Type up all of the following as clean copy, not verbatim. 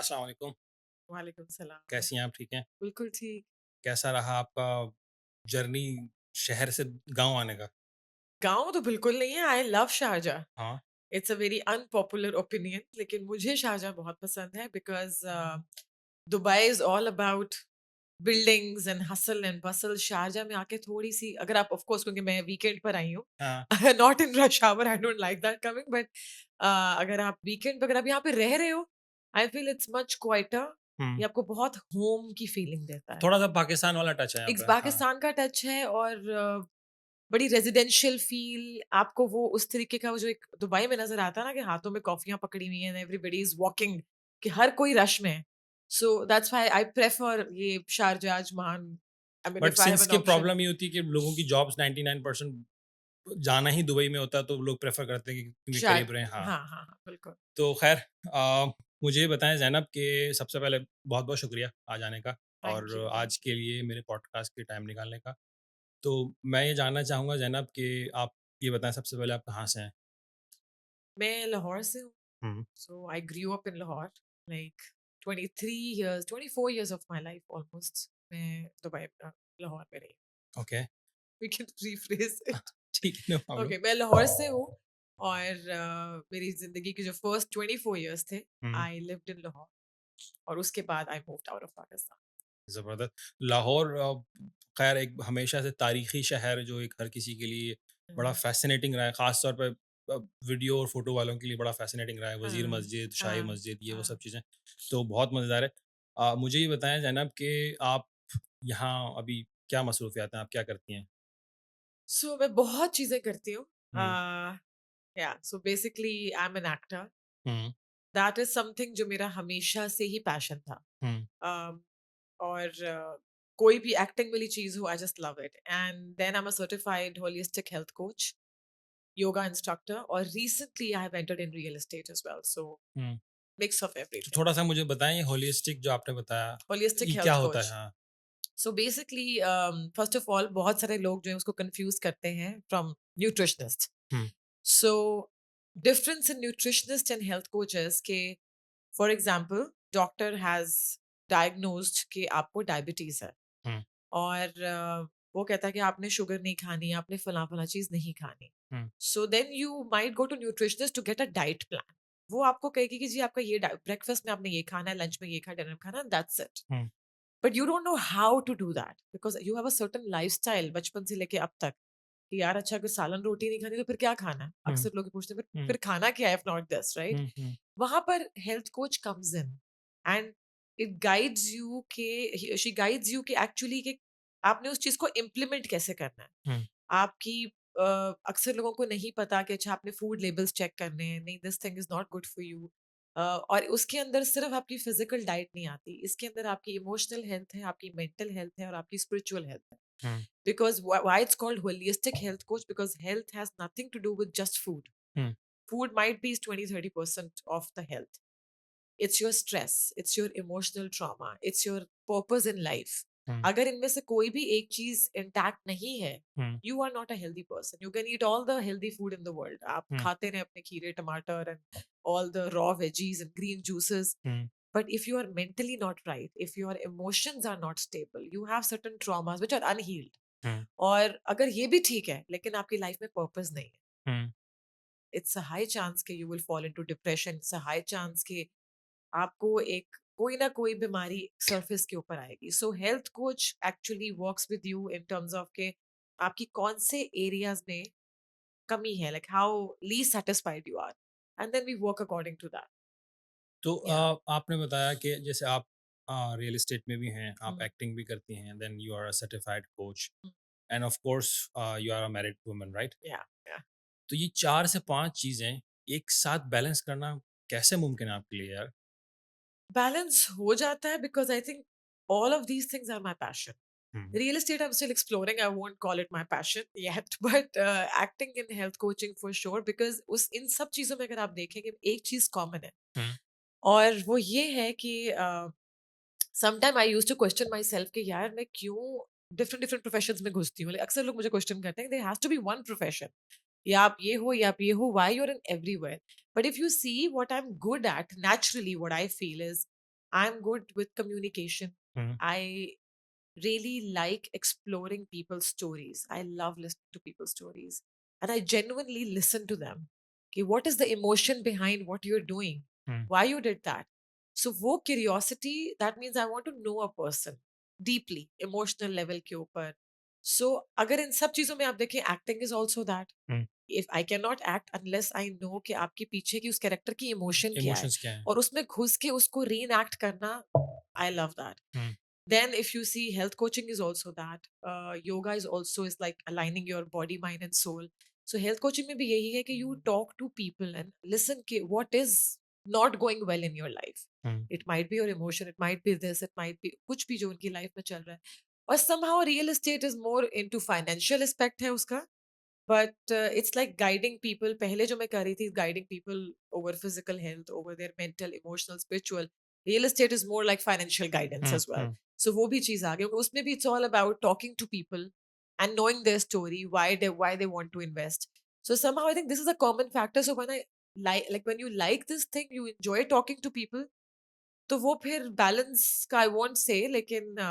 अस्सलाम वालेकुम। वालेकुम सलाम। कैसी हैं आप? ठीक हैं? बिल्कुल ठीक। कैसा रहा आपका जर्नी शहर से गाँव आने का? गाँव तो बिल्कुल नहीं है, आई लव शारजाह। हाँ, it's a very unpopular opinion लेकिन मुझे शारजाह बहुत पसंद है because Dubai is all about buildings and hustle and Bansal. Sharjah में आके थोड़ी-सी अगर आप ऑफ कोर्स क्योंकि मैं वीकेंड पर आई हूँ, हाँ, not in rush hour I don't like that coming but अगर आप वीकेंड पे अगर आप यहाँ पे रह रहे हो, I feel it's much quieter. हुँ। ये आपको बहुत होम की फीलिंग देता है। थोड़ा-सा पाकिस्तान वाला टच है यहाँ एक पे। हाँ, पाकिस्तान का टच है और बड़ी रेजिडेंशियल फील आपको वो उस तरीके का वो जो एक दुबई में नजर आता है ना कि हाथों में कॉफियां पकड़ी हुई हैं एवरीबॉडी इज वॉकिंग कि हर कोई रश में है so that's why I prefer ये Sharjah Ajman I mean but if I have since an की ऑप्शन। प्रॉब्लम ये होती है कि लोगों की जॉब्स 99% जाना ही दुबई में होता है, तो लोग प्रेफ़र करते हैं कि क्योंकि शार करीब रहें। हाँ, हाँ हाँ हाँ बिल्कुल। तो ख़ैर मुझे ये बताएँ ज़ैनब कि सबसे पहले बहुत-बहुत शुक्रिया आज आने का और थैंक यू। आज के लिए मेरे पॉडकास्ट के टाइम निकालने का। तो मैं ये जानना चाहूँगा ज़ैनब कि आप ये बताएँ सबसे पहले आप कहाँ से हैं? मैं लाहौर से हूँ हुँ, so I grew up in Lahore like 23 years 24 years of my life almost मैं दुबई लाहौर में रही। Okay. We can rephrase it. ठीक है, नो प्रॉब्लम। ओके मैं लाहौर से हूँ और मेरी ज़िंदगी के जो फर्स्ट 24 इयर्स थे हुँ, आई लिव्ड इन लाहौर और उसके बाद I moved out of Pakistan. ज़बरदस्त। लाहौर ख़ैर एक हमेशा से तारीख़ी शहर जो एक हर किसी के लिए बड़ा हम्म, फ़ैसिनेटिंग रहा है, ख़ास तौर पे वीडियो और फ़ोटो वालों के लिए बड़ा फ़ैसिनेटिंग रहा है। वज़ीर हाँ मस्जिद, शाही हाँ मस्जिद ये वो सब हाँ। चीज़ें, तो बहुत मज़ेदार है। मुझे ये बताएँ ज़ैनब कि आप यहाँ अभी क्या मसरूफ़ियात हैं, आप क्या करती हैं? सो मैं बहुत चीज़ें करती हूँ। हुँ, या so basically I am an actor. Hmm, that is something जो मेरा हमेशा से ही पैशन था। हुँ, um, और कोई भी एक्टिंग वाली चीज़ हो I just love it and then I am a certified holistic health coach yoga instructor और recently I have entered in real estate as well. So hmm. mix of तो everything. थोड़ा-सा मुझे बताएँ ये होलिस्टिक जो आपने बताया, Holistic ये क्या health होता है? coach. हाँ। So basically, first of all, बहुत सारे लोग जो है उसको confuse करते हैं from nutritionist. Hmm, So difference in nutritionist and health coaches के for example, doctor has diagnosed कि आपको diabetes है हुँ, और वो कहता है कि आपने शुगर नहीं खानी, आपने फला फला चीज नहीं खानी। Hmm, so then you might go to nutritionist to get a diet plan. वो आपको कहेगी कि जी आपका ये ब्रेकफास्ट में आपने ये खाना है, लंच में ये खाना, डिनर में खाना, that's it. Hmm, but you don't know how to do that because you have a certain lifestyle बचपन से लेके अब तक कि यार अच्छा अगर सालन रोटी नहीं खानी तो फिर क्या खाना है? हुँ, अक्सर लोग पूछते हैं हुँ, फिर खाना क्या है इफ नॉट दिस, राइट? हुँ, हुँ, वहां पर health coach comes in and it guides you के शी गाइड्स यू कि एक्चुअली कि आपने उस चीज को इम्प्लीमेंट कैसे करना है। हुँ, आपकी अक्सर लोगों को नहीं पता कि अच्छा आपने फूड लेबल्स चेक करने हैं, नहीं this thing is not good for you. और उसके अंदर सिर्फ आपकी फिजिकल डाइट नहीं आती, इसके अंदर आपकी इमोशनल हेल्थ है, आपकी मेंटल हेल्थ है और आपकी स्पिरिचुअल हेल्थ है। Hmm, because why it's called holistic health coach because health has nothing to do with just food. Hmm, Food might be 20-30% of the health. It's your stress, it's your emotional trauma, it's your purpose in life. हुँ, अगर इनमें से कोई भी एक चीज intact नहीं है, हुँ, you are not a healthy person. You can eat all the healthy food in the world. आप हुँ, खाते रहे अपने खीरे टमाटर and all the raw veggies and green juices. Hmm, But if you are mentally not right, if your emotions are not stable, you have certain traumas which are unhealed. हुँ, और अगर ये भी ठीक है लेकिन आपकी लाइफ में पर्पस नहीं है, हुँ। इट्स अ हाई चांस कि you will fall into depression. It's a high chance कि आपको एक कोई ना कोई बीमारी सरफेस के ऊपर आएगी। So health coach actually works with you in terms of के आपकी कौन से एरियाज में कमी है, like how least satisfied you are and then we work according to that. तो या आपने बताया कि जैसे आप रियल एस्टेट में भी हैं, आप एक्टिंग भी करती हैं, then you are a certified coach and of course you are a married woman, right? या तो ये 4 से 5 चीज़ें एक साथ बैलेंस करना कैसे मुमकिन है आपके लिए यार? बैलेंस हो जाता है because I think all of these things are my passion. Hmm, Real estate, I'm still exploring. I won't call it my passion yet, but acting in health coaching for sure. Because उस इन सब चीजों में अगर आप देखेंगे एक चीज common है हुँ, और वो ये है कि sometime I use to question myself कि यार मैं क्यों डिफरेंट डिफरेंट प्रोफेशंस में घुसती हूँ। Like, अक्सर लोग मुझे क्वेश्चन करते हैं there has to be one profession, या आप ये हो या आप ये हो, why you are in everywhere. But if you see what I am good at naturally, what I feel is I'm good with communication. Hmm. I really like exploring people's stories. I love listening to people's stories. And I genuinely listen to them. Okay, what is the emotion behind what you're doing? Hmm. Why you did that? So, wo curiosity, that means I want to know a person deeply, emotional level के ऊपर. So, अगर इन सब चीजों में आप देखें, acting is also that. Hmm. If I cannot act unless I know कि आपके पीछे की उस कैरेक्टर की इमोशन क्या है इमोशंस क्या है? और उसमें घुस के उसको री एक्ट करना, I love that. Hmm. Then if you see, health coaching is also that. Yoga is also is like aligning your body, mind and soul. So health coaching में भी यही है कि you talk to people and listen कि what is not going well in your life. Hmm. It might be your emotion, it might be this, it might be कुछ भी जो उनकी लाइफ में चल रहा है. और somehow real estate is more into financial aspect है उसका. But it's like guiding people. पहले जो मैं कर रही थी, guiding people over physical health, over their mental, emotional, spiritual. Real estate is more like financial guidance Hmm. as well. Hmm. So वो भी चीज आ गई. उसमें भी it's all about talking to people and knowing their story, why they want to invest. So somehow I think this is a common factor. So when I like when you like this thing, you enjoy talking to people. तो वो फिर balance का I won't say, लेकिन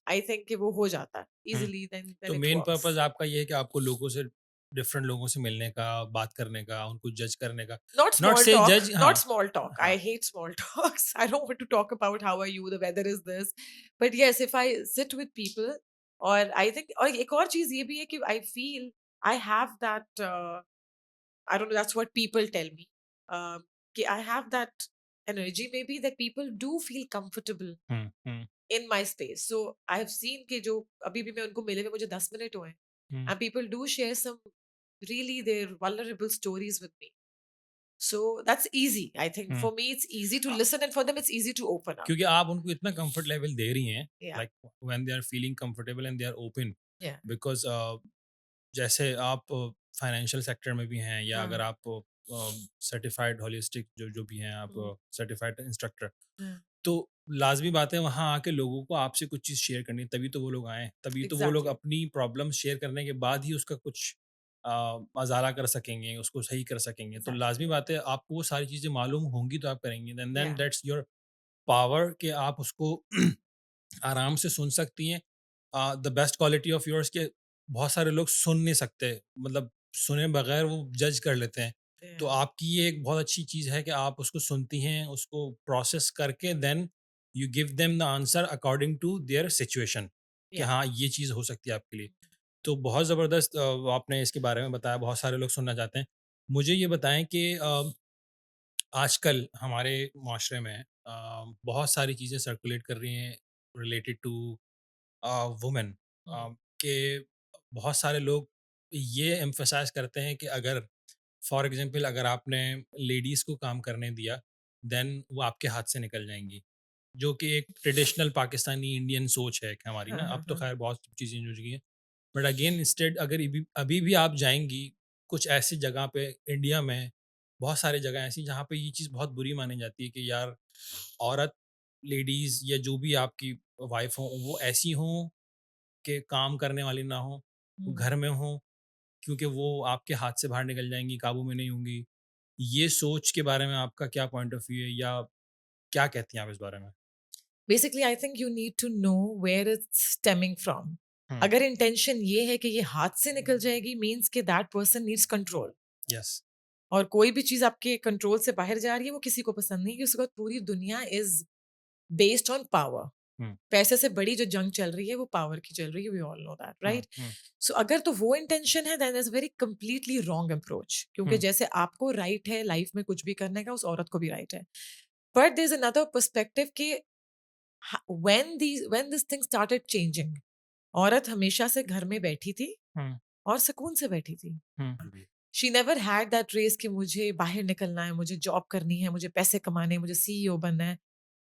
I think कि वो हो जाता है Hmm. easily. Then तो it मेन works. पर्पस आपका ये है कि आपको लोगों से डिफरेंट लोगों से मिलने का, बात करने का, उनको जज करने का, Not नॉट small से talk, जज, हाँ, not small talk. हाँ, I hate small talks. I don't want to talk about how are you, the weather is this. But yes, if I sit with people, or I think, और एक और चीज ये भी है कि I feel I have that, I don't know, that's what people tell me. कि I have that energy maybe that people do feel comfortable hmm, hmm, in my space. So I have seen कि जो अभी भी मैं उनको मिले हुए मुझे 10 मिनट हुए हैं, हम्म, and people do share some really their vulnerable stories with me. So that's easy. I think hmm. for me, it's easy to listen, and for them, it's easy to open up. क्योंकि आप उनको इतना comfort level दे रही हैं, Yeah. Like when they are feeling comfortable and they are open, Yeah. Because जैसे आप financial sector में भी हैं, या Uh, अगर आप सर्टिफाइड होलिस्टिक जो भी हैं, आप mm, सर्टिफाइड इंस्ट्रक्टर, yeah. तो लाजमी बात है वहाँ आके लोगों को आपसे कुछ चीज़ शेयर करनी है, तभी तो वो लोग आए, तभी तो वो लोग Exactly. अपनी प्रॉब्लम शेयर करने के बाद ही उसका कुछ अजाला कर सकेंगे, उसको सही कर सकेंगे, तो Exactly. लाजमी बात है आपको वो सारी चीज़ें मालूम होंगी तो आप करेंगे, then Yeah. That's your power कि आप उसको आराम से सुन सकती हैं। The best quality of yours के बहुत सारे लोग सुन नहीं सकते, मतलब सुने बगैर वो जज कर लेते हैं। तो Yeah. आपकी ये एक बहुत अच्छी चीज़ है कि आप उसको सुनती हैं, उसको प्रोसेस करके then you give them the answer according to their situation, कि Yeah. हाँ, ये चीज़ हो सकती है आपके लिए। तो बहुत ज़बरदस्त आपने इसके बारे में बताया, बहुत सारे लोग सुनना चाहते हैं। मुझे ये बताएँ कि आजकल हमारे माशरे में बहुत सारी चीज़ें सर्कुलेट कर रही हैं रिलेटेड टू वुमेन, Mm, के बहुत सारे लोग ये एम्फसाइज करते हैं कि अगर फॉर एग्जांपल अगर आपने लेडीज़ को काम करने दिया, देन वो आपके हाथ से निकल जाएंगी, जो कि एक ट्रेडिशनल पाकिस्तानी इंडियन सोच है कि हमारी ना, अब तो खैर बहुत चीज़ें चेंज हो चुकी हैं, बट अगेन इंस्टेड अगर अभी अभी भी आप जाएंगी कुछ ऐसी जगह पे इंडिया में, बहुत सारी जगह ऐसी जहाँ पे ये चीज़ बहुत बुरी मानी जाती है कि यार औरत, लेडीज़ या जो भी आपकी वाइफ हो वो ऐसी हों कि काम करने वाली ना हो, वो mm. घर में हो, क्योंकि वो आपके हाथ से बाहर निकल जाएँगी, काबू में नहीं होंगी। ये सोच के बारे में आपका क्या पॉइंट ऑफ व्यू है, या क्या कहती हैं आप इस बारे में? Basically, I think you need to know where it's stemming from. हुँ, अगर इंटेंशन ये है कि ये हाथ से निकल जाएगी, मीन्स कि that person needs control. Yes. और कोई भी चीज आपके कंट्रोल से बाहर जा रही है, वो किसी को पसंद नहीं, कि उसके बाद पूरी दुनिया इज बेस्ड ऑन पावर. हुँ, पैसे से बड़ी जो जंग चल रही है वो पावर की चल रही है, we all know that, hmm, right? Hmm, so अगर तो वो इंटेंशन है, then is very completely wrong approach, क्योंकि हुँ, जैसे आपको राइट है लाइफ में कुछ भी करने का, उस औरत को भी राइट है. But there is another perspective कि when this thing started changing, औरत हमेशा से घर में बैठी थी हुँ, और सुकून से बैठी थी. Hmm, she never had that race कि मुझे बाहर निकलना है, मुझे जॉब करनी है, मुझे पैसे कमाने हैं, मुझे सीईओ बनना है.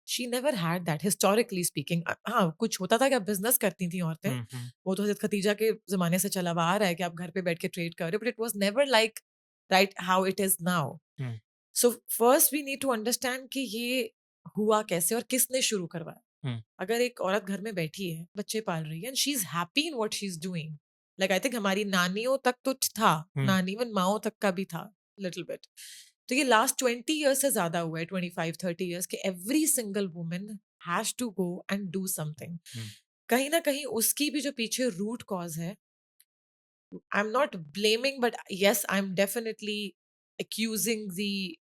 She never had that, historically speaking. हाँ, कुछ होता था कि आप बिजनेस करती थी औरतें, हुँ, हुँ, वो तो हजरत खतीजा के जमाने से चला हुआ आ रहा है कि आप घर पे बैठ के ट्रेड कर रहे हो, but it was never like right how it is now. Hmm, so first we need to understand कि ये हुआ कैसे और किसने शुरू करवाया. हुँ, अगर एक औरत घर में बैठी है, बच्चे पाल रही है, and she is happy in what she is doing, like I think हमारी नानियों तक तो था, हुँ, नानी इवन माओ तक का भी था लिटिल बिट. तो ये लास्ट 20 ईयर्स से ज्यादा हुआ है, 25-30 ईयर्स के every single woman has to go and do something. हुँ, कहीं ना कहीं उसकी भी जो पीछे रूट कॉज है, I am not blaming but yes I am definitely accusing the,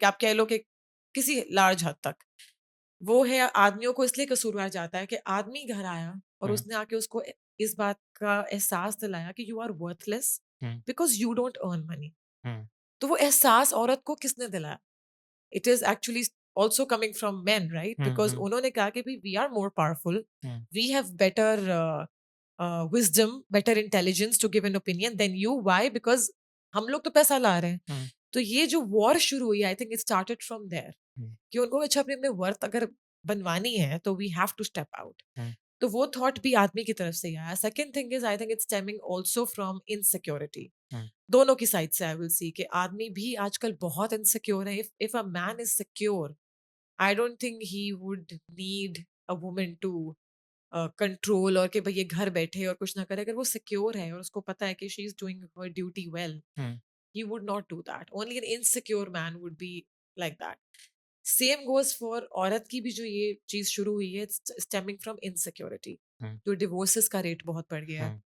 आप कह लो कि किसी लार्ज हद तक वो है, आदमियों को इसलिए कसूरवार जाता है कि आदमी घर आया और हुँ, उसने आके उसको इस बात का एहसास दिलाया कि you are worthless hmm, because you don't earn money. हुँ, तो वो एहसास औरत को किसने दिलाया? It is actually also coming from men, right? Hmm, Because हुँ, उन्होंने कहा कि भाई we are more powerful, hmm, we have better wisdom, better intelligence to give an opinion than you. Why? Because हम लोग तो पैसा ला रहे हैं। हुँ, तो ये जो वॉर शुरू हुई, I think it started from there, hmm, कि उनको अच्छा अपने अपने वर्थ अगर बनवानी है तो we have to step out. Hmm, तो वो थॉट भी आदमी की तरफ से ही आया। Second thing is I think it's stemming also from insecurity. Hmm, दोनों की साइड से आई विल सी कि आदमी भी आजकल बहुत इनसिक्योर है। If a man is secure, I don't think he would need a woman to control, और कि भाई ये घर बैठे और कुछ ना करे। अगर वो सिक्योर है और उसको पता है कि she is doing her duty well, hmm, he would not do that. Only an insecure man would be like that. Same goes for औरत की भी जो ये चीज शुरू हुई है, स्टेमिंग फ्रॉम इनसिक्योरिटी। हुँ, जो डिवोर्सेस का रेट बहुत बढ़ गया है, हुँ,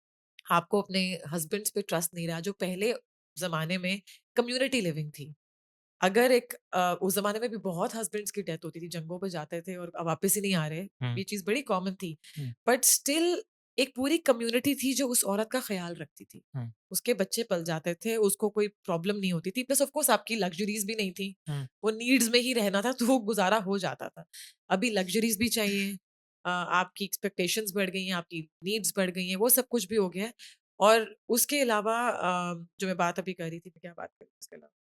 आपको अपने हस्बैंड्स पे ट्रस्ट नहीं रहा। जो पहले जमाने में कम्युनिटी लिविंग थी, अगर एक उस ज़माने में भी बहुत हस्बैंड्स की डेथ होती थी, जंगों पे जाते थे और अब वापस ही नहीं आ रहे। हुँ, ये चीज़ बड़ी कॉमन थी। हुँ, बट स्टिल एक पूरी कम्युनिटी थी जो उस औरत का ख़्याल रखती थी। हुँ, उसके बच्चे पल जाते थे, उसको कोई प्रॉब्लम नहीं होती थी। प्लस ऑफ कोर्स आपकी लग्ज़रीज़ भी नहीं थी। हुँ, वो नीड्स में ही रहना था, तो वो गुज़ारा हो जाता था। अभी लग्ज़रीज़ भी चाहिए, आपकी एक्सपेक्टेशंस बढ़ गई हैं, आपकी नीड्स बढ़ गई हैं, वो सब कुछ भी हो गया है। और उसके अलावा जो मैं बात अभी कर रही थी, मैं क्या बात कर रही थी उसके अलावा?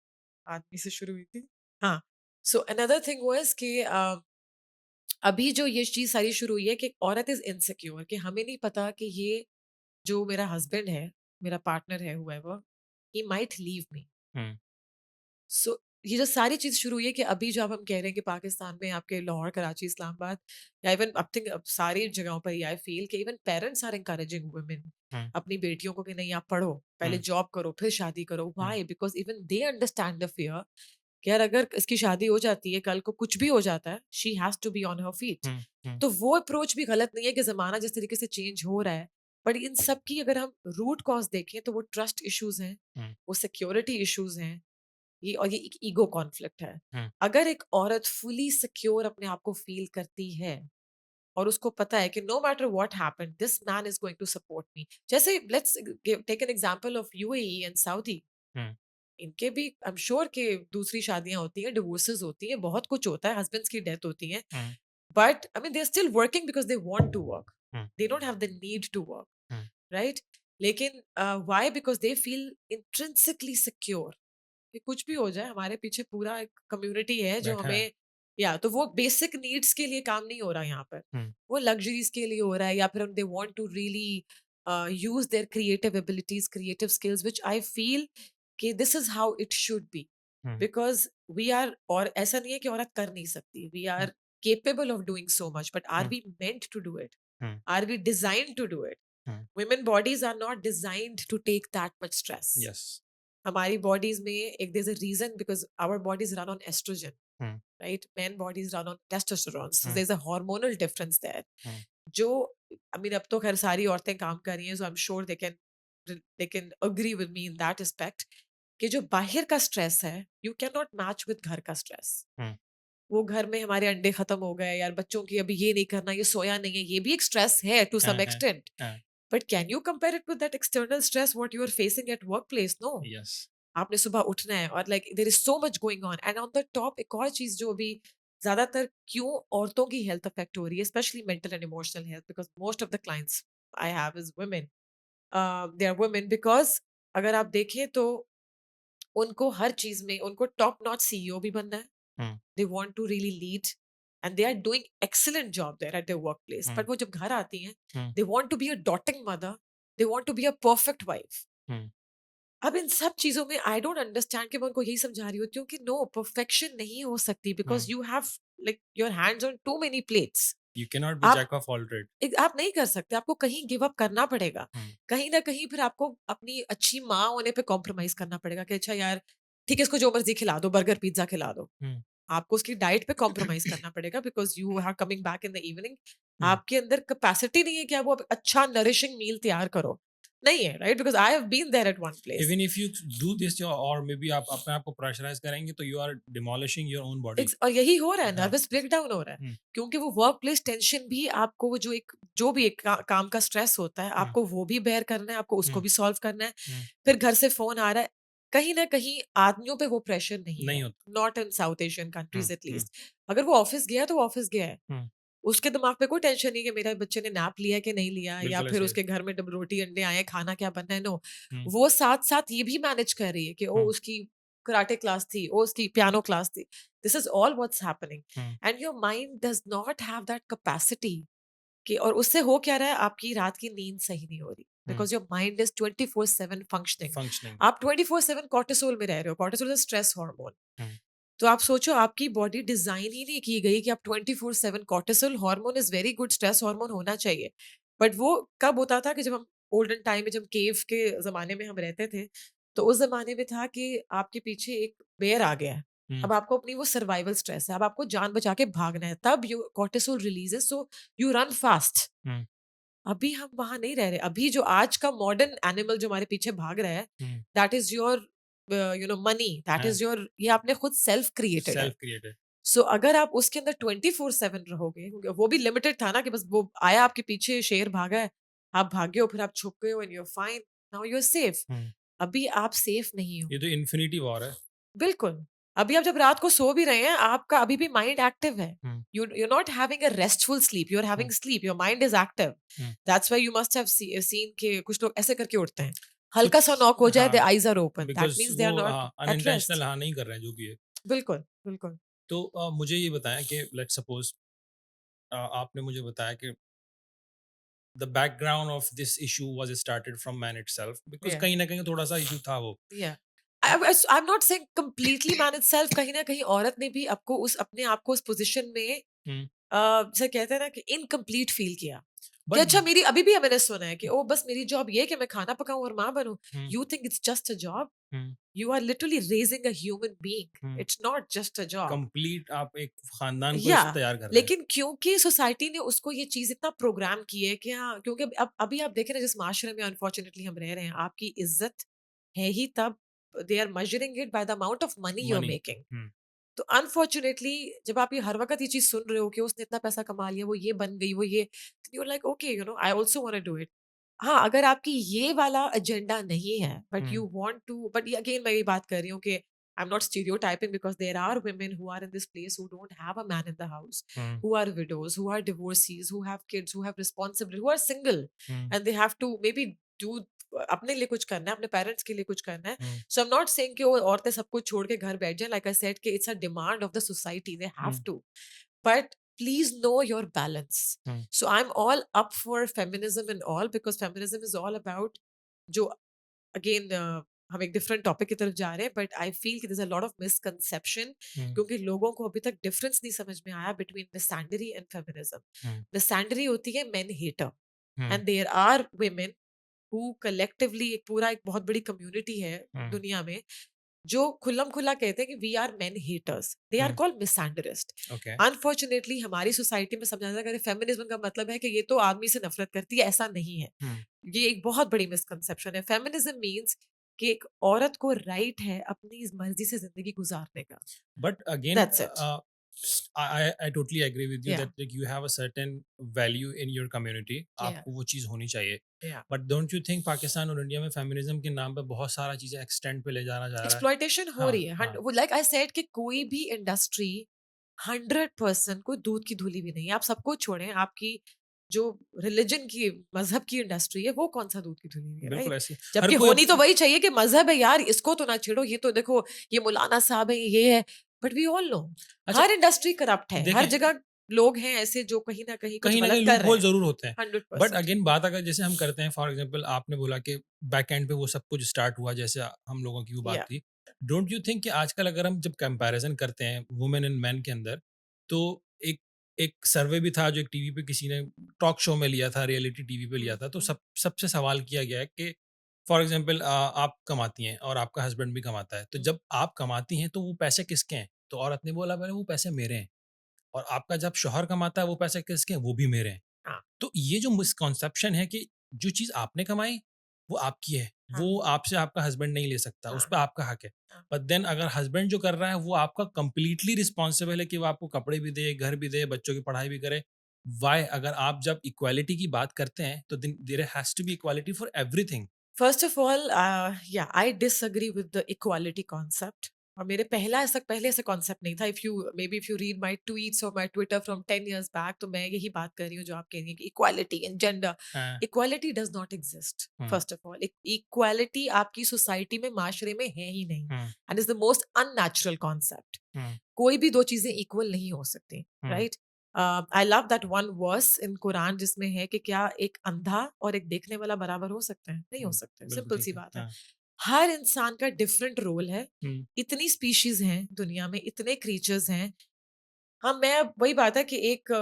आदमी से शुरू हुई थी। हाँ, सो अनदर थिंग वाज़ कि अभी जो ये चीज़ सारी शुरू हुई है कि औरत इज़ इनसिक्योर, कि हमें नहीं पता कि ये जो मेरा हस्बैंड है, मेरा पार्टनर है, whoever, he might leave me. Hmm, so ये जो सारी चीज़ शुरू हुई है कि अभी जब हम कह रहे हैं कि पाकिस्तान में आपके लाहौर, कराची, इस्लामाबाद, या इवन अब थिंक अब सारी जगहों पर आई फील कि even parents are encouraging women, hmm, अपनी बेटियों को कि नहीं आप पढ़ो, पहले हुँ, जॉब करो, फिर शादी करो। Hmm, why? Because even they understand the fear कि यार अगर इसकी शादी हो जाती है, कल को कुछ भी हो जाता है, she has to be on her feet. Hmm, हुँ, तो वो अप्रोच भी गलत नहीं है कि ज़माना जिस तरीके से चेंज हो रहा है, बट इन सब की अगर हम रूट कॉज़ देखें तो वो ट्रस्ट इश्यूज़ हैं, हुँ, वो सिक्योरिटी इश्यूज़ हैं, ये और ये एक ईगो कॉन्फ्लिक्ट है। हुँ, अगर एक औरत फुली सिक्योर अपने आप को फ़ील करती है और उसको पता है कि no matter what happened, this man is going to support me. जैसे let's give take an example of UAE and Saudi. Hmm, इनके भी आई एम श्योर कि दूसरी शादियाँ होती हैं, डिवोर्सेस होती हैं, बहुत कुछ होता है, हस्बैंड्स की डेथ होती है। Hmm, but I mean they are still working because they want to work. Hmm, they don't have the need to work, hmm, right? लेकिन why? Because they feel intrinsically secure कि कुछ भी हो जाए, हमारे पीछे पूरा एक कम्युनिटी है जो बैठा है। हमें, या तो वो बेसिक नीड्स के लिए काम नहीं हो रहा यहाँ पर, हुँ, वो लग्जरीज के लिए हो रहा है, या फिर दे want to really use their creative abilities, creative skills, which I feel कि this is how it should B. Hmm, because we are, और ऐसा नहीं है कि औरत कर नहीं सकती, we hmm, are capable of doing so much, but are hmm, we meant to do it? Hmm, Are we designed to do it? Hmm, Women bodies are not designed to take that much stress. Yes. हमारी bodies में एक there's a reason because our bodies run on estrogen, hmm, right? Men bodies run on testosterone, so hmm, there's a hormonal difference there. हुँ, जो I mean अब तो खैर सारी औरतें काम कर रही हैं, so I'm sure they can agree with me in that aspect कि जो बाहर का स्ट्रेस है, you cannot match with घर का स्ट्रेस। हुँ, वो घर में हमारे अंडे खत्म हो गए यार, बच्चों की अभी ये नहीं करना, ये सोया नहीं है, ये भी एक स्ट्रेस है टू हाँ, सम हाँ, एक्सटेंट। हाँ, but can you compare it with that external stress what you are facing at work place? No. Yes. आपने सुबह उठना है और like there is so much going on, and on the top एक और चीज जो अभी ज्यादातर क्यों औरतों की हेल्थ अफेक्ट हो रही है, specially mental and emotional health, because most of the clients I have is women. They are women because अगर आप देखें तो उनको हर चीज में उनको टॉप नॉच सीईओ भी बनना है। Hmm, they want to really lead and they are doing excellent job there at their work place, hmm, but वो जब घर आती हैं, hmm, they want to be a doting mother, they want to be a perfect wife. Hmm, अब इन सब चीज़ों में आई डोंट अंडरस्टैंड, कि मैं उनको यही समझा रही होती हूँ कि नो, परफेक्शन नहीं हो सकती, because hmm. You have like your hands on too many plates. You can not be आप जैक ऑफ ऑल ट्रेड। आप नहीं कर सकते, आपको कहीं गिव अप करना पड़ेगा। हुँ, कहीं न कहीं फिर आपको अपनी अच्छी माँ होने पे कॉम्प्रोमाइज़ करना पड़ेगा कि अच्छा यार, ठीक है, इसको जो मर्ज़ी खिला दो, बर्गर, पिज़्ज़ा खिला दो। हुँ, आपको उसकी डाइट पे कॉम्प्रोमाइज़ करना पड़ेगा because you are coming back in the evening. Hmm. आपके अंदर कैपेसिटी नहीं है कि आप वो अच्छा नरिशिंग मील तैयार करो। नहीं है, right? Because I have been there at one place. Even if you do this और मे बी आप अपने आप को प्रेशराइज़ करेंगे तो you are demolishing your own body. और यही हो रहा है, हाँ। नर्वस ब्रेकडाउन हो रहा है। हुँ, क्योंकि वो वर्क प्लेस टेंशन भी आपको वो जो भी एक काम का स्ट्रेस होता है, हुँ, आपको वो भी बेयर करना है, आपको उसको हुँ, भी सॉल्व करना है। हुँ। फिर घर से फ़ोन आ रहा है। कहीं न कहीं आदमियों पे वो प्रेशर नहीं नहीं है, होता। Not in South Asian um, countries at um, least. अगर वो ऑफ़िस गया है, तो वो ऑफ़िस गया है। हुँ। उसके दिमाग पे कोई टेंशन नहीं कि मेरे बच्चे ने नैप लिया कि नहीं लिया, या बिल्कुल फिर ऐसे ही है। उसके घर में डब रोटी अंडे आए हैं, खाना क्या बनना है, नो। हुँ, वो साथ-साथ ये भी मैनेज कर रही है कि हुँ, उसकी कराटे क्लास थी, उसकी पियानो क्लास थी। This is all what's happening hmm, and your mind does not have that capacity कि, और उससे हो क्या रहा है, आपकी रात की नींद सही नहीं हो रही हुँ। Because your mind is 24/7 functioning. Functioning. आप 24/7 कॉर्टिसोल में रह रहे हो। Cortisol is stress hormone. Hmm, तो आप सोचो, आपकी बॉडी डिजाइन ही नहीं की गई कि आप 24/7, cortisol hormone is very good stress hormone होना चाहिए। बट वो कब होता था कि जब हम ओल्डन टाइम में, जब केव के जमाने में हम रहते थे, तो उस जमाने में था कि आपके पीछे एक बेर आ गया है। हुँ, अब आपको अपनी वो सर्वाइवल स्ट्रेस है, अब आपको जान बचा के भागना है, तब you cortisol releases, so you run fast. Hmm, अभी हम वहां नहीं रह रहे। अभी जो आज का मॉडर्न एनिमल जो हमारे पीछे भाग रहा है, hmm. That is your money, that हाँ, इज योर, ये आपने खुद सेल्फ क्रिएटेड है। Self created. सो अगर आप उसके अंदर 24/7 रहोगे, वो भी लिमिटेड था ना कि बस वो आया आपके पीछे, शेर भागा है, आप भागे हो, फिर आप छुप गए हो and you are fine, now you are safe. हुँ। अभी आप सेफ नहीं हो। ये तो इन्फिनिटी वॉर है। बिल्कुल। अभी आप जब रात को सो भी रहे हैं, आपका अभी भी माइंड एक्टिव है। हुँ, You're not having a restful sleep, you're hmm, having sleep, your mind is active. Hmm. That's why you must have seen कि कुछ लोग ऐसे करके उठते हैं। हल्का सा कुछ नॉक हो जाए, हाँ, their eyes are open. That because means they वो are not at unintentional rest. नहीं कर रहे हैं जो भी है। बिल्कुल, बिल्कुल। तो मुझे ये बताएँ कि लेट्स सपोज़ आपने मुझे बताया कि the background of this issue was started from man itself because Yeah. कहीं न कहीं थोड़ा-सा इश्यू था वो। Yeah. A, I'm not saying completely man itself, कहीं न कहीं औरत ने भी आपको उस अपने आप को उस पोज़ीशन में हुँ, जैसे कहते हैं ना कि इनकम्प्लीट फ़ील किया। कि बट अच्छा, मेरी अभी भी मैंने सुना है कि ओह बस मेरी जॉब ये है कि मैं खाना पकाऊँ और माँ बनूँ। Hmm, you think it's just a job? Hmm, You are literally raising a human being. Hmm. It's not just a job. Complete आप एक खानदान को या इस तैयार कर रहे हैं। लेकिन क्योंकि सोसाइटी ने उसको ये चीज़ इतना प्रोग्राम की है कि हाँ, क्योंकि अब अभी आप देखें ना, जिस माशरे में अनफॉर्चुनेटली हम रह रहे हैं, आपकी इज़्ज़त है ही तब, they are measuring it by the amount of money you are money. Making. Hmm, तो अनफॉर्चुनेटली जब आप ये हर वक़्त ये चीज़ सुन रहे हो कि उसने इतना पैसा कमा लिया, वो ये बन गई, वो ये, you are like okay, I also want to do it. हाँ, अगर आपकी ये वाला एजेंडा नहीं है, but um, you want to, but again मैं ये बात कर रही हूँ कि I am not stereotyping because there are women who are in this place who don't have a man in the house, um, who are widows, who are divorcees, who have kids, who have responsibility, who are single, hmm, and they have to maybe do अपने लिए कुछ करना है, अपने parents के लिए कुछ करना है। हुँ, so I am not saying कि वो औरतें सब कुछ छोड़ के घर बैठ जाएँ, लाइक आई सेड कि it's a demand of the society, they have um, to. But please know your balance. Um, So I'm all up for feminism and all because feminism is all about जो again हम एक different topic की तरफ जा रहे हैं, but I feel कि there's a lot of misconception हुँ, क्योंकि लोगों को अभी तक डिफरेंस नहीं समझ में आया between misandry and feminism. Um, misandry होती है men hater um, and there are women who collectively एक पूरा एक बहुत बड़ी कम्युनिटी है हुँ, दुनिया में जो खुल्लम खुल्ला कहते हैं कि we are men haters, they are hmm, called misandrist. Okay. Unfortunately हमारी सोसाइटी में समझा जाता है कि फेमिनिज्म का मतलब है कि ये तो आदमी से नफरत करती है, ऐसा नहीं है। हुँ, ये एक बहुत बड़ी मिसकंसेप्शन है। फेमिनिज्म मीन्स कि एक औरत को राइट है अपनी इस मर्जी से जिंदगी गुजारने का। But again, that's it. I totally agree with you या that like you have a certain value in your community. या आपको वो चीज़ होनी चाहिए। या But don't you think Pakistan और इंडिया में फेमिनिज्म के नाम पे बहुत सारा चीज़ें एक्सटेंड पे ले जाना जा रहा है? एक्सप्लॉयटेशन हो हाँ, रही है। हाँ। वो लाइक आई सेड कि कोई भी इंडस्ट्री 100% कोई दूध की धुली भी नहीं है। आप सबको छोड़ें, आपकी जो रिलिजन की, मज़हब की इंडस्ट्री है, वो कौन-सा दूध की धुली हुई है, बिल्कुल राइट? ऐसी हर जबकि कोई होनी तो वही चाहिए कि मज़हब है यार, इसको तो ना छेड़ो, ये तो देखो, ये मौलाना साहब है, ये है। बट वी ऑल नो अच्छा हर इंडस्ट्री करप्ट है। हर देखें जगह लोग हैं ऐसे जो कहीं न कहीं कुछ कहीं न कहीं गलत कर लूप रहे होल हैं। ज़रूर होते हैं। बट 100%। अगेन बात अगर जैसे हम करते हैं फॉर एग्ज़ाम्पल आपने बोला कि बैक एंड पे वो सब कुछ स्टार्ट हुआ जैसे हम लोगों की वो बात या थी। डोंट यू थिंक कि आजकल अगर हम जब कंपैरिज़न करते हैं वुमेन एंड मेन के अंदर, तो एक एक सर्वे भी था जो एक टीवी पे किसी ने टॉक शो में लिया था, रियलिटी टीवी पे हुँ, लिया था, तो हुँ, सबसे सवाल किया गया है कि फॉर एग्जांपल आप कमाती हैं और आपका हस्बैंड भी कमाता है, तो हुँ, जब आप कमाती हैं तो वो पैसे किसके हैं? तो औरत ने बोला पहले वो पैसे मेरे हैं, और आपका जब शौहर कमाता है वो पैसे किसके हैं? वो भी मेरे हैं। हाँ, तो ये जो मिसकॉन्सेप्शन है कि जो चीज़ आपने कमाई वो आपकी है, हाँ, वो आपसे आपका हस्बैंड नहीं ले सकता, उस हाँ, पे आपका हक है। हाँ। बट देन अगर हस्बैंड जो कर रहा है वो आपका कंप्लीटली रिस्पॉन्सिबल है कि वो आपको कपड़े भी दे, घर भी दे, बच्चों की पढ़ाई भी करे। व्हाई? अगर आप जब इक्वालिटी की बात करते हैं तो then there has to be equality for everything. First of all I disagree with the equality concept और मेरे पहले ऐसा कॉन्सेप्ट नहीं था if you read my tweets और my Twitter from 10 years back तो मैं यही बात कर रही हूँ जो आप कह रही हैं कि इक्वालिटी एंड जेंडर हाँ, equality does not exist hmm, first of all equality आपकी सोसाइटी में माशरे में है ही नहीं hmm, and is the most unnatural concept hmm, कोई भी दो चीजें इक्वल नहीं हो सकती hmm, right I love that one verse in Quran जिसमें है कि क्या एक अंधा और एक देखने वाला बराबर हो सकते हैं नहीं हो हुँ, सकते बिल्कुल सिंपल ठीक सी है। बात है हाँ, हर इंसान का डिफरेंट रोल है हुँ, इतनी स्पीशीज हैं दुनिया में इतने क्रीचर्स हैं हाँ मैं वही बात है कि एक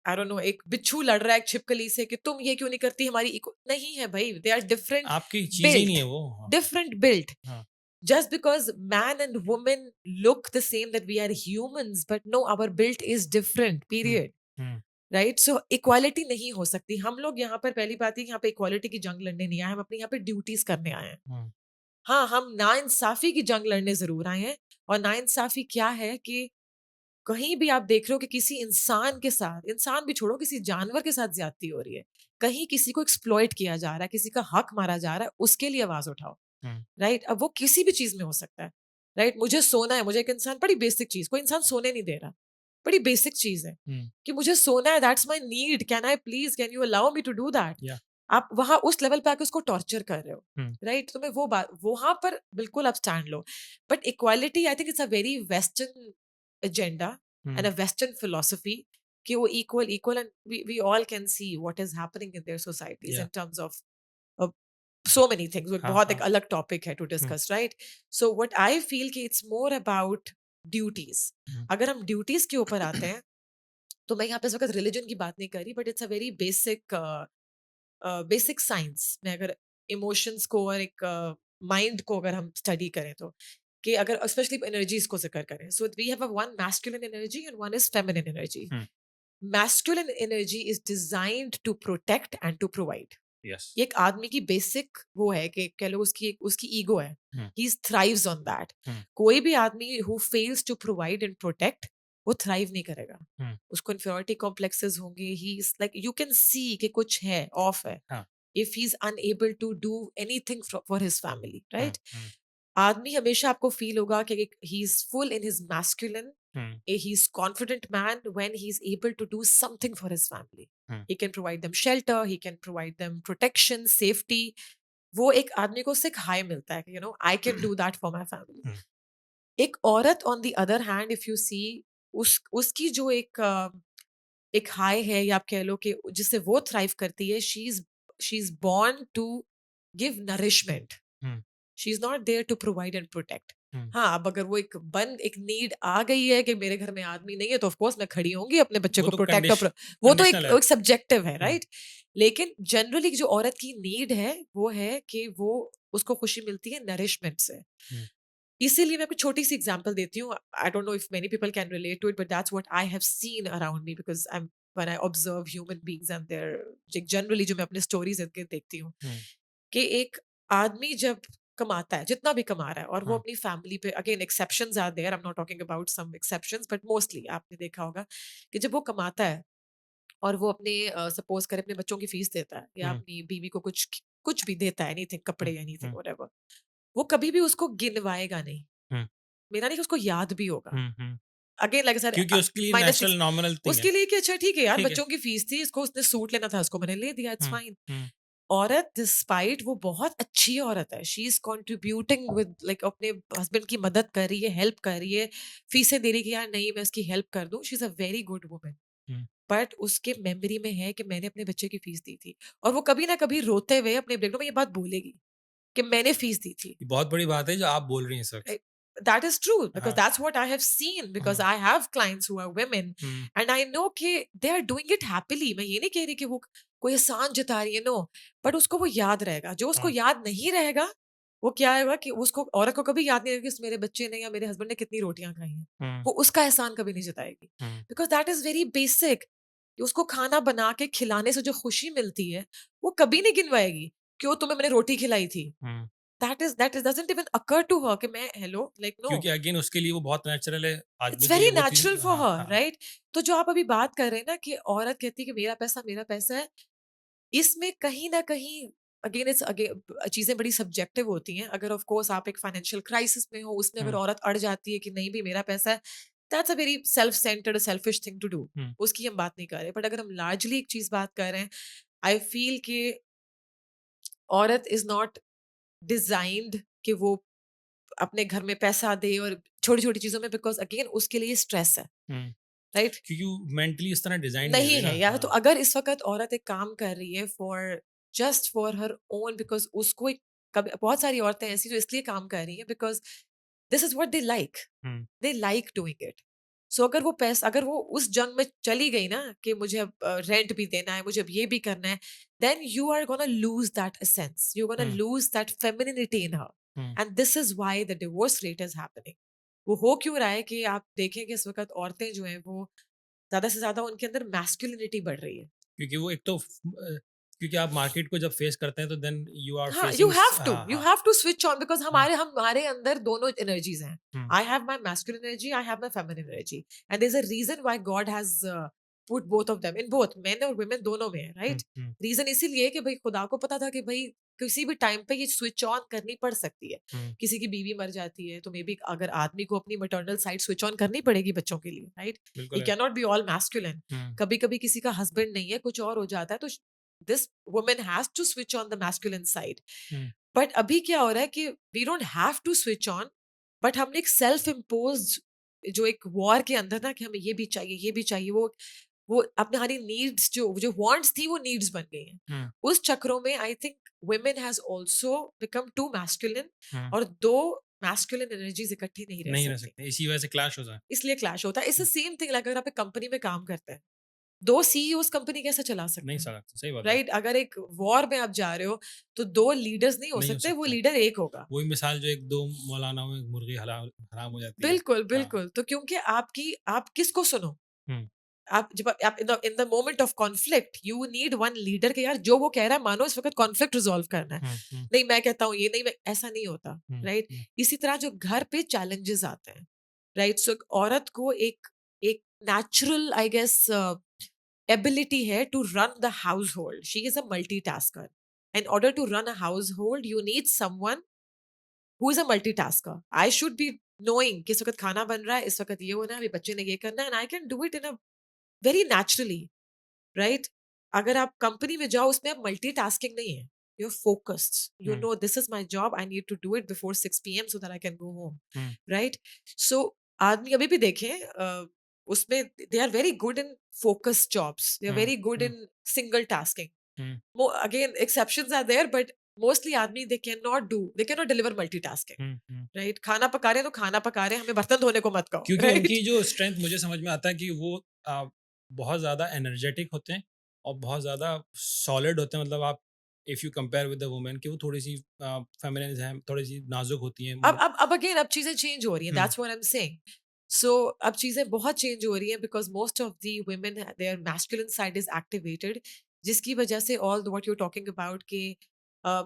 आई डोंट नो एक बिच्छू लड़ रहा है एक छिपकली से कि तुम ये क्यों नहीं करती हमारी नहीं है भाई दे आर डिफरेंट आपकी चीज़ ही नहीं बिल्ट है वो। हाँ, डिफरेंट बिल्ट हाँ, just because man and woman look the same that we are humans but no our build is different hmm, period hmm, right so equality नहीं हो सकती हम लोग यहाँ पर पहली बात है कि यहाँ पे इक्वालिटी की जंग लड़ने नहीं आए हम अपने यहाँ पे ड्यूटीज करने आए हैं हुँ, हाँ हम नाइंसाफी की जंग लड़ने जरूर आए हैं और नाइंसाफी क्या है कि कहीं भी आप देख रहे हो कि किसी इंसान के साथ इंसान भी छोड़ो किसी जानवर के साथ ज्यादती हो रही है कहीं किसी को एक्सप्लॉइट किया जा रहा है किसी का हक मारा जा रहा है उसके लिए आवाज उठाओ हुँ, राइट अब वो किसी भी चीज में हो सकता है राइट मुझे सोना है मुझे एक इंसान बड़ी बेसिक चीज कोई इंसान सोने नहीं दे रहा बड़ी बेसिक चीज है हुँ, कि मुझे सोना है that's my need can you allow me to do that या आप वहां उस लेवल पे आके उसको टॉर्चर कर रहे हो हुँ, राइट तो मैं वो बात वहां पर बिल्कुल आप स्टैंड लो but equality I think it's a very western agenda and hmm, a western philosophy कि वो equal and we all can see what is happening in their societies या in terms of so many things वो एक हाँ, बहुत एक हाँ, अलग टॉपिक है to um, discuss right so what I feel कि it's more about duties um, अगर हम ड्यूटीज के ऊपर आते हैं तो मैं यहाँ पे इस वक्त रिलीजन की बात नहीं कर रही but it's a very basic basic science में अगर इमोशंस को और एक माइंड को अगर हम स्टडी करें तो कि अगर स्पेशली एनर्जीज को जिक्र करें so we have a one masculine energy and one is feminine energy um, masculine energy is designed to protect and to provide yes, ये एक आदमी की बेसिक वो है कि कह लो उसकी ईगो है hmm, he thrives on that hmm, कोई भी आदमी who fails to provide and protect वो थ्राइव नहीं करेगा हुँ, उसको इन्फियोरिटी कॉम्प्लेक्सेस होंगे he is like you can see कि कुछ है ऑफ है हाँ, if he is unable to do anything for his family hmm, right hmm, आदमी हमेशा आपको फील होगा कि he is full in his masculine hmm, he's confident man when he's able to do something for his family hmm, he can provide them shelter he can provide them protection safety वो एक आदमी को उससे एक high मिलता है कि I can do that for my family hmm, एक औरत on the other hand if you see उसकी जो एक हाई है या आप कह लो कि जिससे वो थ्राइव करती है she is born to give nourishment hmm, she is not there to provide and protect hmm, हाँ अब अगर वो एक नीड आ गई है कि मेरे घर में आदमी नहीं है तो ऑफ कोर्स मैं खड़ी होंगी अपने बच्चे वो को तो प्रोटेक्ट वो तो कंडीशनल है। एक सब्जेक्टिव है हुँ, राइट लेकिन जनरली जो औरत की नीड है वो है कि वो उसको खुशी मिलती है नरिशमेंट से हुँ, इसीलिए मैं आपको छोटी सी एग्जांपल देती हूँ I don't know if many people can relate to it but that's what I have seen around me because I when I observe human beings and their generally जो मैं अपने स्टोरीज देखती हूँ हुँ, कि एक आदमी जब कमाता है जितना भी कमा रहा है और वो हाँ, अपनी फैमिली पे again exceptions are there I am not talking about some exceptions but mostly आपने देखा होगा कि जब वो कमाता है और वो अपने सपोज करे अपने बच्चों की फीस देता है या हुँ, अपनी बीवी को कुछ कुछ भी देता है एनीथिंग हुँ, कपड़े एनीथिंग हुँ, व्हाटएवर वो कभी भी उसको गिनवाएगा नहीं हुँ, मेरा नहीं कि उसको याद भी होगा हुँ, हुँ, अगेन लाइक सर क्योंकि उसके लिए माइनस नेचुरल नॉमिनल थिंग है। उसके लिए कि अच्छा ठीक है यार ठीक है। बच्चों की फीस थी इसको उसने सूट लेना था उसको मैंने ले दिया इट्स हुँ, फाइन हुँ, औरत डिस्पाइट वो बहुत अच्छी औरत है she is contributing with like अपने हस्बैंड की मदद कर रही है हेल्प कर रही है फीसें दे रही है कि यार नहीं मैं उसकी हेल्प कर दूं she is a very good woman hmm, but उसके मेमोरी में है कि मैंने अपने बच्चे की फीस दी थी और वो कभी ना कभी रोते हुए अपने ब्रेक में ये बात बोलेगी कि मैंने फीस दी थी ये बहुत बड़ी बात है जो आप बोल रही हैं इस वक़्त। that is true because हाँ, that's what I have seen because hmm, I have clients who are women hmm, and I know कि they are doing it happily मैं ये नहीं कह रही कि वो कोई एहसान जता रही है, नो, बट उसको वो याद रहेगा। जो उसको हाँ, याद नहीं रहेगा, वो क्या होगा कि उसको, औरत को कभी याद नहीं रहेगा कि मेरे बच्चे ने या मेरे हस्बैंड ने कितनी रोटियाँ खाई हैं। हुँ, वो उसका एहसान कभी नहीं जताएगी। Hmm, because that is very basic, कि उसको खाना बना के खिलाने से जो खुशी मिलती है, वो कभी नहीं गिनवाएगी, "क्यों तुम्हें मैंने रोटी खिलाई थी?" Hmm. That is doesn't even occur to her कि मैं हेलो, लाइक नो। क्योंकि अगेन उसके लिए वो बहुत नेचुरल है, इट्स आदमी के लिए वेरी वो चीज़ नेचुरल फॉर हाँ, हर, हाँ। राइट? तो जो आप अभी बात कर रहे हैं ना कि औरत कहती है कि मेरा पैसा है, इसमें कहीं न कहीं अगेन इट्स अगे चीज़ें बड़ी सब्जेक्टिव होती हैं। अगर ऑफ कोर्स आप एक फाइनेंशियल क्राइसिस में हो, उसमें अगर हुँ, औरत अड़ जाती है कि नहीं भई मेरा पैसा है, that's a very self centred selfish thing to do. Hmm, उसकी हम बात नहीं कर रहे। बट अगर हम लार्जली एक चीज़ बात कर रहे हैं, आई फील कि औरत इज़ नॉट डिज़ाइन्ड कि वो अपने घर में पैसा दे और छोटी-छोटी चीज़ों में, बिकॉज़ अगेन उसके लिए स्ट्रेस है, हुँ। राइट? क्योंकि वो मेंटली इस तरह डिज़ाइन नहीं नहीं हुई ना। है यार, तो हाँ, अगर इस वक़्त औरत एक काम कर रही है for just for her own, because उसको एक, कभी बहुत सारी औरतें ऐसी जो इसलिए काम कर रही हैं because this is what they like, hmm, they like doing it. So अगर वो उस जंग में चली गई ना कि मुझे अब रेंट भी देना है, मुझे अब ये भी करना है, then you are gonna lose that essence, you are gonna um, lose that femininity in her, um. And this is why the divorce rate is happening. वो हो क्यों रहा है कि आप देखें कि इस वक़्त औरतें जो हैं वो ज़्यादा से ज़्यादा उनके अंदर मैस्कुलिनिटी बढ़ रही है। क्योंकि वो एक तो क्योंकि आप मार्केट को जब फेस करते हैं तो देन यू आर हाँ, फेसिंग हाँ, यू हाँ। Have to switch on, because hmm, हमारे अंदर दोनों एनर्जीज़ हैं। Hmm, I have my masculine energy, I have my feminine energy, and there is a reason why God has put both of them in both men और women, दोनों में है, हुँ, right? हुँ, reason इसीलिए कि भई खुदा को पता था कि भई किसी भी टाइम पे ये स्विच ऑन करनी पड़ सकती है। हुँ। किसी की बीवी मर जाती है, तो मेबी अगर आदमी को अपनी मैटरनल साइड स्विच ऑन करनी पड़ेगी बच्चों के लिए, राइट? ही बिल्कुल है। Can not be all masculine. Hmm, कभी-कभी किसी का हस्बैंड नहीं है, कुछ और हो जाता है, तो this woman has to switch on the masculine side. Um, but अभी क्या हो रहा है कि we don't have to switch on, but हमने एक सेल्फ इम्पोज्ड जो एक वॉर के अंदर ना कि हमें ये भी चाहिए, वो अपने हमारी नीड्स जो जो वांट्स थी वो नीड्स बन गई हैं। हुँ, उस चक्रों में I think women has also become too masculine, hmm. और दो मैस्कुलिन एनर्जीज इकट्ठी नहीं रह नहीं रह सकती, सकते, इसी वजह से क्लैश होता है। इसलिए क्लैश होता है। It's the hmm, same thing, like अगर आप एक कंपनी में काम करते हैं, दो सीईओ कंपनी कैसे चला नहीं सकते हैं, सकते, सही बात है। राइट? अगर एक वॉर में आप जा रहे हो, तो दो लीडर्स नहीं हो नहीं हो सकते, वो सकते। लीडर एक होगा। वही मिसाल जो 1-2 मौलानाओं में मुर्गी हराम हो जाती है। बिल्कुल, हाँ। बिल्कुल। तो क्योंकि आप किसको सुनो? हुँ, आप जब आप in the moment of conflict you need one leader, कि यार जो वो कह रहा है मानो, इस वक़्त कॉन्फ्लिक्ट रिज़ॉल्व करना है। हुँ, हुँ, नहीं मैं कहता हूँ ये, नहीं मैं, ऐसा नहीं होता, हुँ, राइट? हुँ, इसी तरह जो घर पे चैलेंजेस आते हैं, राइट? सो एक औरत को एक एक नेचुरल आई गेस एबिलिटी है to run the household. She is a multitasker. In order to run a household, you need someone who is a multitasker. I should be knowing कि इस वक़्त खाना बन रहा है, इस वक़्त ये होना है, अभी बच्चे ने ये करना है, and I can do it in a very naturally, right? अगर आप कंपनी में जाओ, उसमें आप मल्टीटास्किंग नहीं है। You are focused, you hmm, no this is my job, I need to do it before 6 PM so that I can go home, hmm, right? So आदमी अभी भी देखें उसमें they are very good in focused jobs, they are hmm, very good hmm, in single tasking. Hmm, Again, exceptions are there, but mostly आदमी they cannot deliver multitasking. Hmm, hmm. Right? खाना पका रहे हैं तो खाना पका रहे हैं, हमें बर्तन धोने को मत कहो, क्योंकि राइट? उनकी जो स्ट्रेंथ मुझे समझ में आता है कि वो बहुत ज़्यादा एनर्जेटिक होते हैं और बहुत ज़्यादा सॉलिड होते हैं। मतलब आप if you compare with the women कि वो थोड़ी-सी फेमिनिन हैं, थोड़ी-सी नाज़ुक होती हैं। अब अगेन अब चीजें चेंज हो रही हैं, हुँ, that's what I am saying. सो अब चीजें बहुत चेंज हो रही हैं because most of the women there masculine side is activated, जिसकी वजह से all what you are talking about के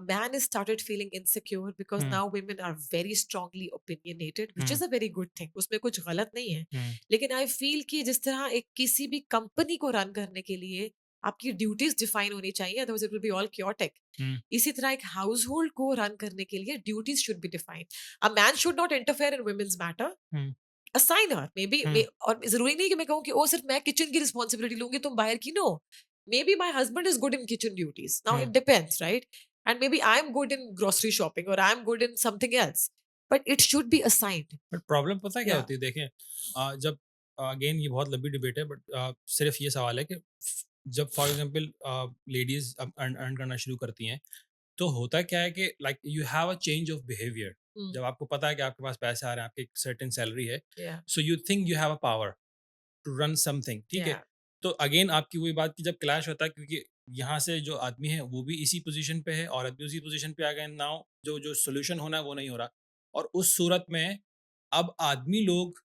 man is started feeling insecure because hmm, now women are very strongly opinionated, which hmm, is a very good thing, उसमें कुछ गलत नहीं है। हुँ, लेकिन आई फील कि जिस तरह एक किसी भी कंपनी को रन करने के लिए आपकी ड्यूटीज डिफाइन होनी चाहिए, otherwise it will be all chaotic। हुँ, इसी तरह एक हाउस होल्ड को रन करने के लिए duties should be defined. A man should not interfere in women's matter, hmm, assign her maybe, hmm, और जरूरी नहीं कि मैं कहूँ कि ओ सिर्फ मैं किचन की रिस्पॉन्सिबिलिटी लूंगी, तुम बाहर की। No, maybe my husband is good in kitchen duties, now hmm. It depends, right? And maybe I am good in grocery shopping और I am good in something else, but it should be assigned. But problem पता है क्या या होती है? देखें जब again ये बहुत लंबी डिबेट है बट सिर्फ ये सवाल है कि जब फॉर एग्जांपल लेडीज़ अब अर्न अर्न करना शुरू करती हैं, तो होता क्या है कि like you have a change of behaviour. जब आपको पता है कि आपके पास पैसे आ रहे हैं, आपकी एक सर्टेन सैलरी है, या so you think you have a power to run something, ठीक या है? तो अगेन आपकी वही बात की जब क्लैश होता है, क्योंकि यहाँ से जो आदमी है वो भी इसी पोजीशन पे है, औरत भी उसी पोजीशन पे आ गए, नाउ जो जो सॉल्यूशन होना है वो नहीं हो रहा। और उस सूरत में अब आदमी लोग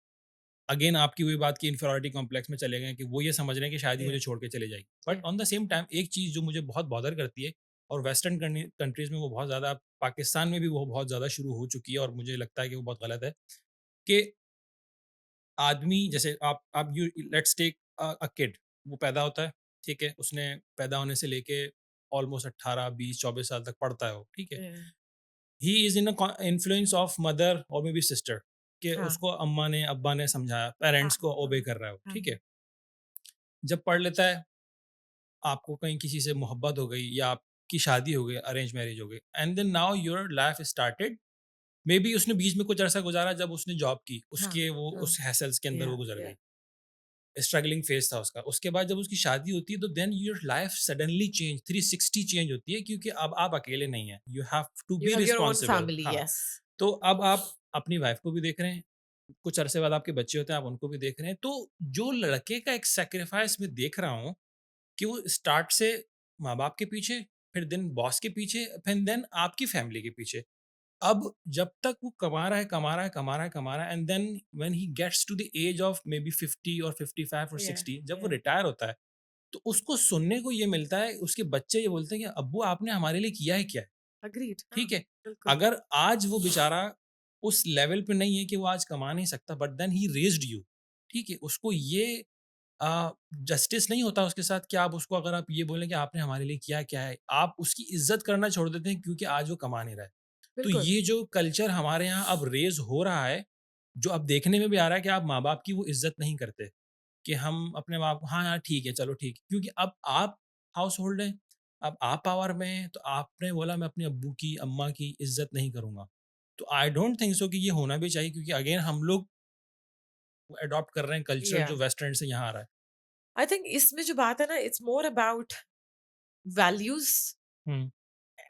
अगेन आपकी वही बात की इन्फीरियॉरिटी कॉम्प्लेक्स में चले गए कि वो ये समझ रहे हैं कि शायद ही Yeah, मुझे छोड़ के चले जाएगी। But yeah, on the same time एक चीज़ जो मुझे बहुत बॉदर करती है, और वेस्टर्न कंट्रीज़ में वो बहुत ज़्यादा, पाकिस्तान में भी वो बहुत ज़्यादा शुरू हो चुकी है और मुझे लगता है कि वो बहुत गलत है, कि आदमी जैसे आप you let's take a kid, वो पैदा होता है, ठीक है? उसने पैदा होने से लेके ऑलमोस्ट 18, 20, 24 साल तक पढ़ता है वो, ठीक है? yeah. He is in a influence of mother और मे बी सिस्टर, कि हाँ, उसको अम्मा ने, अब्बा ने समझाया, पेरेंट्स हाँ, को हाँ, ओबे कर रहा है वो, हाँ, ठीक है? जब पढ़ लेता है, आपको कहीं किसी से मोहब्बत हो गई या आपकी शादी हो गई, अरेंज मैरिज हो गई, and then now your life started. Maybe उसने बीच में कुछ अरसा गुजारा, जब उसने जॉब की, हाँ, उसके वो हाँ, उस हैसल्स के अंदर वो yeah, गुजर yeah. गई, स्ट्रगलिंग फेज था उसका। उसके बाद जब उसकी शादी होती है तो then your life suddenly change, 360 change होती है, क्योंकि अब आप अकेले नहीं हैं, you have to You be have your own responsible. family, हाँ, yes. तो अब आप अपनी वाइफ को भी देख रहे हैं, कुछ अरसे बाद आपके बच्चे होते हैं, आप उनको भी देख रहे हैं। तो जो लड़के का एक सेक्रीफाइस मैं देख रहा हूँ, कि वो स्टार्ट से माँ-बाप के पीछे, फिर देन बॉस के पीछे, फिर देन आपकी फैमिली के पीछे। अब जब तक वो कमा रहा है, कमा रहा है, कमा रहा है, कमा रहा है, and then when he gets to the age of maybe 50 और 55 और Yeah, 60, जब वो yeah. रिटायर होता है, तो उसको सुनने को ये मिलता है, उसके बच्चे ये बोलते हैं कि अब्बू आपने हमारे लिए किया है क्या है? Agreed. हाँ, ठीक है? बिल्कुल. अगर आज वो बेचारा उस लेवल पे नहीं है कि वो आज कमा नहीं सकता, but then he raised you, ठीक है? उसको ये जस्टिस नहीं होता उसके साथ कि आप उसको, अगर आप ये बोलें कि आपने हमारे लिए किया क्या है, आप उसकी इज़्ज़त करना छोड़ देते हैं क्योंकि आज वो कमा नहीं रहा है। तो बिल्कुल. ये जो कल्चर हमारे यहाँ अब रेज़ हो रहा है, जो अब देखने में भी आ रहा है कि आप माँ-बाप की वो इज़्ज़त नहीं करते, कि हम अपने बाप, हाँ यार ठीक है, चलो ठीक है। क्योंकि अब आप हाउसहोल्ड हैं, अब आप पावर में हैं, तो आपने बोला मैं अपने अब्बू की, अम्मा की इज़्ज़त नहीं करूँगा। तो आई डोंट थिंक सो कि ये होना भी चाहिए, क्योंकि अगेन हम लोग अडॉप्ट कर रहे हैं कल्चर Yeah. जो वेस्टर्न से यहाँ आ रहा है। I think इसमें जो बात है ना, it's more about values. हुँ,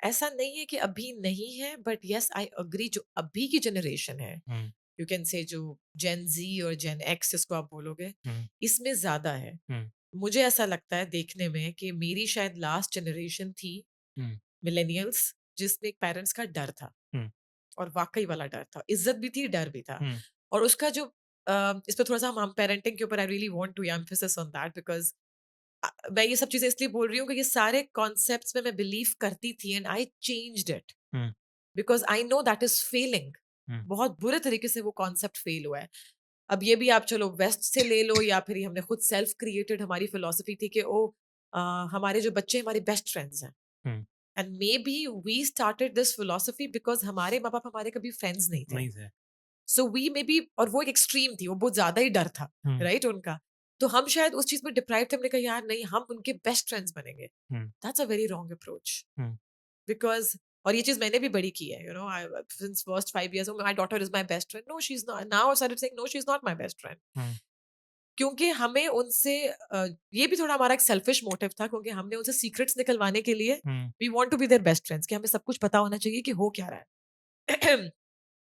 ऐसा नहीं है कि अभी नहीं है, बट यस आई अग्री, जो अभी की जनरेशन है, हुँ, यू कैन से जो जेन जी और जेन एक्स जिसको आप बोलोगे, हुँ, इसमें ज्यादा है. हुँ, मुझे ऐसा लगता है देखने में कि मेरी शायद लास्ट जनरेशन थी हुँ, मिलेनियल्स, जिसमें एक पेरेंट्स का डर था, हुँ, और वाकई वाला डर था, इज्जत भी थी, डर भी था. हुँ, और उसका जो इस पे थोड़ा सा हम पेरेंटिंग के ऊपर I really want to emphasis on that, because मैं ये सब चीजें इसलिए बोल रही हूँ कि ये सारे कॉन्सेप्ट्स में मैं बिलीव करती थी, and I changed it hmm, because I know that is failing. Hmm, बहुत बुरे तरीके से वो कॉन्सेप्ट फेल हुआ है. अब ये भी आप चलो वेस्ट से ले लो, या फिर ये हमने खुद सेल्फ क्रिएटेड हमारी फिलोसफी थी कि ओ हमारे जो बच्चे हमारे बेस्ट फ्रेंड्स हैं. Hmm, and maybe we started this philosophy because हमारे माँ बाप हमारे कभी फ्रेंड्स नहीं थे. नहीं थे। सो वी मे बी, और वो एक एक्सट्रीम थी, वो बहुत ज्यादा ही डर था, हुँ, राइट उनका. तो हम शायद उस चीज में डिप्राइव थे, हमने कहा यार नहीं, हम उनके बेस्ट फ्रेंड्स बनेंगे. Hmm, that's a very wrong approach. Hmm, because, और ये चीज मैंने भी बड़ी की है, I since first 5 years, my daughter is my best friend. No she is not. Now I started saying no she is not my best friend. Hmm, क्योंकि हमें उनसे ये भी थोड़ा हमारा एक सेल्फिश मोटिव था, क्योंकि हमने उनसे सीक्रेट्स निकलवाने के लिए hmm, we want to be their best friends, कि हमें सब कुछ पता होना चाहिए कि हो क्या रहा है.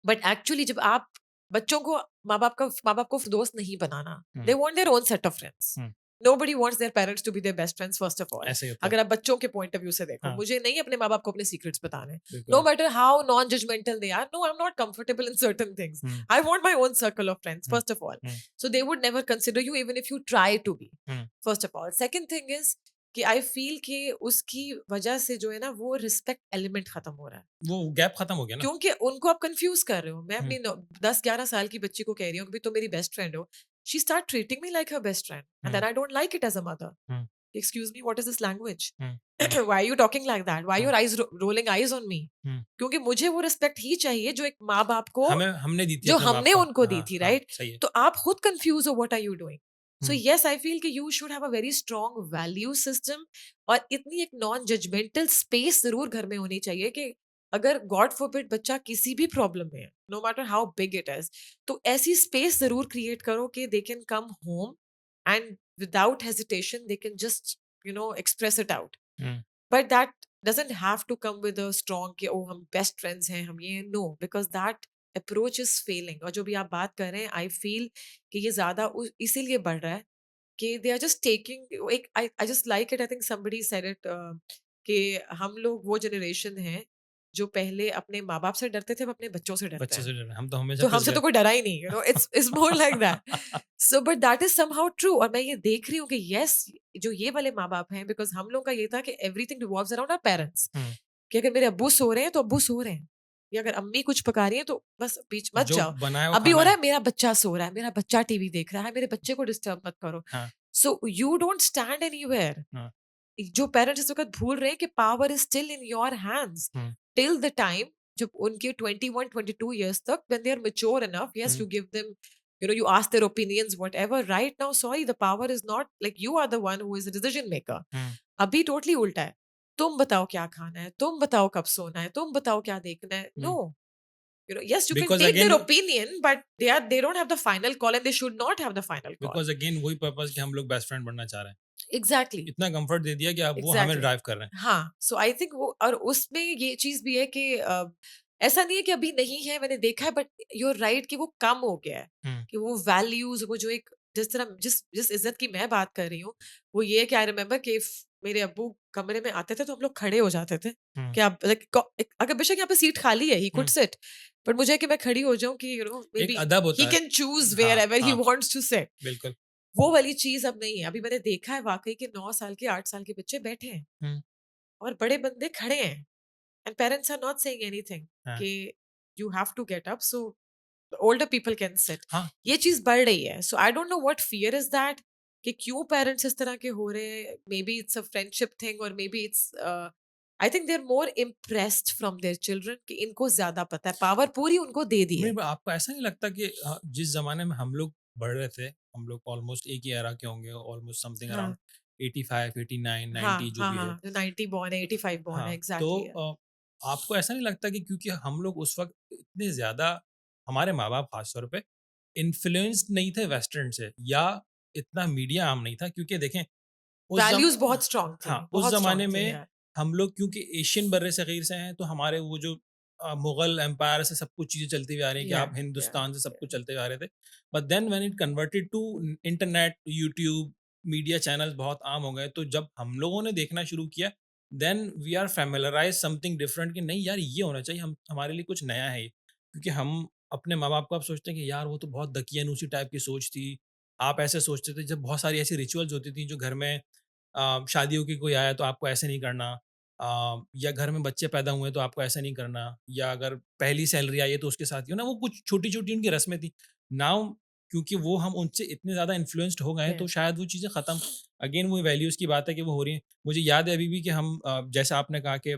बट एक्चुअली जब आप बच्चों को, माँ बाप को दोस्त नहीं बनाना, hmm, they want their own set of friends. Hmm, nobody wants their parents to be their best friends first of all. ऐसा ही होता है। अगर आप बच्चों के पॉइंट ऑफ व्यू से देखो, हाँ, मुझे नहीं अपने माँ बाप को अपने सीक्रेट्स बताने. नो बिल्कुल। Matter how non judgemental they are, no I am not comfortable in certain things. Um, I want my own circle of friends um, first of all. Um, so they would never consider you even if you try to be, um, first of all. Second thing is कि I feel कि उसकी वजह से जो है ना, वो respect element खत्म हो रहा है. वो गैप खत्म हो गया ना। क्योंकि उनको आप कंफ्यूज कर रहे हो. मैं हुँ, अपनी 10-11 साल की बच्ची को कह रही हूँ कि भाई तुम मेरी बेस्ट फ्रेंड हो. She start treating me like her best friend, and hmm, then I don't like it as a mother. Hmm, excuse me, what is this language? Hmm, hmm, why are you talking like that? Why hmm, your eyes rolling eyes on me? Hmm. क्योंकि मुझे वो respect ही चाहिए जो एक माँ बाप को, हमने दी थी जो अपने बाप हमने को। उनको दी हाँ, थी, हाँ, राइट? सही है। तो आप खुद कंफ्यूज हो, what are you doing? So hmm, yes I feel कि you should have a very strong value system, और इतनी एक नॉन जजमेंटल स्पेस जरूर घर में होनी चाहिए कि अगर गॉड फॉरबिड बच्चा किसी भी प्रॉब्लम में है, no matter how big it is, तो ऐसी स्पेस जरूर क्रिएट करो कि they can come home, and without hesitation they can just express it out. Um, but that doesn't have to come with a strong कि oh हम best friends हैं, हम ये, no, because that approach is failing. और जो भी आप बात कर रहे हैं, आई फील कि ये ज्यादा इसीलिए बढ़ रहा है कि दे आर जस्ट टेकिंग एक I just like it, I think somebody said it कि हम लोग वो जनरेशन है जो पहले अपने माँ बाप से डरते थे, अब अपने बच्चों से डरते बच्चे हैं। से डरना, हम तो हमेशा तो पिस हमसे गए। तो कोई डरा ही नहीं, it's more like that. So but that is somehow true, और मैं ये देख रही हूँ कि यस, जो ये वाले माँ बाप हैं, बिकॉज हम लोग का ये था कि everything revolves around our parents, hmm, कि अगर मेरे अब्बू सो रहे हैं तो अब्बू सो रहे हैं, या अगर अम्मी कुछ पका रही है तो बस बीच मत जो जाओ। बनाया वो अभी हो खाना रहा है। है मेरा बच्चा सो रहा है, मेरा बच्चा टीवी देख रहा है, मेरे बच्चे को डिस्टर्ब मत करो। हाँ, so you don't stand anywhere. हाँ, जो पेरेंट्स इस वक्त भूल रहे हैं कि power is still in your hands hmm, till the time, जब उनके 21-22 years तक, when they are mature enough, yes, hmm, you give them, you ask their opinions, whatever. Right now, sorry, the power is not like you are the one who is a decision maker. हुँ, अभी totally उल्टा है। तुम बताओ क्या खाना है, तुम बताओ कब सोना है, तुम बताओ क्या देखना है। Hmm. No, yes, you can because take again their opinion, but they don't have the final call, and they should not have the final call. वही पर्पज़ कि हम लोग बेस्ट फ्रेंड बनना चाह रहे हैं। Exactly. इतना कम्फर्ट दे दिया कि अब वो हमें एग्जैक्टली, ड्राइव कर रहे हैं। हाँ, सो आई थिंक वो, और उसमें ये चीज भी है कि ऐसा नहीं है कि अभी नहीं है, मैंने देखा है, बट यू आर राइट कि वो कम हो गया है, हुँ, कि वो वैल्यूज, वो जो एक जिस तरह जिस जिस इज्जत की मैं बात कर रही हूँ, वो ये है कि आई रिमेम्बर कि मेरे अब्बू कमरे में आते थे तो हम लोग खड़े हो जाते थे, हुँ, कि आप like, अगर बेशक यहाँ पे सीट खाली है, he could um. Sit, but मुझे है कि मैं खड़ी हो जाऊं कि मे एक बी अदब ही होता है। कैन चूज वेयर हाँ, एवर ही हाँ, वॉन्ट्स टू सिट। बिल्कुल। वो वाली चीज अब नहीं है। अभी मैंने देखा है वाकई के 9 साल के 8 साल के बच्चे बैठे हैं हुँ, और बड़े बंदे खड़े हैं, and parents are not saying anything हाँ, कि you have to get up, so older people can sit. हाँ, ये चीज बढ़ रही है, so I don't know what fear is that, कि क्यों पेरेंट्स इस तरह के हो रहे हैं। Maybe it's a friendship thing, और maybe it's I think they are more impressed from their children, कि इनको ज्यादा पता है, पावर पूरी उनको दे दी है। नहीं, आपको ऐसा नहीं लगता कि जिस ज़माने में हम लोग बढ़ रहे थे, हम लोग ऑलमोस्ट एक ही एरा के होंगे, ऑलमोस्ट समथिंग हाँ, अराउंड 85, 89, हाँ, 90 जो हाँ, भी हो। हाँ, जो 90 बॉर्न है, 85 बॉर्न है, हाँ, तो एग्जैक्टली। आपको ऐसा नहीं लगता कि क्योंकि हम लोग उस वक़्त इतने ज़्यादा, हमारे माँ-बाप ख़ास तौर पे इन्फ्लुएंस्ड नहीं थे वेस्टर्न से, या इतना मीडिया आम नहीं था, क्योंकि देखें उस ज़म वैल्यूज बहुत स्ट्रांग थी, हाँ, उस बहुत ज़माने स्ट्रांग थी में यार। हम लोग क्योंकि एशियन बर्र-ए-सग़ीर से हैं, तो हमारे वो जो मुगल एम्पायर से सब कुछ चीज़ें चलती हुई आ रही हैं कि या आप या हिंदुस्तान से सब या कुछ चलते हुए आ रहे थे। But then when it converted to internet, YouTube, media channels बहुत आम हो गए, तो जब हम लोगों ने देखना शुरू किया, then we are familiarize something different कि नहीं यार ये होना चाहिए, हम हमारे लिए कुछ नया है ये। क्योंकि हम अपने माँ-बाप को अब सोचते हैं कि यार वो तो बहुत दकियानूसी टाइप की सोच थी। आप ऐसे सोचते थे, जब बहुत सारी ऐसी रिचुअल्स होती थी जो घर में शादियों की कोई आया तो आपको ऐसे नहीं करना, या घर में बच्चे पैदा हुए तो आपको ऐसा नहीं करना, या अगर पहली सैलरी आई है तो उसके साथ ही हो ना, वो कुछ छोटी-छोटी उनकी रस्में थी। नाउ क्योंकि वो हम उनसे इतने ज़्यादा इन्फ्लुएंस्ड हो गए हैं, तो यस, शायद वो चीज़ें ख़त्म, अगेन वो वैल्यूज़ की बात है कि वो हो रही हैं। मुझे याद है अभी भी कि हम जैसा आपने कहा कि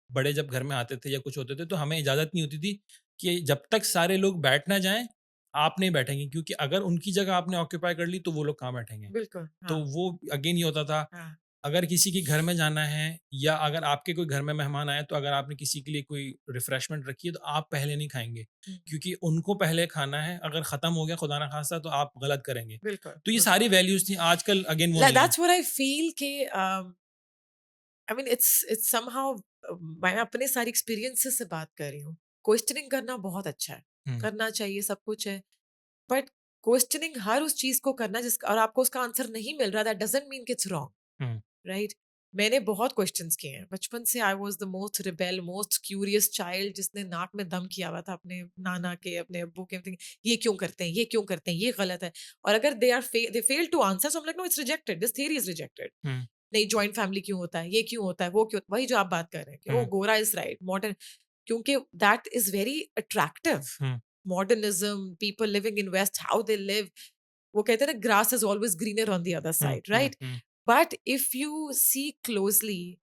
बड़े जब घर में आते थे या कुछ होते थे तो हमें इजाज़त नहीं होती थी कि जब तक सारे लोग बैठ ना जाएँ, आप नहीं बैठेंगे, क्योंकि अगर उनकी जगह आपने ऑक्यूपाई कर ली तो वो लोग कहाँ बैठेंगे। बिल्कुल, तो हाँ, वो अगेन ये होता था, हाँ, अगर किसी के घर में जाना है या अगर आपके कोई घर में मेहमान आए, तो अगर आपने किसी के लिए कोई रिफ्रेशमेंट रखी है तो आप पहले नहीं खाएँगे, हुँ, क्योंकि उनको पहले खाना है, अगर ख़त्म हो गया खुदा ना ख़ास्ता तो आप गलत करेंगे। बिल्कुल, तो ये बिल्कुल। सारी वैल्यूज़ थी, आजकल अगेन वो नहीं है। दैट्स व्हाट आई फील कि आई मीन इट्स समहाउ, मैं अपने सारे एक्सपीरियंसेस से बात कर रही हूँ। क्वेश्चनिंग करना बहुत अच्छा है, हुँ, करना चाहिए, सब कुछ है, बट क्वेश्चनिंग हर उस चीज़ को करना जिसका, और आपको उसका आंसर नहीं मिल रहा, दैट डज़न्ट मीन कि इट्स रॉन्ग। Hmm, right. मैंने बहुत क्वेश्चंस किए हैं बचपन से। I was the most rebel, most curious child, जिसने नाक में दम किया हुआ था अपने नाना के, अपने अब्बू के, thinking, ये क्यों करते हैं, ये क्यों करते हैं, ये गलत है। और अगर they fail to answer, so like no, it's rejected, this theory is rejected. Hmm, नहीं, जॉइंट फैमिली क्यों होता है, ये क्यों होता है, वो क्यों, वही जो आप बात कर रहे हैं कि ओ हुँ, गोरा इज राइट, मॉडर्न, क्योंकि that is very attractive. Um, modernism, people living in west, how they live, वो कहते हैं ना, grass is always greener on the other um, side, um, right. Um, But if you see closely,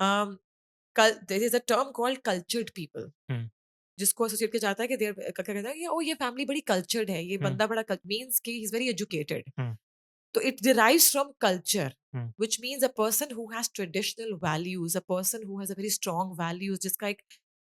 um, there is a term called cultured people, हुँ, जिसको associate किया जाता है कि क्या कहता है, ये फैमिली बड़ी कल्चर्ड है, ये हुँ, बंदा बड़ा मीन्स कि ही इज वेरी एजुकेटेड। हुँ, तो it derives from culture, hmm, which means a person who has traditional values, a person who has a very strong values,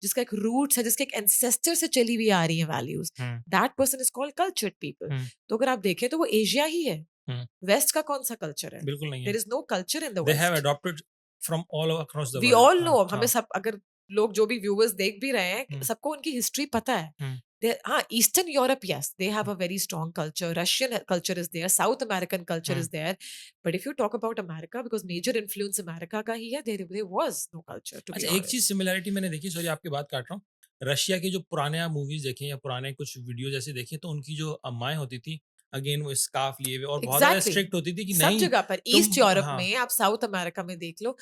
जिसका एक रूट्स है, जिसके एक एंसेस्टर से चली हुई आ रही है values, hmm, that person is called cultured people. Hmm, तो अगर आप देखें तो वो एशिया ही है। हुँ, वेस्ट का कौन सा कल्चर है? बिल्कुल नहीं है। There is no culture in the they have west. Adopted from all across the we world. All हाँ, नो, हमें हाँ, सब, अगर लोग जो भी व्यूअर्स देख भी रहे हैं, हुँ, सबको उनकी हिस्ट्री पता है। हुँ, हाँ, Eastern Europe, yes, they have a very strong culture, Russian culture is there, South American culture um. Is there, but if you talk about America, because major influence America का ही है, there was no culture to be अच्छा, एक चीज़ honest. Similarity मैंने देखी, sorry आपकी बात काट रहा हूँ। रशिया की जो पुराने आप मूवीज़ देखें या पुराने कुछ वीडियो जैसे देखें, तो उनकी जो अम्माएँ होती थी, अगेन वो स्कार्फ लिए हुए और बहुत ज़्यादा एग्ज़ैक्टली, स्ट्रिक्ट होती थी कि सब नहीं जगह पर, तुम ईस्ट यूरोप हाँ, में, आप साउथ अमेरिका में देख लो,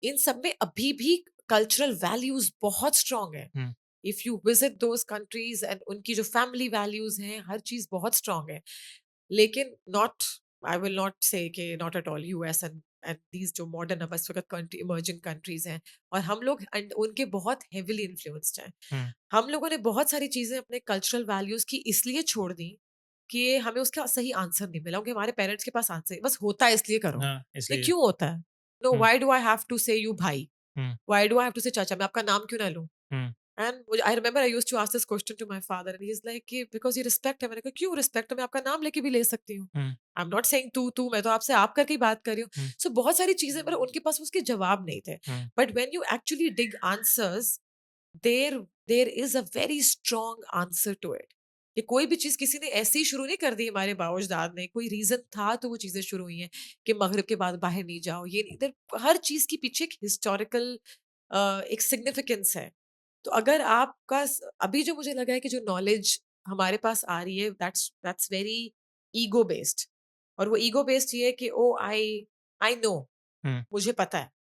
इन सब में अभी भी कल्चरल वैल्यूज़ बहुत स्ट्रॉन्ग है। Hmm, if you visit those countries and उनकी जो फैमिली वैल्यूज़ हैं, हर चीज़ बहुत स्ट्रॉन्ग है। लेकिन not, I will not say कि not at all US and these जो मॉडर्न अब इस वक़्त कंट्री इमर्जिंग कंट्रीज़ हैं, और हम लोग एंड उनके बहुत हेवीली इन्फ्लुएंस्ड हैं। हुँ, हम लोगों ने बहुत सारी चीज़ें अपने कल्चरल वैल्यूज़ की इसलिए छोड़ दी कि हमें उसका सही आंसर नहीं मिला, क्योंकि हमारे पेरेंट्स के पास आंसर है, बस होता है इसलिए करो। हाँ, ये इसलिए क्यों होता है? No, hmm, why do I have to say you भाई? Hmm, why do I have to say चाचा? मैं आपका नाम क्यों ना लूँ? Hmm, and I remember I used to ask this question to my father and he is like कि because ये रिस्पेक्ट है। मैंने कहा क्यों रिस्पेक्ट है? मैं आपका नाम लेके भी ले सकती हूँ। हुँ, आई एम नॉट सेइंग तू, मैं तो आपसे आप करके ही बात कर रही हूँ। हुँ, सो बहुत सारी चीज़ें, मतलब उनके पास उसके जवाब नहीं थे। Hmm, but when you actually dig answers, there there is a very strong answer to it. कि कोई भी चीज़ किसी ने ऐसे ही शुरू नहीं कर दी, हमारे बाओजदाद ने, कोई रीज़न था तो वो चीज़ें शुरू हुई हैं कि मगरिब के बाद बाहर नहीं जाओ, ये नहीं, हर चीज़ के पीछे एक हिस्टोरिकल एक सिग्निफिकेंस है। तो अगर आपका अभी जो मुझे लगा है कि जो नॉलेज हमारे पास आ रही है, दैट्स वेरी ईगो बेस्ड, और वो ईगो बेस्ड ये है कि ओ आई आई नो, हुँ, मुझे पता है।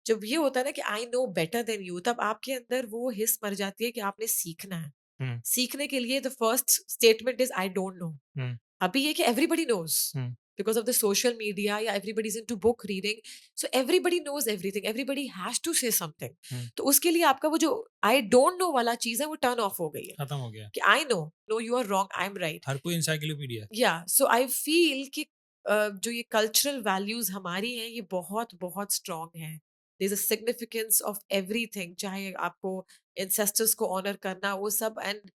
जब ये होता है ना कि I know better than you, तब आपके अंदर वो हिस्स मर जाती है कि आपने सीखना है। हुँ, सीखने के लिए the first statement is I don't know. Hmm, अभी ये कि everybody knows hmm, because of the social media, या everybody is into book reading, so everybody knows everything, everybody has to say something. Hmm, तो उसके लिए आपका वो जो आई डोंट नो वाला चीज है, वो टर्न ऑफ हो गई है खत्म हो गया। कि I know, no you are wrong, I am right. हर कोई एनसाइक्लोपीडिया है। या सो आई फील कि जो ये कल्चरल वैल्यूज हमारी हैं, ये बहुत बहुत स्ट्रांग हैं। There is a significance of everything, चाहे आपको एंसेस्टर्स को ऑनर करना, वो सब। And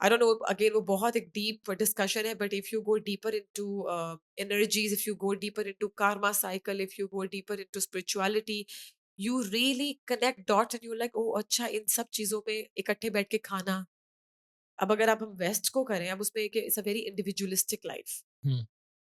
I don't know, again वो बहुत एक डीप डिस्कशन है, but if you go deeper into energies, if you go deeper into karma cycle, if you go deeper into spirituality, you really connect dots and you're like, oh अच्छा, इन सब चीजों में इकट्ठे बैठ के खाना। अब अगर आप हम वेस्ट को करें, अब उसमें it's a very individualistic life, hmm,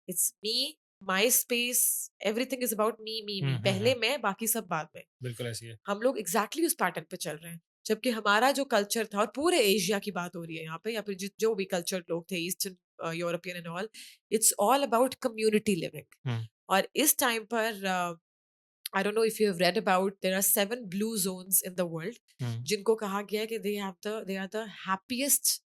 it's me, my space, everything is about me मी हुँ, मी, हुँ, पहले हुँ, मैं, बाकी सब बाद में। बिल्कुल ऐसी है। हम लोग एग्जैक्टली exactly उस पैटर्न पे चल रहे हैं, जबकि हमारा जो कल्चर था, और पूरे एशिया की बात हो रही है यहाँ पे, या फिर जो भी कल्चर लोग थे, eastern European and all, it's all about community living. Hmm, और इस टाइम पर I don't know if you have read about, there are 7 blue zones in the world, hmm, जिनको कहा गया है कि they are the happiest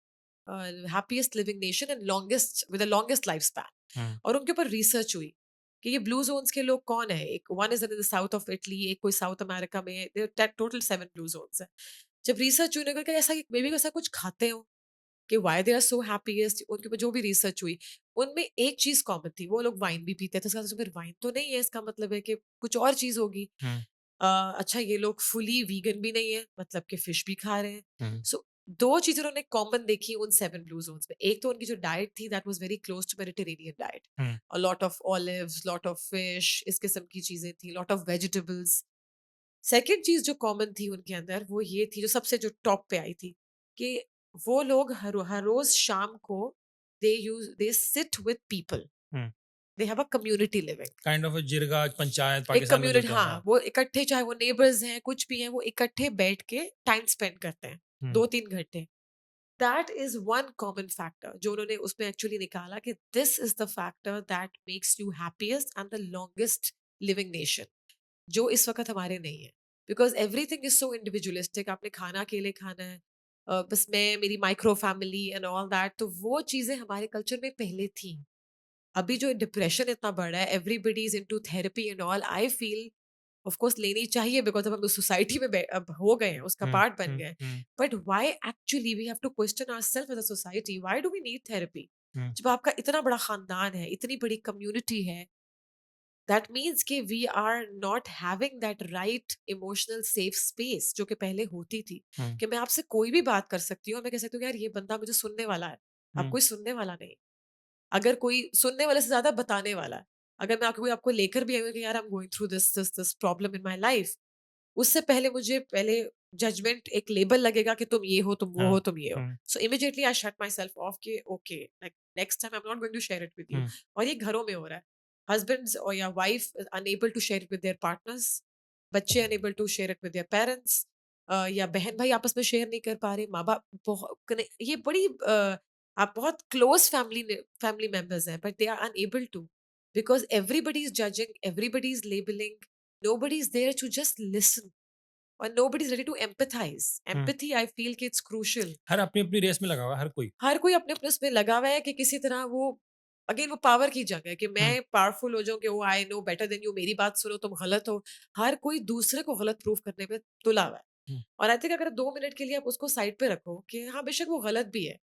living nation and longest with the longest life span. Hmm, और उनके ऊपर research हुई कि ये ब्लू जोन्स के लोग कौन है। एक one is in the south of Italy, एक कोई साउथ अमेरिका में, टोटल 7 ब्लू जोन्स है। जब रिसर्च हुई, उन्होंने कहा कि ऐसा मे बी ऐसा कुछ खाते हो कि why they are so happiest, उनके ऊपर जो भी रिसर्च हुई, उनमें एक चीज कॉमन थी, वो लोग वाइन भी पीते थे। तो इसका मतलब फिर वाइन तो नहीं है, इसका मतलब है कि कुछ और चीज होगी। हुँ, अच्छा, ये लोग फुली वीगन भी नहीं है, मतलब कि फिश भी खा रहे हैं। हुँ, सो दो चीजें उन्होंने कॉमन देखी उन 7 ब्लू जोन्स में। एक तो उनकी जो डाइट थी, that was very close to Mediterranean diet, um, a lot of olives, lot of fish, इस किस्म की चीजें थी, लॉट ऑफ वेजिटेबल्स। सेकंड चीज जो कॉमन थी उनके अंदर, वो ये थी, जो सबसे जो टॉप पे आई थी, कि वो लोग हर रोज शाम को they sit with people, hmm. They have a community living. Kind of a जिरगा पंचायत एक पाकिस्तान में जो कम्युनिटी, होता है। हाँ, हाँ। वो इकट्ठे, चाहे वो नेबर्स हैं, कुछ भी हैं, वो इकट्ठे बैठ के टाइम स्पेंड करते हैं, हुँ, 2-3 घंटे। That is one common factor जो उन्होंने उसमें एक्चुअली निकाला, कि this is the factor that makes you happiest and the longest living nation, जो इस वक़्त हमारे नहीं है। Because everything is so individualistic, आपने खाना अकेले खाना है, बस मैं, मेरी micro family and all that, तो वो चीज़ें हमारे कल्चर में पहले थी। अभी जो डिप्रेशन इतना बढ़ा है, everybody is into therapy and all, I feel of course लेनी चाहिए, बिकॉज़ अब हम उस सोसाइटी में अब हो गए हैं, उसका हुँ, पार्ट बन हुँ, गए हैं। Hmm, but why actually we have to question ourselves as a society, why do we need therapy? Hmm, जब आपका इतना बड़ा खानदान है, इतनी बड़ी कम्युनिटी है, दैट मीन्स कि we are not having that right emotional safe space जो कि पहले होती थी, हुँ, कि मैं आपसे कोई भी बात कर सकती हूँ, मैं कह सकती हूँ यार ये बंदा मुझे सुनने वाला है। अब हुँ, कोई सुनने वाला नहीं। अगर कोई सुनने वाले से ज़्यादा बताने वाला है। अगर मैं आपको आपको लेकर भी आई हूँ कि यार I am going through this problem in my life, उससे पहले मुझे पहले जजमेंट एक लेबल लगेगा कि तुम ये हो, तुम वो हाँ, हो, तुम ये हो। हुँ, so immediately I shut myself off कि okay, like next time I am not going to share it with you. Hmm, और ये घरों में हो रहा है, हस्बैंड्स और या wife unable to share it with their partners, बच्चे unable to share it with their parents, या बहन भाई आपस में शेयर नहीं कर पा रहे, माँ बाप ये बड़ी आप बहुत क्लोज फैमिली मेंबर्स हैं, but they are unable to, because everybody is judging, everybody is labelling, nobody is there to just listen, or nobody's ready to empathize. Hmm. Empathy, I feel कि it's crucial. हर अपनी-अपनी race में लगा हुआ है हर कोई। हर कोई अपने-अपने उसमें लगा हुआ है कि किसी तरह वो अगेन वो पावर की जंग है कि मैं हुँ, पावरफुल हो जाऊँ कि oh I know better than you, मेरी बात सुनो, तुम गलत हो। हर कोई दूसरे को गलत प्रूफ करने पे तुला हुआ है। हुँ, और आई थिंक अगर 2 मिनट के लिए आप उसको साइड पे रखो कि हाँ, बेशक वो गलत भी है,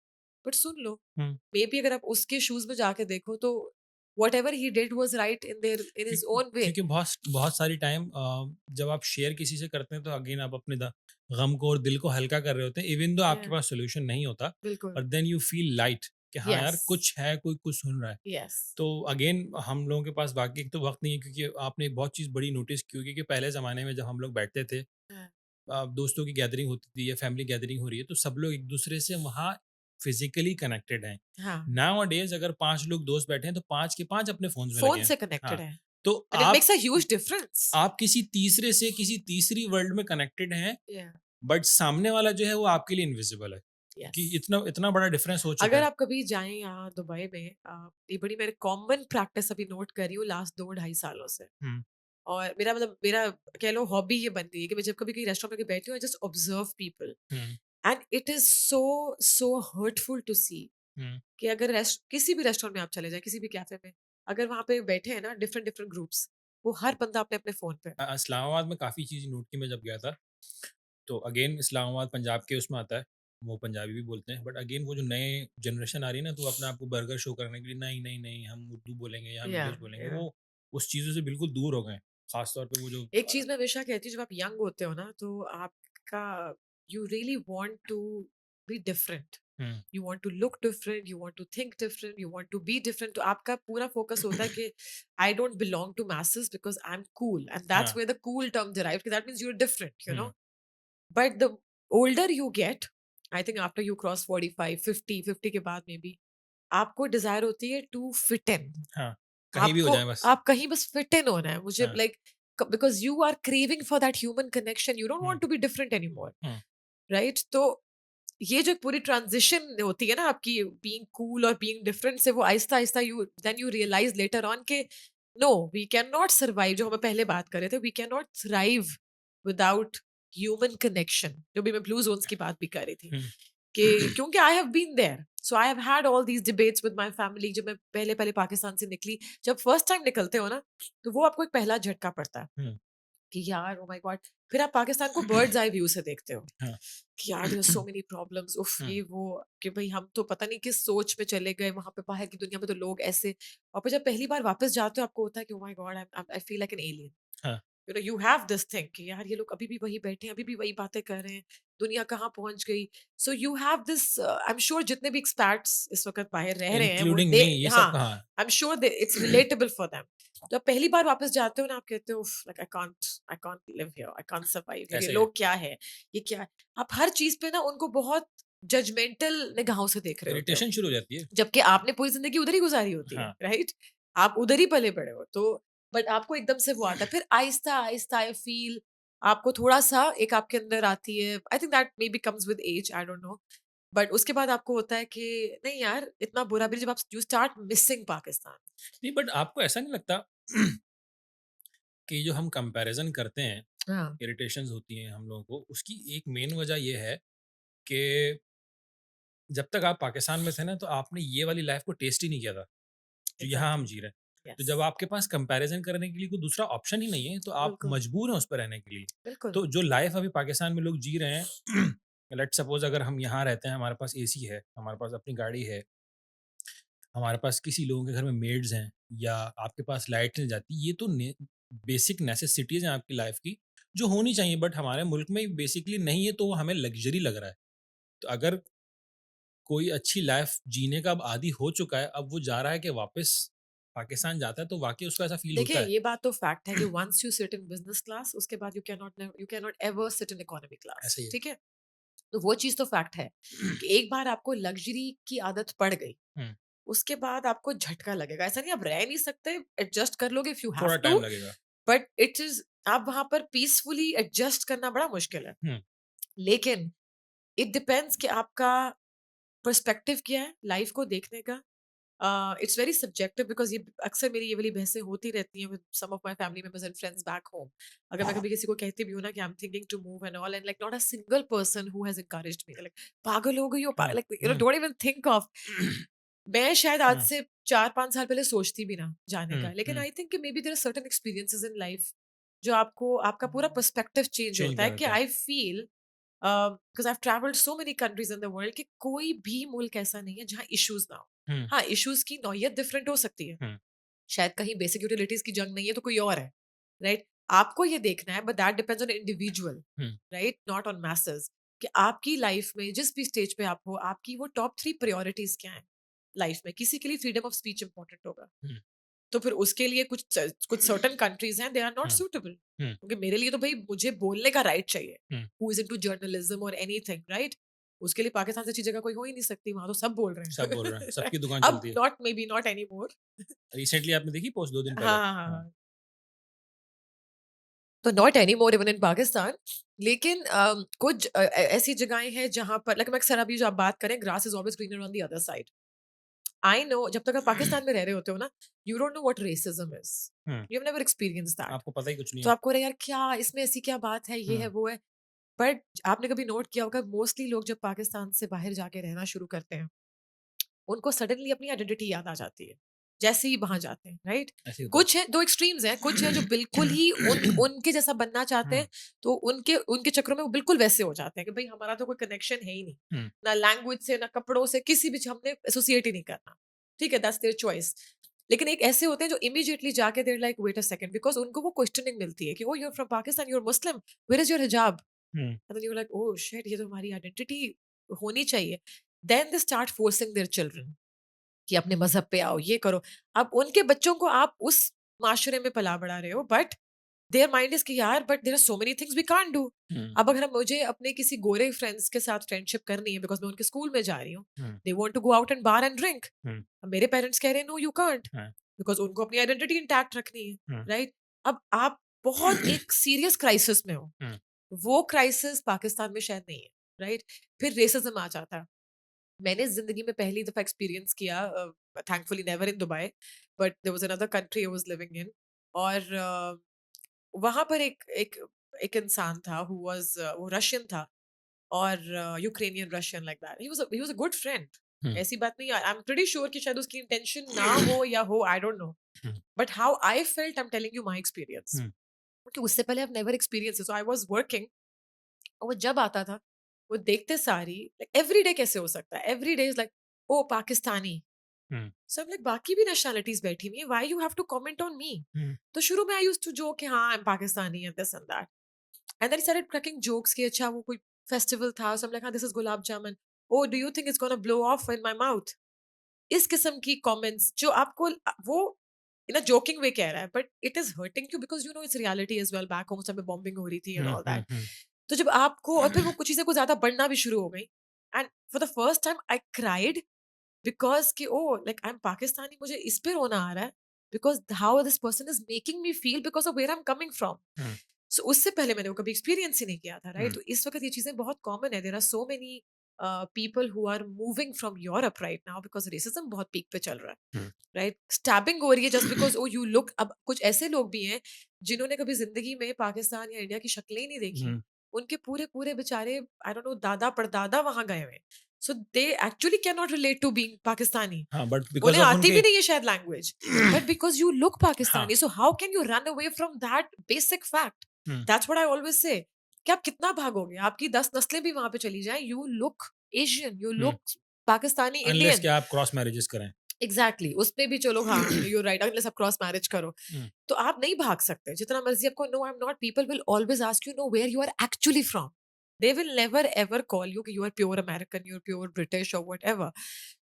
but soon low. Hmm. May be अगर आप उसके शूज़ में जाके देखो तो whatever he did was right in क्यों हिज ओन वे। क्योंकि बहुत बहुत सारी टाइम जब आप शेयर किसी से करते हैं तो अगेन आप अपने गम को और दिल को हल्का कर रहे होते हैं इवन दो आपके या पास सोल्यूशन नहीं होता बिल्कुल। और देन यू फील लाइट कि हाँ यार यस, कुछ है कोई कुछ सुन रहा है। यस। तो अगेन हम लोगों के पास बाकी एक तो वक्त नहीं है क्योंकि आपने एक बहुत चीज़ बड़ी नोटिस की होगी कि पहले ज़माने में जब हम लोग बैठते थे हाँ, दोस्तों की गैदरिंग होती थी या फैमिली गैदरिंग हो रही है तो सब लोग एक दूसरे से वहाँ फिजिकली कनेक्टेड हैं। हाँ। नाउ डेज अगर 5 लोग दोस्त बैठे हैं तो 5 के 5 अपने फ़ोन्स में लगे फ़ोन हैं। से कनेक्टेड हाँ, है, तो एंड इट आप मेक्स अ ह्यूज डिफरेंस। आप किसी तीसरे से किसी तीसरी वर्ल्ड में कनेक्टेड हैं, या बट सामने वाला जो है वो आपके लिए इनविजिबल है। यस। क्योंकि इतना इतना बड़ा डिफरेंस हो चुका अगर है। आप कभी जाएँ यहाँ दुबई में, ये बड़ी मैंने कॉमन प्रैक्टिस अभी नोट करी हूँ लास्ट 2 ढाई सालों से। हुँ, और मेरा कह लो हॉबी ये बन गई है कि मैं जब कभी कहीं रेस्टोरेंट में बैठी हूँ, I just observe people, hmm, and it is so hurtful to see hmm. कि अगर किसी भी रेस्टोरेंट में आप चले जाएँ, किसी भी कैफ़े में, अगर वहाँ पे बैठे हैं ना डिफरेंट डिफरेंट ग्रुप्स, वो हर बंदा अपने-अपने फ़ोन पे है। इस्लामाबाद में काफ़ी चीज़ नोट की मैं जब गया था, तो अगेन इस्लामाबाद पंजाब के उसमें आता है, वो पंजाबी भी बोलते हैं, बट अगेन वो जो नए जनरेशन आ रही है ना, तो अपने आप को बर्गर शो करने के लिए नहीं, नहीं, नहीं हम उर्दू बोलेंगे या हम या इंग्लिश बोलेंगे, या वो उस चीज़ों से बिल्कुल दूर हो गए हैं। ख़ास तौर पे वो जो एक चीज़ मैं हमेशा कहती हूँ, जब आप यंग होते हो ना तो आपका you really want to be different, hmm, you want to look different, you want to think different, you want to be different, तो आपका पूरा फोकस होता है कि I don't belong to masses because I am cool, and that's हाँ, where the cool term derived, that means you are different, you know. Hmm, but the older you get, I think after you cross 45 50 के बाद may be आपको Dzire होती है to fit in. हाँ, कहीं भी हो आपको जाएँ बस। आप कहीं बस फिट इन होना है, मुझे हाँ, like because you are craving for that human connection, you don't um, want to be different anymore, um, right? तो ये जो एक पूरी ट्रांजिशन होती है ना आपकी बीइंग कूल और बीइंग डिफरेंट से, वो आहिस्ता आहिस्ता you then you realize later on के no, we can not survive, जो हम पहले बात कर रहे थे, we can not thrive without human connection, जो भी मैं ब्लू जोन्स की बात भी कर रही थी, हुँ, कि क्योंकि I have been there, so I have had all these debates with my family. जब मैं पहले पहले पाकिस्तान से निकली, जब फर्स्ट टाइम निकलते हो ना, तो वो आपको एक पहला झटका पड़ता है हुँ, कि यार ओ माय गॉड, फिर आप पाकिस्तान को बर्ड्स आई व्यू से देखते हो हाँ, कि यार देयर सो मेनी प्रॉब्लम्स, उफ हुँ, ये वो, कि भाई हम तो पता नहीं किस सोच में चले गए, वहां पे बाहर की दुनिया में तो लोग ऐसे। और फिर जब पहली बार वापस जाते हो, आपको होता है कि oh my god, I feel like an alien, हाँ, you know, you have this thing कि यार ये लोग अभी भी वही बैठे हैं, अभी भी वही बातें कर रहे हैं, दुनिया कहाँ पहुंच गई। So you have this, I am sure जितने भी एक्सपैट्स इस वक्त बाहर रह रहे हैं वो इंक्लूडिंग दे, मी ये हाँ, सब कहाँ है? I am sure it's relatable for them. तो आप पहली बार वापस जाते हो ना, आप कहते हो like I can't live here, I can't survive here, ये ऐसे ही है। लोग क्या है, ये क्या है। आप हर चीज पे ना उनको बहुत जजमेंटल निगाहों से देख रहे होते हो, इरिटेशन शुरू हो जाती है। जबकि आपने पूरी ज़िंदगी उधर ही गुज़ारी होती है, हाँ, राइट? आप उधर ही पले-बड़े हो, तो बट आपको एकदम से वो आता है। फिर आहिस्ता-आहिस्ता आई फ़ील आपको थोड़ा-सा एक आपके अंदर आती है, I think that maybe comes with age, I don't know. But उसके बाद आपको होता है कि नहीं यार, इतना बुरा भी नहीं, जब आप यू स्टार्ट मिसिंग पाकिस्तान। नहीं बट आपको ऐसा नहीं लगता कि जो हम कंपैरिज़न करते हैं, हाँ, इरिटेशंस होती हैं हम लोगों को, उसकी एक मेन वजह ये है कि जब तक आप पाकिस्तान में थे ना, तो आपने ये वाली लाइफ़ को टेस्ट ही नहीं किया था, जो यहाँ हम एग्ज़ैक्टली, जी रहे हैं। तो यस, जब आपके पास कंपैरिज़न करने के लिए कोई दूसरा ऑप्शन ही नहीं है, तो आप बिल्कुल, मजबूर हैं उस पे रहने के लिए। बिल्कुल, तो जो लाइफ़ अभी पाकिस्तान में लोग जी रहे हैं, लेट्स सपोज़ अगर हम यहाँ रहते हैं, हमारे पास एसी है, हमारे पास अपनी गाड़ी है, हमारे पास किसी लोगों के घर में मेड्स हैं या आपके पास लाइट नहीं जाती, ये तो बेसिक नेसेसिटीज़ हैं आपकी लाइफ की जो होनी चाहिए, बट हमारे मुल्क में बेसिकली नहीं है तो वो हमें लग्जरी लग रहा है। तो अगर कोई अच्छी लाइफ जीने का अब आदी हो चुका है, अब वो जा रहा है कि वापस पाकिस्तान जाता है तो वाक़ई उसको ऐसा फ़ील देखिए होता है। ये बात तो फैक्ट है कि once you sit in business class उसके बाद you can not ever sit in economy class, ऐसे ही है। ठीक है? तो वो चीज़ तो फैक्ट है कि एक बार आपको लग्ज़री की आदत पड़ गई, हुँ, उसके बाद आपको झटका लगेगा। ऐसा नहीं आप रह नहीं सकते, एडजस्ट कर लोगे इफ यू हैव थोड़ा टू, टाइम लगेगा। बट इट इज़ आप वहाँ पर पीसफुली एडजस्ट करना बड़ा मुश्किल है। हुँ, लेकिन इट डिपेंड्स कि आपका पर्सपेक्टिव क्या है लाइफ़ को देखने का। इट्स वेरी सब्जेक्टिव बिकॉज़ ये अक्सर मेरी ये वाली बहसें होती रहती हैं with some of my family members and friends back home. अगर मैं कभी किसी को कहती भी हूँ ना कि I am thinking to move and all and like not a single person who has encouraged me like पागल हो गई हो hmm, like hmm, don't even think of. मैं शायद आज हुँ, से 4-5 साल पहले सोचती भी ना जाने हुँ, का। लेकिन हुँ, आई थिंक कि maybe there are certain experiences in life जो आपको आपका पूरा पर्सपेक्टिव चेंज चेंज होता कर है कि देते हैं। I feel because I have travelled so many countries in the world कि कोई भी मुल्क ऐसा नहीं है जहाँ इश्यूज़ ना हो। हुँ, हाँ, इश्यूज़ की नौयत डिफरेंट हो सकती है। हुँ, शायद कहीं बेसिक यूटिलिटीज़ की जंग नहीं है तो कोई और है, राइट? आपको ये देखना है but that depends on individual, hmm, right? Not on masses कि आपकी लाइफ में जिस भी स्टेज पे आप हो, आपकी वो टॉप 3 प्रायोरिटीज़ क्या हैं लाइफ में? किसी के लिए फ्रीडम ऑफ स्पीच इम्पोर्टेंट होगा। हुँ, तो फिर उसके लिए कुछ सर्टेन कंट्रीज़ हैं, they are not hmm, suitable. Hmm, क्योंकि मेरे लिए तो भई मुझे बोलने का राइट चाहिए। हुँ, हू इज़ इनटू जर्नलिज़्म और एनीथिंग, राइट? उसके लिए पाकिस्तान से अच्छी जगह कोई हो ही नहीं सकती, वहाँ तो सब बोल रहे सब हैं। बोल रहे हैं, राइट? सबकी दुकान अब चलती है। Not may be not anymore. Recently आपने देखी पोस्ट 2 दिन हाँ, पहले? हाँ, हाँ, हाँ। हाँ। तो not anymore even in Pakistan. लेकिन कुछ ऐसी जगहें हैं जहाँ पर लाइक मैं अक्सर अभी जो आप बात करें grass is always greener on the other side. I know जब तक आप पाकिस्तान में रह रहे होते हो ना, you don't know what racism is. Hmm, you have never experienced that. आपको पता ही कुछ नहीं तो है। आपको अरे यार क्या इसमें ऐसी क्या बात है, ये है, हुँ, वो है। बट आपने कभी नोट किया होगा मोस्टली लोग जब पाकिस्तान से बाहर जाके रहना शुरू करते हैं, उनको सडनली अपनी आइडेंटिटी याद आ जाती है, जैसे ही वहाँ जाते हैं, राइट? ऐसे ही होता कुछ हैं 2 एक्सट्रीम्स हैं, कुछ हैं जो बिल्कुल ही है। उनके जैसा बनना चाहते हुँ, हैं, तो उनके उनके चक्करों में वो बिल्कुल वैसे हो जाते हैं कि भई हमारा तो कोई कनेक्शन है ही नहीं। हुँ, ना लैंग्वेज से, ना कपड़ों से, किसी भी हमने एसोसिएट ही नहीं करना। ठीक है, दैट्स देयर चॉइस। लेकिन एक ऐसे होते हैं जो इमीडिएटली जाके they are like wait a second because उनको वो क्वेश्चनिंग मिलती है कि oh! You are from Pakistan, you are Muslim, where is your hijab? Hmm, And then you're like, oh shit, ये तो हमारी आइडेंटिटी होनी चाहिए। Then they start forcing their children कि अपने मज़हब पे आओ, ये करो। अब उनके बच्चों को आप उस माशरे में पला-बढ़ा रहे हो बट देयर माइंड इज़ कि यार but there are so many things we can't do. Hmm, अब अगर मुझे अपने किसी गोरे फ्रेंड्स के साथ फ्रेंडशिप करनी है बिकॉज़ मैं उनके स्कूल में जा रही हूँ, hmm, they want to go out and bar and drink. Hmm, अब मेरे पेरेंट्स कह रहे हैं नो यू कांट हाँ, बिकॉज़ उनको अपनी आइडेंटिटी इंटैक्ट रखनी है, हुँ, राइट? अब आप बहुत एक सीरियस क्राइसिस में हो। हुँ, वो क्राइसिस पाकिस्तान में शायद नहीं है, राइट? फिर रेसिज़्म आ जाता है। मैंने ज़िंदगी में पहली दफ़ा एक्सपीरियंस किया thankfully never in Dubai, but there was another country I was living in और वहाँ पर एक एक इंसान था हू वाज़ वो रशियन था और Ukrainian Russian like that. He was a good friend. Hmm, ऐसी बात नहीं है। आई एम प्रीटी श्योर कि शायद उसकी इंटेंशन ना हो या हो, I don't know. Hmm, but how I felt I am telling you my experience. Hmm, क्योंकि उससे पहले I have never experienced it. So I was working और वो जब आता था, वो देखते सार ही लाइक एवरीडे कैसे हो सकता है? Everyday is like oh! Pakistani. Hmm, so I am like बाकी भी नेशनैलिटीज़ बैठी हुई हैं, why you have to comment on me? Hmm, तो शुरू में आई यूज्ड टू जोक कि हाँ, I am Pakistani and this and that. And then he started cracking jokes कि अच्छा वो कोई फेस्टिवल था, सो आई एम लाइक हाँ, this is gulab jamun. Oh! Do you think it's gonna blow of in my mouth? इस किस्म की comments जो आपको वो इन अ जोकिंग वे कह रहा है, but it is hurting you because you know it's reality as well back home उस टाइम पे बॉम्बिंग हो रही थी and hmm, all hmm, that. Hmm, तो जब आपको और फिर वो कुछ चीज़ें कुछ ज़्यादा बढ़ना भी शुरू हो गई and for the first time I cried because कि oh! Like I am Pakistani मुझे इस पे रोना आ रहा है because how this person is making me feel because of where I am coming from. Hmm, so उससे पहले मैंने वो कभी एक्सपीरियंस ही नहीं किया था, राइट? हुँ, तो इस वक़्त ये चीज़ें बहुत कॉमन है। There are so many people who are moving from Europe right now because racism बहुत पीक पे चल रहा है, हुँ, राइट? स्टैबिंग हो रही है just because oh you look अब कुछ ऐसे लोग भी हैं जिन्होंने कभी ज़िंदगी में पाकिस्तान या इंडिया की शक्लें ही नहीं देखी। हुँ, उनके पूरे-पूरे बेचारे आई डोंट नो दादा-परदादा वहाँ गए हुए हैं। So they actually can not relate to being Pakistani. हाँ, बट बिकॉज़ उन्हें ऑफ आती उनके भी नहीं है शायद language, but because you look हाँ, Pakistani, so how can you run away from that basic fact? Hmm, that's what I always say कि आप कितना भागोगे? आपकी 10 नस्लें भी वहाँ पे चली जाएँ, you look Asian, you hmm, look Pakistani, unless Indian. कि आप क्रॉस मैरेजेस करें। एग्ज़ैक्टली उसपे भी चलो हाँ, यू आर राइट अनलेस आप क्रॉस मैरिज करो, हुँ, तो आप नहीं भाग सकते। जितना मर्ज़ी आपको no I am not, people will always ask you no where you are actually from, they will never ever call you कि you are pure American, you're pure British or whatever.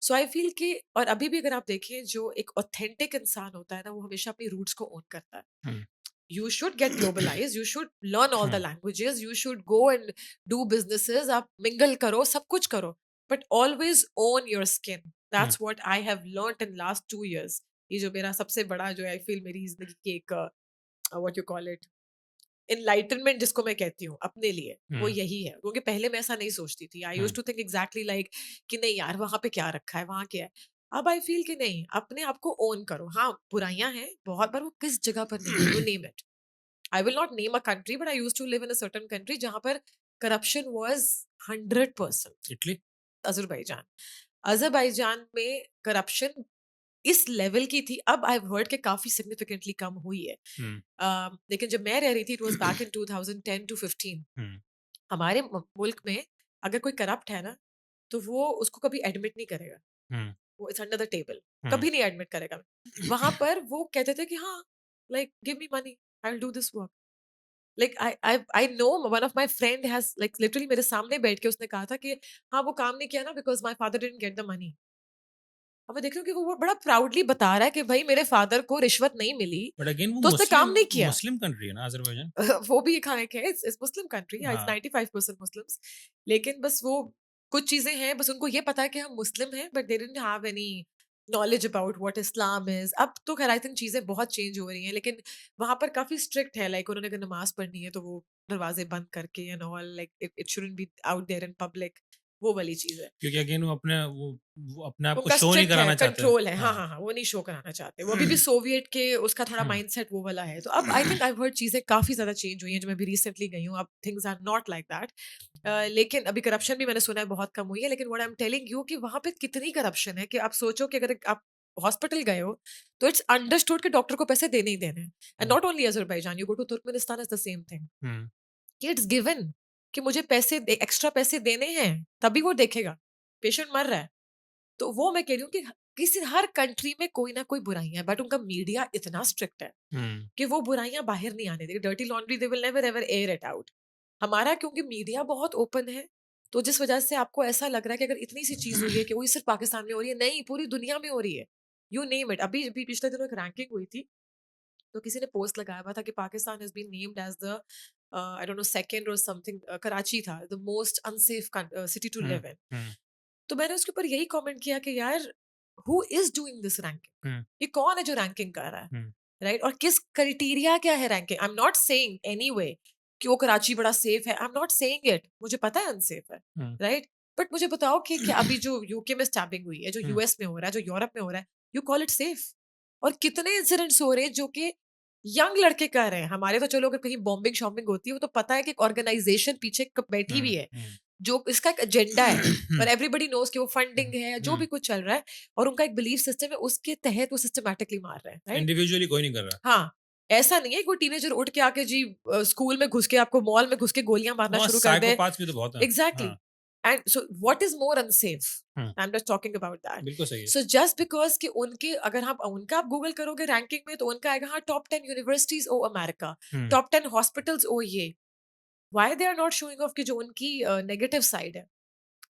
So I feel कि और अभी भी अगर आप देखें जो एक authentic इंसान होता है ना वो हमेशा अपनी roots को own करता है. हुँ, You should get globalized, you should learn all the hmm, languages, you should go and do businesses, आप mingle करो, सब कुछ करो, but always own your skin. Hmm, That's what I have learned in last 2 years. ये जो मेरा सबसे बड़ा जो I feel मेरी जिंदगी की एक what you call it enlightenment जिसको मैं कहती हूँ अपने लिए वो हुँ, यही है क्योंकि पहले मैं ऐसा नहीं सोचती थी I use hmm, to think exactly like कि नहीं यार वहां पे क्या रखा है वहां क्या है अब आई फील कि नहीं अपने आप को ओन करो हाँ बुराइयां हैं बहुत बार वो किस जगह पर नहीं है you name it I will not name a country but I use to live in a certain country जहां पर corruption was 100%. Italy? Azerbaijan Azerbaijan में करप्शन इस लेवल की थी अब आई हर्ड के काफी सिग्निफिकेंटली कम हुई है. हुँ, लेकिन जब मैं रह रही थी it was back in 2010 to 15. Um, हमारे मुल्क में अगर कोई करप्ट है ना तो वो उसको कभी एडमिट नहीं करेगा. हुँ, वो इट्स अंडर द टेबल हुँ, कभी नहीं एडमिट करेगा. वहां पर वो कहते थे कि हाँ like give me money I will do this work. Like I no one of my friend has like literally मेरे सामने बैठ के उसने कहा था कि हाँ वो काम नहीं किया ना because my father didn't get the money. अब मैं देख रही हूँ कि वो बड़ा प्राउडली बता रहा है कि भाई मेरे फादर को रिश्वत नहीं मिली बट अगेन वो तो उसने काम नहीं किया. मुस्लिम कंट्री है ना अज़रबैजान? वो भी खाने के इट्स मुस्लिम कंट्री इट्स हाँ, 95% मुस्लिम्स. लेकिन बस वो कुछ चीजें हैं बस उनको ये पता है कि हम मुस्लिम हैं but they didn't have any knowledge about what Islam is. अब तो खैर आई थिंक चीजें बहुत चेंज हो रही हैं लेकिन वहां पर काफी स्ट्रिक्ट है लाइक उन्होंने अगर नमाज पढ़नी है तो वो दरवाजे बंद करके and all like it shouldn't be out there in public. वो वाली चीज है. क्योंकि अगेन वो अपने आप को उनका शो नहीं स्ट्रिक्ट है, कराना चाहते हैं। कंट्रोल है। हाँ, हाँ। हाँ, हाँ, वो नहीं शो कराना चाहते। वो अभी भी सोवियत के उसका थोड़ा माइंडसेट वो वाला है। तो अब आई थिंक आई हैव हर्ड चीज़ें काफ़ी ज़्यादा चेंज हुई हैं, जो मैं अभी रिसेंटली गई हूँ। अब things are not like that. लेकिन अभी करप्शन भी मैंने सुना है बहुत कम हुई है। लेकिन what I am telling you कि वहाँ पे कितनी करप्शन है कि आप सोचो कि अगर आप हॉस्पिटल गए हो, तो इट्स अंडरस्टूड कि डॉक्टर को पैसे देने ही देने हैं। And hmm, not only Azerbaijan, you go to Turkmenistan is the same thing. Hmm, कि इट्स गिवन कि मुझे पैसे दे एक्स्ट्रा पैसे देने हैं, तभी वो देखेगा। पेशेंट मर रहा है। तो वो मैं कह रही हूँ कि किसी हर कंट्री में कोई ना कोई बुराइयां है बट उनका मीडिया इतना स्ट्रिक्ट है हुँ, कि वो बुराइयां बाहर नहीं आने देगी. Dirty laundry they will never ever air it out. हमारा क्योंकि मीडिया बहुत ओपन है तो जिस वजह से आपको ऐसा लग रहा है कि अगर इतनी सी चीज हुई है कि वो सिर्फ पाकिस्तान में हो रही है नहीं पूरी दुनिया में हो रही है. You name it. अभी अभी पिछले दिनों एक रैंकिंग हुई थी तो किसी ने पोस्ट लगाया हुआ था कि Pakistan has been named as the I don't know second और समथिंग कराची था the most unsafe city to hmm, live in. Hmm, तो मैंने उसके ऊपर यही कमेंट किया कि यार who is doing this ranking. Hmm, ये कौन है जो रैंकिंग कर रहा है हुँ, राइट. और किस क्राइटेरिया क्या है ranking. I am not saying anyway कि वो कराची बड़ा सेफ है. I am not saying it. मुझे पता है अनसेफ है हुँ, राइट. बट मुझे बताओ कि क्या अभी जो यूके में स्टैबिंग हुई है जो हुँ, यूएस में हो रहा है जो यूरोप में हो रहा है यू कॉल इट सेफ. और कितने इंसिडेंट्स हो रहे हैं जो कि यंग लड़के कर रहे हैं. हमारे तो चलो अगर कहीं बॉम्बिंग शॉम्बिंग होती है वो तो पता है कि एक ऑर्गेनाइजेशन पीछे बैठी हुँ, हुई है हुँ, जो इसका एक एजेंडा है और एवरीबडी नोज कि वो फंडिंग है या जो हुँ, भी कुछ चल रहा है और उनका एक बिलीफ सिस्टम है उसके तहत वो सिस्टमैटिकली मार रहे हैं राइट. इंडिविजुअली कोई नहीं कर रहा। हाँ, ऐसा नहीं है कोई टीनेजर उठ के आके जी स्कूल में घुस के आपको मॉल में घुस के गोलियां मारना वहाँ शुरू कर दे. साइकोपैथ्स भी तो बहुत हैं। एग्जैक्टली. हाँ, and so what is more unsafe. Hmm, I am just talking about that. बिल्कुल सही है। सो जस्ट बिकॉज कि उनके अगर हम उनका आप गूगल करोगे रैंकिंग में तो उनका आएगा हाँ top 10 universities of America um, top 10 hospitals of ये. Why they are not showing off कि जो उनकी नेगेटिव साइड है.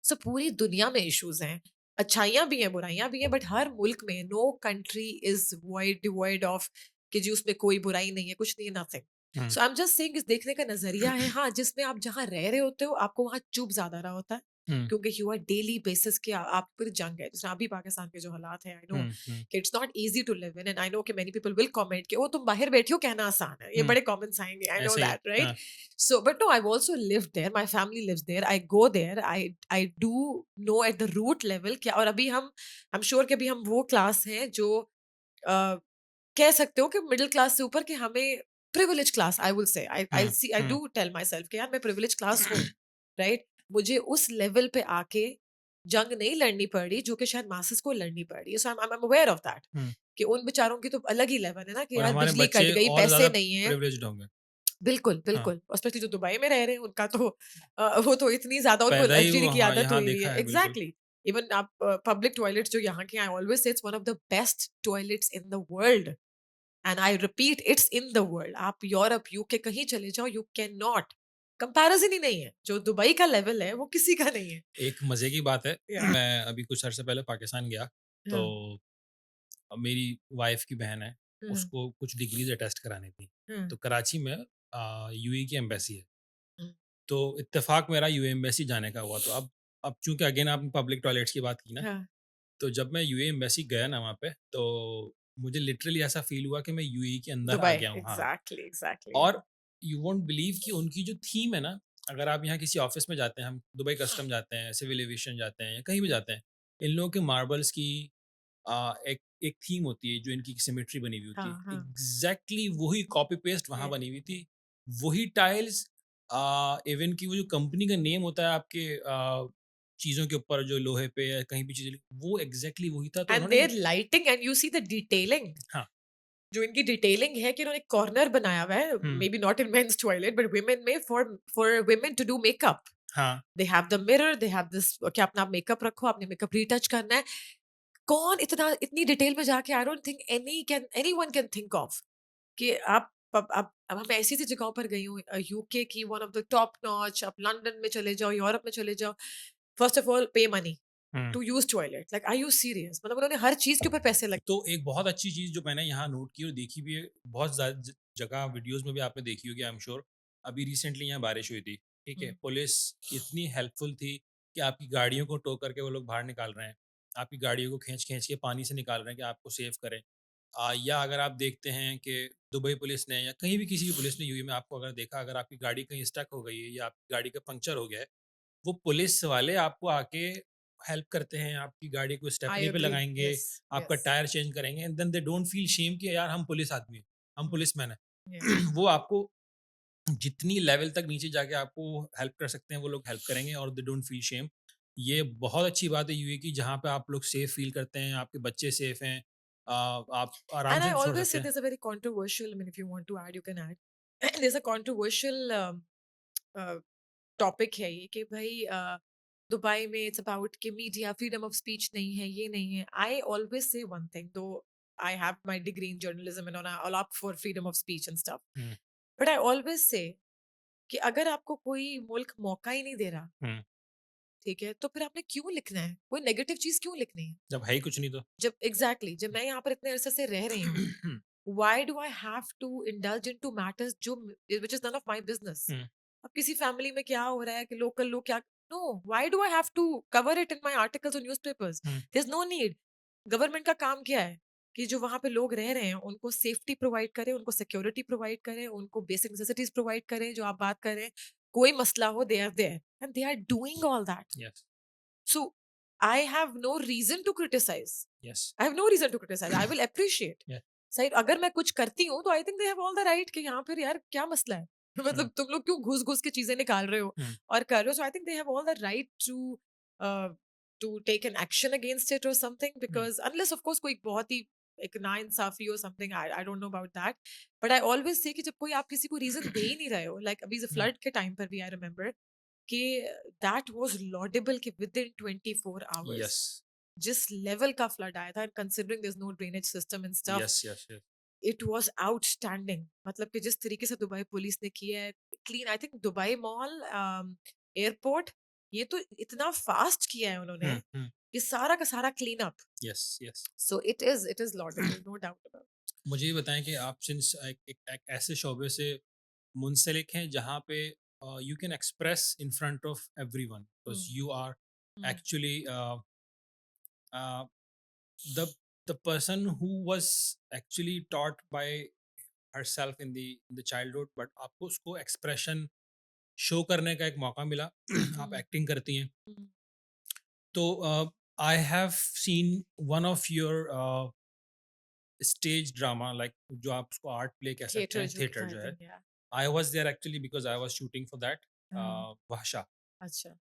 सो पूरी दुनिया में इश्यूज हैं. अच्छाइयाँ भी हैं बुराइयाँ भी हैं बट हर मुल्क में no country is wide divide of कि जी उसमें कोई बुराई नहीं है कुछ नहीं है nothing. Hmm, so I am just saying इस देखने का नजरिया है हाँ जिसमें आप जहाँ रह रहे होते हो आपको वहाँ चुभ ज्यादा रहा होता है हुँ, क्योंकि यू आर डेली बेसिस के आप फिर जंग है जैसे अभी पाकिस्तान के जो हालात हैं आई नो हुँ, हुँ, कि it's not easy to live in and I know कि मेनी पीपल विल कमेंट कि वो तुम बाहर बैठी हो कहना आसान है ये हुँ, बड़े कमेंट्स आएंगे आई नो ऐसे ही है। That right. हाँ, So, but no, I've also lived there. My family lives there. I go there. I do know at the root level क्या और अभी I'm sure कि अभी हम वो क्लास हैं जो कह सकते हो कि मिडिल क्लास से ऊपर कि हमें privilege class I will say um, I um, do tell myself कि यार मैं प्रिविलेज क्लास हूँ राइट. मुझे उस लेवल पे आके जंग नहीं लड़नी पड़ी जो कि शायद मासेस को लड़नी पड़ी. So I am aware of that hmm, कि उन बेचारों की तो अलग ही लेवल है ना कि और यार हमारे बिजली कट बच्चे गई और पैसे ज़्यादा नहीं है. प्रिविलेज्ड होंगे। बिल्कुल, हाँ, बिल्कुल, और स्पेशली जो दुबई में रह रहे हैं उनका तो वो तो इतनी ज़्यादा उनको पैदा ही लग्ज़री वो की हाँ, आदत यहाँ हुई हुई देखा है. है बिल्कुल। एग्ज़ैक्टली. इवन आप पब्लिक टॉयलेट्स जो यहाँ के हैं, आई ऑलवेज़ से it's one of the best toilets in the world and I repeat it's in the world. आप यूरोप, यूके कहीं चले जाओ, यू कैन नॉट कंपैरिजन ही नहीं है, जो दुबई का लेवल है वो किसी का नहीं है। एक मज़े की बात है, या मैं अभी कुछ अर्से पहले पाकिस्तान गया, तो हाँ, मेरी वाइफ़ की बहन है, हाँ, उसको कुछ डिग्रीज़ अटेस्ट करानी थी। हाँ, तो कराची में यूएई की एम्बेसी है, हाँ, तो इत्तेफ़ाक मेरा यूएई एम्बेसी जाने का हुआ। तो अब चूँकि अगेन आपने पब्लिक टॉयलेट्स की बात की ना, हाँ, तो जब मैं यूएई एम्बेसी गया ना वहाँ पे, तो मुझे लिटरली ऐसा फ़ील हुआ कि मैं यूएई के अंदर आ दुबई, गया हूँ। हाँ, एग्ज़ैक्टली, एग्ज़ैक्टली, या और यू वोंट बिलीव कि उनकी जो थीम है ना, अगर आप यहाँ किसी ऑफ़िस में जाते हैं, हम दुबई कस्टम जाते हैं, सिविल एविएशन जाते हैं या कहीं भी जाते हैं, इन लोगों के मार्बल्स की एक एक थीम होती है जो इनकी सिमेट्री बनी हुई होती हाँ, है। हाँ, एग्ज़ैक्टली वही कॉपी पेस्ट वहाँ ये बनी हुई थी। वही टाइल्स, इवन कि वो जो कंपनी का नेम होता है आपके चीज़ों के ऊपर जो लोहे पे या कहीं भी चीज़ें वो एग्ज़ैक्टली वही था। तो एंड उन्होंने their lighting and you see the detailing, हाँ, जो इनकी डिटेलिंग है कि इन्होंने कॉर्नर बनाया हुआ है, hmm, maybe not in men's toilet but women में, for women to do makeup. हाँ, they have the mirror, they have this कि अपना मेकअप रखो, आपने मेकअप रीटच करना है। कौन इतना इतनी डिटेल में जाके, आई don't think anyone can think of कि आप अब मैं ऐसी-ऐसी जगहों पर गई हूँ, यूके की one of the top notch, आप लंदन में चले जाओ, यूरोप में चले जाओ। First of all pay money hmm. To use toilet, like are you serious? मतलब उन्होंने हर चीज़ के ऊपर पैसे लगे। तो एक बहुत अच्छी चीज़ जो मैंने यहाँ नोट की और देखी भी है, बहुत जगह वीडियोज़ में भी आपने देखी होगी आई एम श्योर। अभी रिसेंटली यहाँ बारिश हुई थी, ठीक है? हुँ, पुलिस इतनी हेल्पफुल थी कि आपकी गाड़ियों को टो करके वो लोग बाहर निकाल रहे हैं। आपकी गाड़ियों को खींच-खींच के पानी से निकाल रहे हैं कि आपको सेव करें। या अगर आप देखते हैं कि दुबई पुलिस ने या कहीं भी किसी भी पुलिस ने यूएई में आपको अगर देखा, अगर आपकी गाड़ी कहीं स्टक हो गई है या आपकी गाड़ी का पंक्चर हो गया है, वो पुलिस वाले आपको आके हेल्प करते हैं, आपकी गाड़ी को आई स्टेपनी पे एग्री, लगाएँगे, यस, आपका यस, टायर चेंज करेंगे and then they don't feel shame कि यार हम पुलिस आदमी हैं, हम हुँ, पुलिसमैन हैं। या वो आपको जितनी लेवल तक नीचे जाके आपको हेल्प कर सकते हैं, वो लोग हेल्प करेंगे और दे डोंट फील शेम। ये बहुत अच्छी बात है यूएई की, जहाँ पे आप लोग सेफ फील करते हैं, आपके बच्चे सेफ हैं, आप आराम एंड आई से छोड़ ऑलवेज़ सकते से हैं। This a very controversial, I mean if you want to add you can add. There is a controversial topic है ये कि भाई दुबई में इट्स अबाउट कि मीडिया फ्रीडम ऑफ स्पीच नहीं है, ये नहीं है। I always say one thing, though I have my degree in journalism and all up for freedom of speech and stuff, hmm, but I always say कि अगर आपको कोई मुल्क मौका ही नहीं दे रहा, हुँ। ठीक है, तो फिर आपने क्यों लिखना है, कोई नेगेटिव चीज क्यों लिखनी है? जब है ही कुछ नहीं तो। जब एग्जैक्टली जब मैं यहाँ पर इतने अरसे से रह रही हूँ, हुँ, why do I have to indulge into matters जो which is none of my business? हुँ, अब किसी फैमिली में क्या हो रहा है कि लोकल लोग क्या, no, why do I have to cover it in my articles or newspapers? Hmm, There's no need. Government का काम क्या है कि जो वहां पे लोग रह रहे हैं उनको सेफ्टी प्रोवाइड करे, उनको सिक्योरिटी प्रोवाइड करे, उनको बेसिक नेसेसिटीज प्रोवाइड करे, जो आप बात कर रहे हैं, कोई मसला हो they are there and they are doing all that. Yes, so I have no reason to criticise, yes, I have no reason to criticise, I will appreciate. Yes, सही, अगर मैं कुछ करती हूँ तो I think they have all the right कि यहाँ पर यार क्या मसला है। हुँ, मतलब तुम लोग क्यों घुस घुस के चीजें निकाल रहे हो हुँ, और कर रहे हो? So I think they have all the right to take an action against it और something, hmm, because unless of course कोई बहुत ही एक ना इंसाफी हो something, I don't know about that. But I always say कि जब कोई आप किसी को रीजन दे ही नहीं रहे हो, लाइक अभी हुँ, फ्लड के टाइम पर भी आई रिमेम्बर कि दैट वाज लॉडेबल कि विद इन 24 आवर्स यस, जिस लेवल का फ्लड आया था, considering there is no drainage system and stuff, yes, yes, yes. It was outstanding. मतलब कि जिस तरीके से दुबई पुलिस ने किया है, clean, I think Dubai mall, airport, ये तो इतना फास्ट किया है उन्होंने हुँ, हुँ, कि सारा का सारा clean up. Yes, yes. So it is laudable, no doubt about. मुझे ये बताएँ कि आप सिंस एक ऐसे शोबे से मुंसलिक हैं जहाँ पे you can express in front of everyone because you are actually uh, the the person who was actually taught by herself in the childhood but आपको उसको एक्सप्रेशन शो करने का एक मौका मिला। आप एक्टिंग करती हैं, तो आई have scene one of your stage drama like जो आप उसको आर्ट प्ले कह सकते थिएटर हैं, जो थिएटर जो है। कहते हैं, या I was there actually because I was shooting for that भाषा। अच्छा।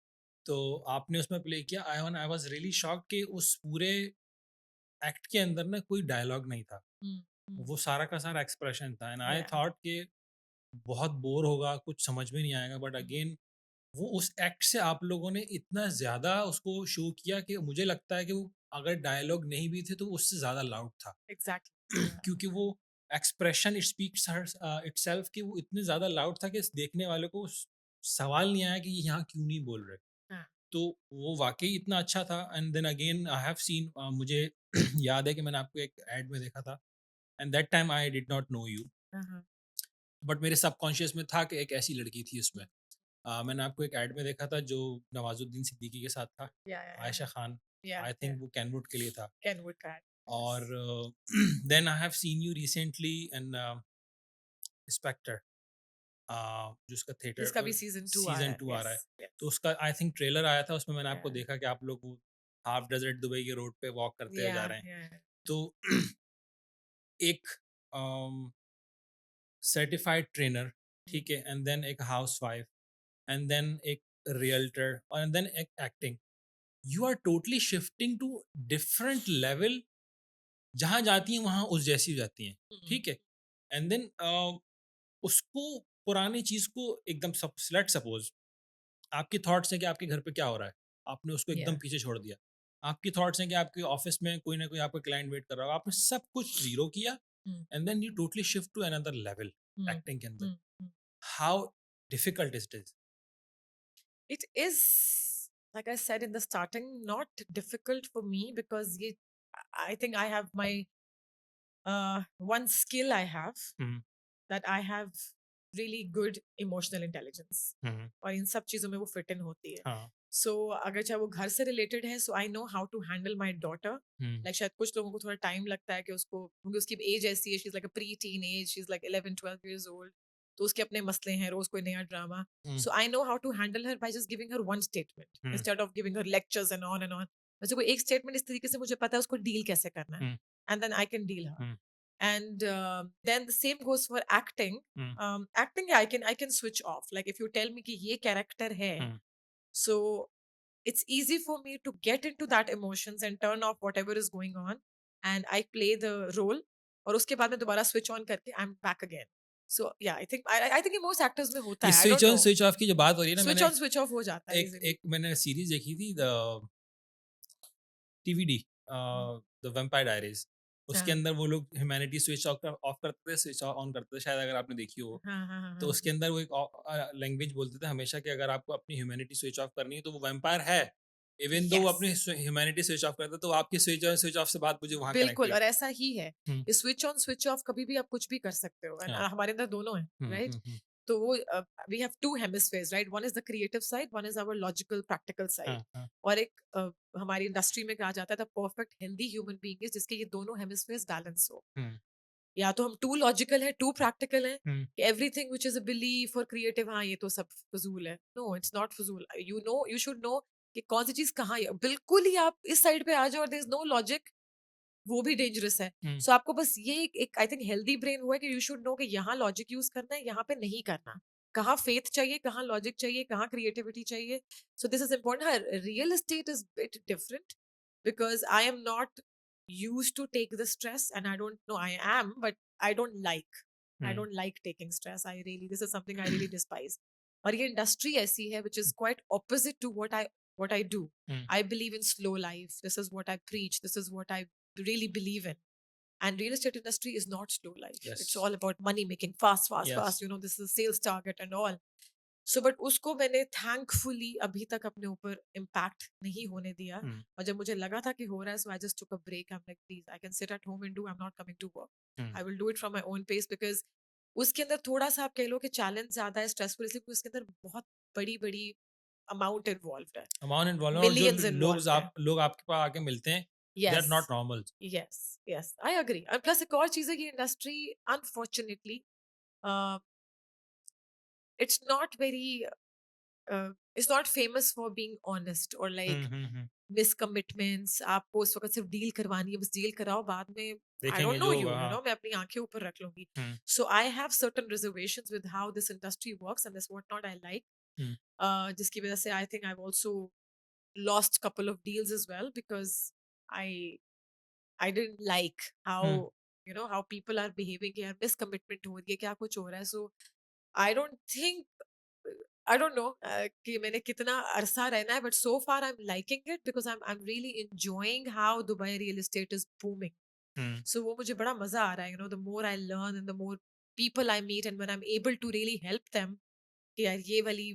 तो आपने उसमें प्ले किया, आई वॉज रियली शॉक कि उस पूरे एक्ट के अंदर ना कोई डायलॉग नहीं था, वो सारा का सारा एक्सप्रेशन था एंड आई या थॉट कि बहुत बोर होगा, कुछ समझ में नहीं आएगा, बट अगेन वो उस एक्ट से आप लोगों ने इतना ज़्यादा उसको शो किया कि मुझे लगता है कि वो अगर डायलॉग नहीं भी थे तो वो उससे ज़्यादा लाउड था। एग्जैक्टली, या क्योंकि वो एक्सप्रेशन इट स्पीक्स इटसेल्फ कि वो इतने ज़्यादा लाउड था कि इस देखने वाले को सवाल नहीं आया कि ये यहाँ क्यों नहीं बोल रहे। हाँ, तो वो वाक़ई इतना अच्छा था and then again I have seen मुझे याद है कि मैंने आपको एक ऐड में देखा था and that time I did not know you हाँ, हाँ, बट मेरे सबकॉन्शियस में था कि एक ऐसी लड़की थी उसमें। मैंने आपको एक ऐड में देखा था जो नवाज़ुद्दीन सिद्दीकी के साथ था, yeah, Ayesha Khan, yeah, I yeah. Think वो कैनवुड के लिए था। Kenwood cat. और Yes. Then I have seen you recently in Spectre, जिसका जिसका थिएटर भी सीज़न 2 आ रहा सीज़न है. 2 आ रहा है। Yes, तो yes. उसका आई थिंक ट्रेलर आया था, उसमें मैंने आपको Yeah. देखा कि आप लोग वो हाफ डेज़र्ट दुबई के रोड पे वॉक करते हुए जा Yeah, रहे हैं। yeah. तो एक सर्टिफाइड ट्रेनर, Mm, ठीक है? एंड देन एक हाउसवाइफ एंड देन एक रियल्टर और देन एक acting. You are totally shifting to different level, जहाँ जाती हैं वहाँ उस जैसी हो जाती हैं, mm, ठीक है? एंड देन उसको पुरानी चीज़ को एकदम सब लेट्स सपोज़ आपके थॉट्स हैं कि आपके घर पे क्या हो रहा है, आपने उसको एकदम yeah. पीछे छोड़ दिया। आपकी थॉट्स हैं कि आपके ऑफ़िस में कोई ना कोई आपका क्लाइंट वेट कर रहा होगा, आपने सब कुछ ज़ीरो किया Mm, and then you totally shift to another level mm, acting के अंदर। mm, mm. How difficult it is? It is, like I said in the starting, not difficult for me because I think I have my one skill I have hmm, that I have really good emotional intelligence. हुँ, और इन सब चीज़ों में वो fit in होती है. हाँ, सो अगर चाहे वो घर से रिलेटेड है, so I know how to handle my daughter. Hmm, like शायद कुछ लोगों को थोड़ा टाइम लगता है कि उसको, क्योंकि उसकी एज ऐसी है, she is like a pre teen age, she is like 11-12 years old. तो उसके अपने मसले हैं, रोज कोई नया drama. Hmm, so I know how to handle her by just giving her one statement hmm, instead of giving her lectures and on and on. वैसे कोई एक स्टेटमेंट इस तरीके से मुझे पता है उसको डील कैसे करना है, hmm, and then I can deal her. Hmm, And then the same goes for acting. Hmm, Acting, yeah, I can switch off. Like if you tell me कि ये character है, हुँ, so it's easy for me to get into that emotions and turn off whatever is going on, and I play the role. और उसके बाद मैं दोबारा switch on करके I'm back again. So yeah, I think ये most actors में होता ये है. I switch don't on know. Switch off की जो बात हो रही है ना, Switch मैंने on switch off हो जाता है एक easily. एक मैंने सीरीज़ देखी थी TVD, hmm, the vampire diaries. उसके हाँ अंदर वो लोग ह्यूमैनिटी स्विच ऑफ करते थे, स्विच ऑन करते थे, शायद अगर आपने देखी हो। हाँ हाँ हाँ तो हाँ. उसके अंदर वो एक लैंग्वेज बोलते थे हमेशा कि अगर आपको अपनी ह्यूमैनिटी स्विच ऑफ करनी है तो वो वैम्पायर है। इवन दो वो अपनी Yes. ह्यूमैनिटी स्विच ऑफ करता है, तो वो आपकी स्विच ऑफ से बात मुझे वहाँ कनेक्ट बिल्कुल, हुई। और ऐसा ही है. हुँ, ये स्विच ऑन स्विच ऑफ कभी भी आप कुछ भी कर सकते हो, एंड हाँ। हमारे अंदर दोनों है, हुँ, राइट? हुँ, हुँ। तो वो we have two hemispheres, right? One is the creative side, one is our logical practical side. हाँ, हाँ। और एक हमारी इंडस्ट्री में कहा जाता है the perfect healthy human being is जिसके ये दोनों हेमिस्फेयर्स बैलेंस हो. हुँ, या तो हम टू लॉजिकल है, टू प्रैक्टिकल है, हुँ, कि everything which is a belief और क्रिएटिव, हाँ ये तो सब फजूल है. नो, इट्स नॉट फजूल. यू शुड नो कि कौन सी चीज कहाँ है. बिल्कुल ही आप इस साइड पे आ जाओ और देयर इज नो लॉजिक, वो भी डेंजरस है. हुँ, सो आपको बस ये एक आई थिंक हेल्दी ब्रेन हुआ है कि यू शुड नो कि यहाँ लॉजिक यूज करना है, यहाँ पे नहीं करना. कहाँ फेथ चाहिए, कहाँ लॉजिक चाहिए, कहाँ क्रिएटिविटी चाहिए. So this is important. हाँ, real estate is bit different because I am not use to take the stress, and I don't know, I am, but I hmm, don't like taking stress. I really, this is something I really despise. और ये industry ऐसी है which is quite opposite to what I do. Hmm. I believe in slow life. This is what I preach. This is what I really believe in. And real estate industry is not slow life. It's yes, all about money making, fast, fast, yes. fast. This is a sales target and all. So, but उसको मैंने thankfully अभी तक अपने ऊपर impact नहीं होने दिया. हुँ, और जब मुझे लगा था कि हो रहा है, so I just took a break. I'm like, please, I can sit at home and do. I'm not coming to work. Hmm. I will do it from my own pace because उसके अंदर थोड़ा सा आप कह लो कि challenge ज्यादा है, stressful, इसलिए क्योंकि उसके अंदर बहुत बड़ी बड़ी अमाउंट इन्वॉल्व है, अमाउंट इन्वॉल्व है और जो मिलियंस इन्वॉल्व है. लोग आपके पास आके मिलते हैं, they are yes, not normal. Yes, yes, I agree. और प्लस एक और चीज है कि industry unfortunately it's not very it's not famous for being honest और hmm, like hmm, hmm. Miss commitments. आपको उस वक्त सिर्फ डील करवानी है, बस डील कराओ, बाद में आई डोंट देखेंगे नो जो यू होगा, यू हाँ। नो मैं अपनी आंखें ऊपर रख लूंगी. Hmm, so I have certain reservations with how this industry works and this what not I like, hmm, जिसकी वजह से I think I have also lost couple of deals as well because I I didn't like hmm, how how people are behaving here. Miscommitment हो रही है, क्या कुछ हो रहा है. So I don't think I don't know कि मैंने कितना अरसा रहना है, but so far I'm liking it because I'm really enjoying how Dubai real estate is booming. Hmm, So वो मुझे बड़ा मजा आ रहा है. The more I learn and the more people I meet and when I'm able to really help them कि यार ये वाली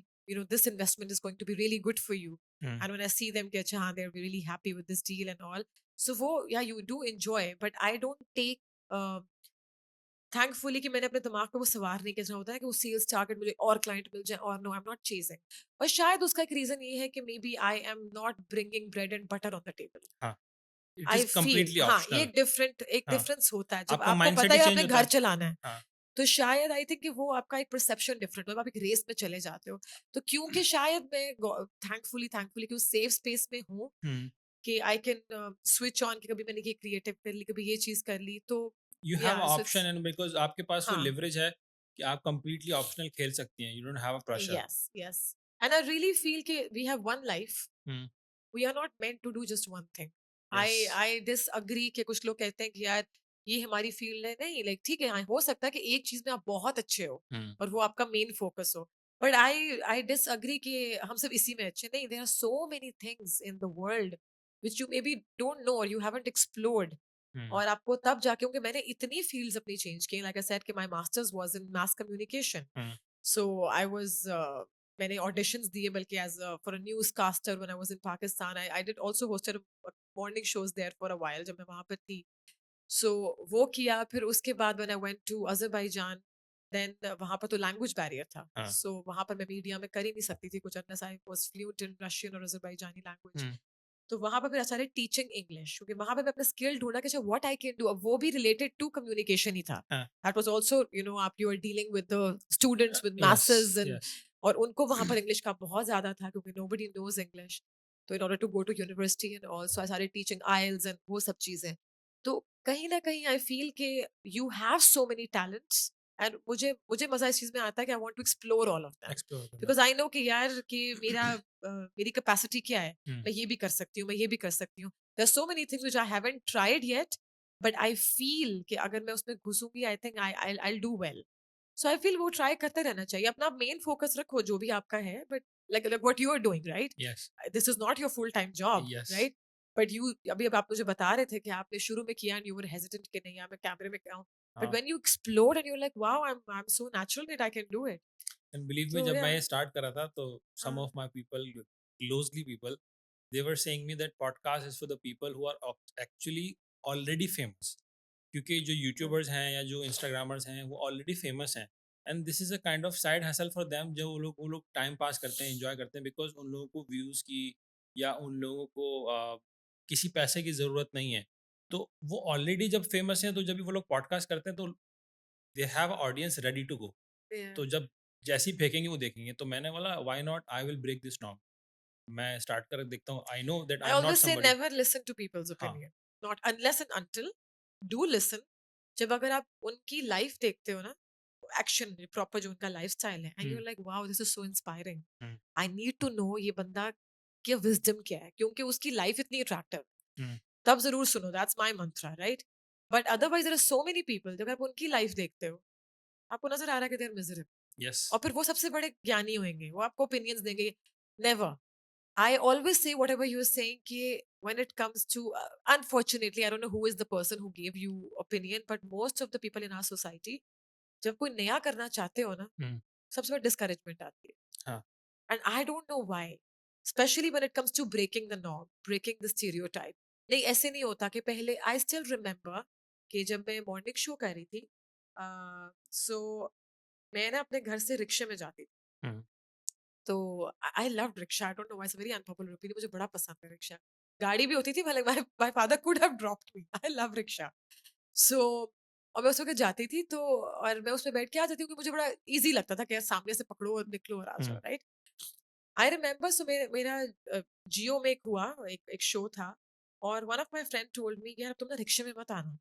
this investment is going to be really good for you. Hmm, And when I see them get, they're really happy with this deal and all. So, yeah, you do enjoy, but I don't take, uh, thankfully कि मैंने अपने दिमाग पे वो सवार नहीं किया होता है कि वो सेल्स टारगेट मुझे और क्लाइंट मिल जाए और no I am not chasing और शायद उसका एक रीजन ये है कि maybe I am not bringing bread and butter on the table हाँ, it I is feel completely हाँ ये ऑप्शनल। एक हाँ, डिफरेंस होता है जब आपका आपको माइंडसेट पता ही है चेंज आपने होता है। घर चलाना है हाँ, तो शायद आई थिंक कि वो आपका एक परसेप्शन डिफरेंट हो आप एक रेस में चले जाते हो तो क्योंकि शायद मैं थैंकफुली कि उस सेफ स्पेस में हूँ हुँ, कि आई कैन स्विच ऑन कि कभी मैंने ये क्रिएटिव कर ली कभी ये चीज कर ली तो यू हैव या so option it's and because आपके पास वो हाँ लिवरेज है कि आप कंप्लीटली ऑप्शनल खेल सकती हैं, you don't have a pressure. yes and I really feel कि we have one life hmm, we are not meant to do just one thing yes. I disagree कि कुछ लोग कहते हैं कि यार ये हमारी फील्ड है नहीं लाइक ठीक है हाँ हो सकता है कि एक चीज में आप बहुत अच्छे हो हुँ, और वो आपका मेन फोकस हो बट आई डिसअग्री कि हम सब इसी में अच्छे नहीं there are so many things in the world which you may be don't know और यू हैवंट एक्सप्लोर्ड हुँ, और आपको तब जाके क्योंकि मैंने इतनी फील्ड्स अपनी चेंज की लाइक आई सेड कि my masters was in mass communication hmm, so I was मैंने ऑडिशंस दिए बल्कि as for a newscaster when I was in Pakistan I did also hosted morning shows there for a while जब मैं वहां पर थी सो वो किया फिर उसके बाद when I went to Azerbaijan then वहां पर तो लैंग्वेज बैरियर था हाँ, सो वहां पर मैं मीडिया में कर ही नहीं सकती थी कुछ unless I was fluent in Russian और अज़रबैजानी लैंग्वेज हुँ, तो वहां पर फिर सारे टीचिंग इंग्लिश क्योंकि वहां पर मैं अपना स्किल ढूंढा कि अच्छा व्हाट आई कैन डू अब वो भी रिलेटेड टू कम्युनिकेशन ही था हाँ, दैट वाज आल्सो आप you are dealing with the students with yes, masses and yes. और उनको वहां पर इंग्लिश का बहुत ज्यादा था क्योंकि नोबडी नोज इंग्लिश तो in order to go to university and also सारे टीचिंग आइल्स एंड वो सब चीजें तो कहीं ना कहीं आई फील के you have so many talents and मुझे मुझे मजा इस चीज में आता है कि I want to explore all of them explore करना। बिकॉज आई नो कि यार कि मेरी कैपेसिटी क्या है हुँ, मैं ये भी कर सकती हूँ मैं ये भी कर सकती हूँ there so many things which I haven't tried yet but I feel कि अगर मैं उसमें घुसूंगी I think I do well so I feel वो ट्राई करते रहना चाहिए अपना मेन फोकस रखो जो भी आपका है but like what you are doing right yes, this is not your full time job yes. Right but you अभी अब आप मुझे बता रहे थे कि आपने शुरू में किया एंड यू वर हेजिटेंट कि नहीं यार मैं कैमरे में क्या हूँ बट हाँ, when you explore and you like wow I am so natural that I can do it and believe me so जब मैं या ये स्टार्ट कर रहा था तो some of my people closely people they were saying me that podcast is for the people who are actually already famous. क्योंकि जो यूट्यूबर्स हैं या जो इंस्टाग्रामर्स हैं वो ऑलरेडी फेमस हैं and this is a kind of side hustle for them जो वो लोग टाइम पास करते हैं एंजॉय करते हैं बिकॉज उन लोगों को व्यूज़ की या उन लोगों को किसी पैसे की ज़रूरत नहीं है तो वो ऑलरेडी जब फेमस हैं तो जब भी वो लोग पॉडकास्ट करते हैं तो they have audience ready to go तो जब जैसे ही फेंकेंगे वो देखेंगे तो मैंने बोला why not I will break this norm मैं स्टार्ट कर देखता हूँ I know that I I am not always say somebody. never listen to people's हाँ opinion. Not unless and until do listen. जब अगर आप उनकी लाइफ देखते हो ना एक्शन प्रॉपर जो उनका लाइफस्टाइल है and you hmm like wow this is so inspiring hmm I need to know ये बंदा की विजडम क्या है क्योंकि उसकी लाइफ इतनी अट्रैक्टिव हम्म तब जरूर सुनो that's my mantra right but otherwise there are so many people जब आप उनकी लाइफ देखते हो आपको नजर आ रहा है कि देर मिजरेबल यस और फिर वो सबसे बड़े ज्ञानी होंगे वो आपको ओपिनियंस देंगे never I always say whatever you're saying कि when it comes to unfortunately I don't know who is the person who gave you opinion but most of the people in our society जब कोई नया करना चाहते हो ना हम्म सबसे बड़ी discouragement आती है हाँ and I don't know why especially when it comes to breaking the norm breaking the stereotype नहीं ऐसे नहीं होता कि पहले I still remember कि जब मैं मॉर्निंग शो कर रही थी सो मैं ना अपने घर से रिक्शे में जाती थी हम्म तो आई love rickshaw I don't know why it's very unpopular opinion मुझे बड़ा पसंद है रिक्शा गाड़ी भी होती थी भले my my father could have dropped me I love rickshaw so और मैं उस वक्त जाती थी तो और मैं उसमें बैठ के आ जाती हूँ क्योंकि मुझे बड़ा इजी लगता था कि यार सामने से पकड़ो और निकलो और आ जाओ हम्म राइट आई रिमेम्बर सो मेरा जियो में एक हुआ एक शो था और one of my friend told me यार तुम ना रिक्शे में मत आना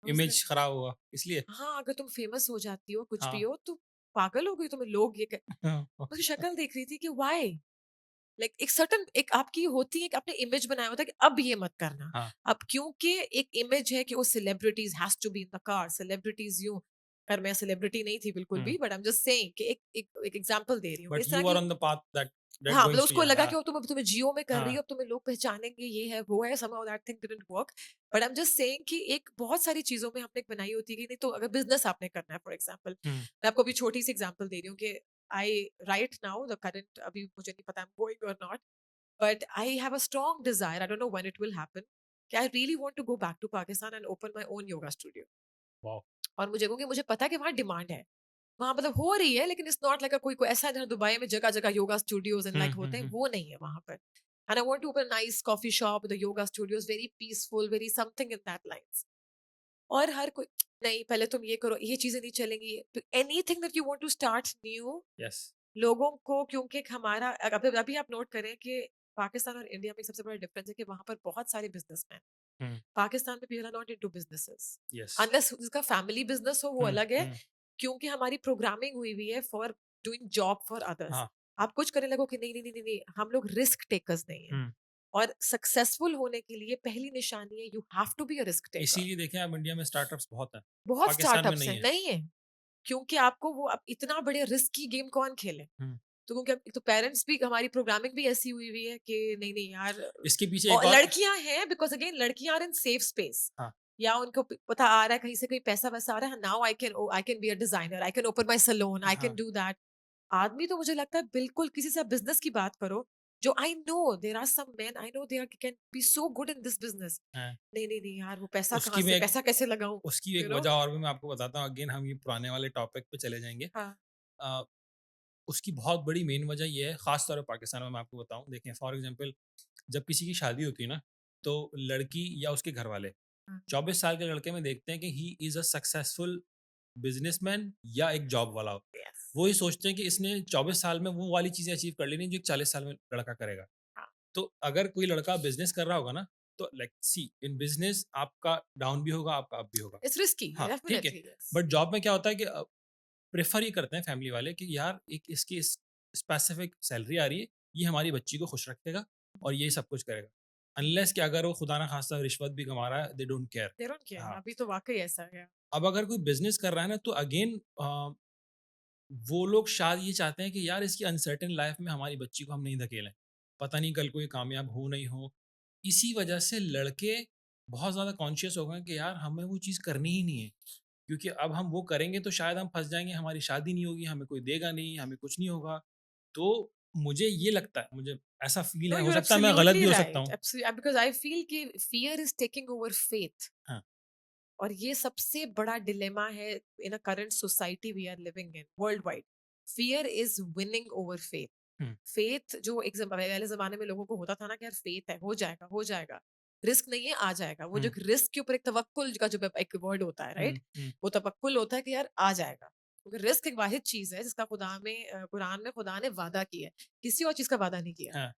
I was like, इमेज खराब हुआ इसलिए। हाँ अगर तुम फेमस हो जाती हो कुछ भी हाँ हो तो पागल हो गई तुम्हें लोग ये हाँ उसकी शक्ल देख रही थी कि वाई लाइक एक सर्टन एक आपकी होती है कि आपने इमेज बनाया होता है कि अब ये मत करना हाँ अब क्योंकि एक इमेज है कि वो celebrities has to be in the car celebrities यूं पर मैं सेलिब्रिटी नहीं थी बिल्कुल भी but I am just saying कि एक एग्जांपल दे रही हूँ बट इस तरह यू आर की ऑन द पाथ दैट हाँ मतलब गोइंग्स टू उसको या लगा हाँ कि वो तुम्हें जियो में कर रही हाँ हो अब तुम्हें लोग पहचानेंगे ये है वो है somehow that thing didn't work but I am just saying कि एक बहुत सारी चीजों में हमने एक बनाई होती है कि नहीं तो अगर बिजनेस आपने करना है फॉर एग्जांपल हम्म मैं आपको अभी छोटी सी एग्जांपल दे रही हूँ कि I right now the current अभी मुझे नहीं पता I'm going or not, but I have a strong desire. I don't know when it will happen. कि I really want to go back to Pakistan and open my own yoga studio. Wow! और मुझे क्योंकि मुझे पता है कि वहाँ demand है, वहाँ मतलब हो रही है, लेकिन इट्स नॉट लाइक कोई कोई ऐसा है जहाँ दुबई में जगह जगह yoga studios and hmm, like hmm, होते हैं, हुँ। वो नहीं है वहाँ पर. And I want to open nice coffee shop the yoga studios very peaceful very something in that lines. और हर कोई नहीं पहले तुम ये करो, ये चीजें नहीं चलेंगी, तो anything that you want to start new. Yes. लोगों को क्योंकि एक हमारा अभी अभी आप नोट करें कि पाकिस्तान और इंडिया में एक सबसे बड़ा डिफरेंस है कि वहां पर बहुत सारे बिजनेसमैन. हुँ, पाकिस्तान में people are not into businesses yes. Unless उसका फैमिली बिजनेस हो, वो हुँ, अलग है. हुँ। क्योंकि हमारी प्रोग्रामिंग हुई हुई है for doing job for others. हाँ। आप कुछ करने लगो कि नहीं नहीं नहीं नहीं नहीं, हम लोग रिस्क टेकर्स नहीं है. हुँ। और सक्सेसफुल होने के लिए पहली निशानी है you have to be a risk taker. इसीलिए देखें आप इंडिया में स्टार्टअप्स बहुत हैं, बहुत पाकिस्तान में स्टार्टअप्स नहीं हैं, है। नहीं है. क्योंकि आपको वो अब इतना बड़े रिस्क की गेम कौन खेले. हुँ। तो क्योंकि अब एक तो पेरेंट्स भी हमारी प्रोग्रामिंग भी ऐसी हुई हुई है कि नहीं नहीं यार. इसके पीछे एक और और लड़कियां हैं बिकॉज अगेन लड़कियां आर इन सेफ स्पेस. हाँ, या उनको पता आ रहा है कहीं से कोई पैसा वैसा आ रहा है, now I can be a designer, I can open my salon, I can हाँ, डू दैट. आदमी तो मुझे लगता है बिल्कुल किसी से बिजनेस की बात करो, जो I know there are some men I know they are can be so good in this business. हैं। नहीं नहीं नहीं यार, वो पैसा कहाँ उसकी मैं से, एक पैसा कैसे लगाऊं. उसकी एक यू नो. वजह और भी मैं आपको बताता हूँ, अगेन हम ये पुराने वाले टॉपिक पे चले जाएँगे। हाँ. अ, उसकी बहुत बड़ी मेन वजह ये है, ख़ास तौर पे पाकिस्तान में मैं आपको बताऊँ, देखें फॉर एग्ज़ाम्पल जब किसी की शादी होती है ना, तो लड़की या उसके घरवाले हाँ. 24 साल के लड़के में देखते हैं कि he is a successful businessman या एक जॉब वाला हो। यस. वो ये सोचते हैं कि इसने 24 साल में वो वाली चीज़ें अचीव कर लेनी जो एक 40 साल में लड़का करेगा। हाँ. तो अगर कोई लड़का बिज़नेस कर रहा होगा ना, तो लाइक सी इन बिज़नेस आपका डाउन भी होगा, आपका अप भी होगा। इट्स रिस्की हाँ, ठीक है। डेफिनेटली. यस. बट जॉब में क्या होता है कि प्रेफ़र ये करते हैं फैमिली वाले कि यार एक इसकी स्पेसिफिक सैलरी आ रही है, ये हमारी बच्ची को खुश रखेगा और ये सब कुछ करेगा। अनलेस कि अगर वो खुदा ना खास्ता रिश्वत भी कमा रहा है, they don't care. They don't care. हाँ, अभी तो वाकई ऐसा है. अब अगर कोई बिज़नेस कर रहा है ना तो अगेन वो लोग शायद ये चाहते हैं कि यार इसकी अनसर्टेन लाइफ़ में हमारी बच्ची को हम नहीं धकेलें। पता नहीं कल को ये कामयाब हो नहीं हो। इसी वजह से लड़के बहुत ज़्यादा कॉन्शियस हो गए हैं कि यार हमें वो चीज़ करनी ही नहीं है। क्योंकि अब हम वो करेंगे तो शायद हम फँस जाएँगे, हमारी शादी नहीं होगी, हमें कोई देगा नहीं, हमें कुछ नहीं होगा। तो मुझे ये लगता है, मुझे ऐसा फ़ील No, है, हो you're सकता है मैं गलत absolutely भी हो सकता right. हूँ। Absolutely, because I feel कि fear is taking over faith. हाँ। और ये सबसे बड़ा डिलेमा है in a current society we are living in worldwide. Fear is winning over faith. Hmm, faith जो एक पहले जमाने में लोगों को होता था ना कि यार फेथ है, हो जाएगा हो जाएगा. रिस्क नहीं है, आ जाएगा. वो जो हुँ, रिस्क के ऊपर एक तवक्कुल का जो एक वर्ड होता है, हुँ, राइट. हुँ। वो तवक्कुल होता है कि यार आ जाएगा. क्योंकि रिस्क एक वाहिद चीज है जिसका खुदा में कुरान में खुदा ने वादा किया है. किसी और चीज का वादा नहीं किया. हाँ,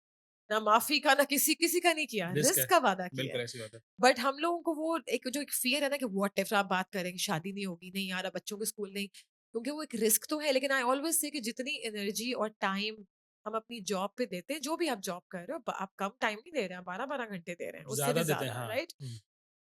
ना माफी का, ना किसी किसी का नहीं किया, रिस्क है। रिस्क का वादा किया बिल्कुल है. ऐसी बात है। बट हम लोगों को वो एक जो एक फ़ियर है ना कि व्हाट इफ आप बात करेंगे, शादी नहीं होगी, नहीं यार अब बच्चों के स्कूल नहीं. क्योंकि वो एक रिस्क तो है, लेकिन आई ऑलवेज़ से कि जितनी एनर्जी और टाइम हम अपनी जॉब पे देते हैं, जो भी आप जॉब कर रहे हो, आप कम टाइम नहीं दे रहे हैं, 12-12 घंटे दे रहे हैं, उससे ज़्यादा भी देते हैं, ज़्यादा, हाँ। राइट? हुँ,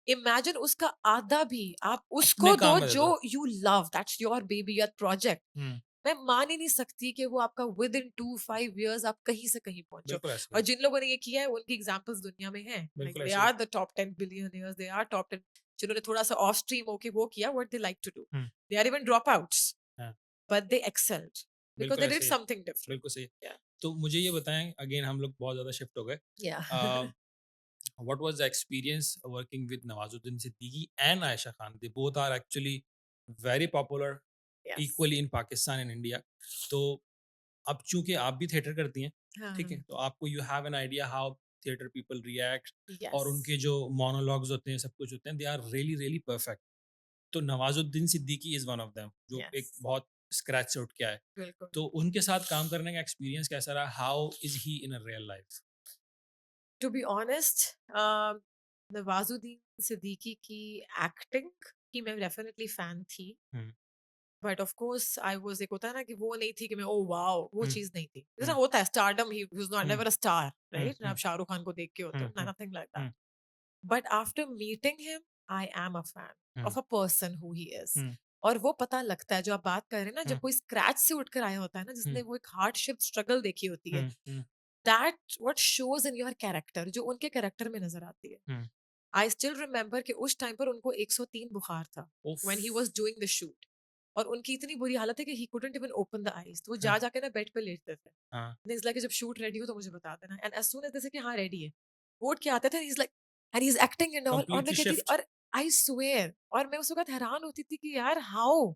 इमेजिन उसका आधा भी आप अपने उसको काम दो में दे जो दो। You love, that's your baby, your project. Hmm, मैं मान ही नहीं सकती कि वो आपका विद इन 2-5 इयर्स आप कहीं से कहीं पहुंचो. बिल्कुल ऐसी और बात है। जिन लोगों ने ये किया है उनकी एग्जांपल्स दुनिया में हैं. लाइक बिल्कुल दे ऐसी बात are the top 10 billionaires, they are top 10 जिन्होंने थोड़ा सा ऑफ स्ट्रीम होके वो किया what they like to do. Hmm, they are even drop outs हाँ, बट दे एक्सेल्ड बिकॉज बिल्कुल दे डिड ऐसे ही है। Something different. बिल्कुल सही है। या. तो मुझे ये बताएँ, अगेन हम लोग बहुत ज़्यादा शिफ्ट हो गए। Yeah. Uh, what was the experience working with Nawazuddin Siddiqui and Ayesha Khan? They both are actually very popular yes. Equally in Pakistan and India. तो अब चूँकि आप भी थिएटर करती हैं, ठीक है? हाँ. तो आपको you have an idea how theatre people react और यस. उनके जो मोनोलॉग्स होते हैं, सब कुछ होते हैं, they are really, really perfect. तो Nawazuddin Siddiqui is one of them जो यस. एक बहुत स्क्रैच से उठ के आए। बिल्कुल. तो उनके साथ काम करने का एक्सपीरियंस कैसा रहा? How is he in a real life? To be honest, Nawazuddin Siddiqui की एक्टिंग की मैं डेफिनेटली फैन थी. Hmm, but of course I was, एक होता है ना कि वो नहीं थी कि मैं ओ वाओ, वो हुँ, चीज नहीं थी. जैसा हुँ, होता है stardom, he was not hmm, never a star, hmm, right? आप हुँ, शाहरुख खान को देख के होते हुँ, हो, hmm, nothing like that. Hmm, but after meeting him I am a fan hmm, of a person who he is. Hmm, और वो पता लगता है जो आप बात कर रहे हैं ना, जब हुँ, कोई स्क्रैच से उठकर आया होता है ना, हुँ, जिसने वो एक हार्डशिप स्ट्रगल देखी होती है, hmm, hmm, that what shows in your character, जो उनके कैरेक्टर में नजर आती है. हुँ। आई स्टिल रिमेंबर कि उस टाइम पर उनको 103 बुखार था उफ़! When he was doing the shoot. और उनकी इतनी बुरी हालत है कि he couldn't even open the eyes, तो वो हाँ, जा जाके ना बेड पे लेटते थे। हाँ, इज लाइक जब शूट रेडी हो तो मुझे बता देना, एंड एज सून एज जैसे कि हाँ रेडी है, वोट के आते थे, is like and he is acting and all, और मैं कंप्लीटली कहती थी, शिफ्ट। और आई स्वेयर, और मैं उस वक्त हैरान होती थी कि यार हाउ,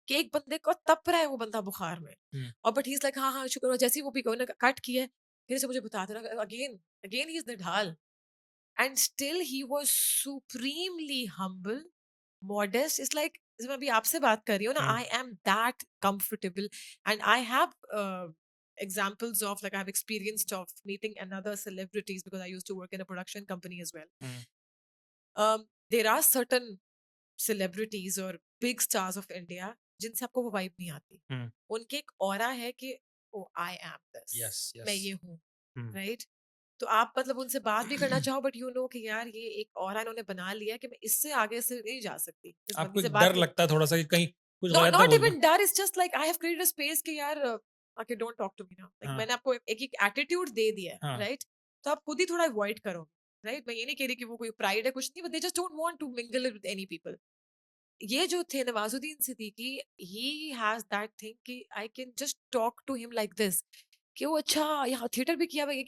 कि एक बंदे को तप रहा है वो बंदा बुखार में, हुँ, और बट ही इज लाइक हाँ हाँ शुक्र, और जैसे ही वो भी कट किया है, फिर से मुझे बता देना again, again he is the ढाल, and still he was supremely humble, modest. It's like जब मैं अभी आपसे बात कर रही हूँ ना, हुँ, I am that comfortable, and I have examples of, like, I've experienced of meeting another celebrities because I used to work in a production company as well. Hmm, There are certain celebrities और big stars of India जिनसे आपको वो vibe नहीं आती, हुँ, उनके एक aura है कि oh I am this, yes, मैं यस, ये हूँ, हुँ। राइट? तो आप मतलब उनसे बात भी करना चाहो, बट यू नो कि यार ये एक ऑरा इन्होंने बना लिया है कि मैं इससे आगे से नहीं जा सकती, इस बंदी आपको से एक बात डर नहीं। लगता है थोड़ा-सा कि कहीं कुछ Not गलत ना not बोल दूँ? even डर, it's just like I have created a space कि यार okay don't talk to me now, like हाँ, मैंने आपको एक एक एटीट्यूड दे दिया है, हाँ, राइट? तो आप खुद ही थोड़ा अवॉइड करो, राइट? मैं ये नहीं कह रही कि वो कोई प्राइड है, कुछ नहीं, but they just don't want to mingle with any people. ये जो थे Nawazuddin Siddiqui, he has that thing कि I can just talk to him like this, कि वो अच्छा यहाँ थिएटर भी किया हुआ है,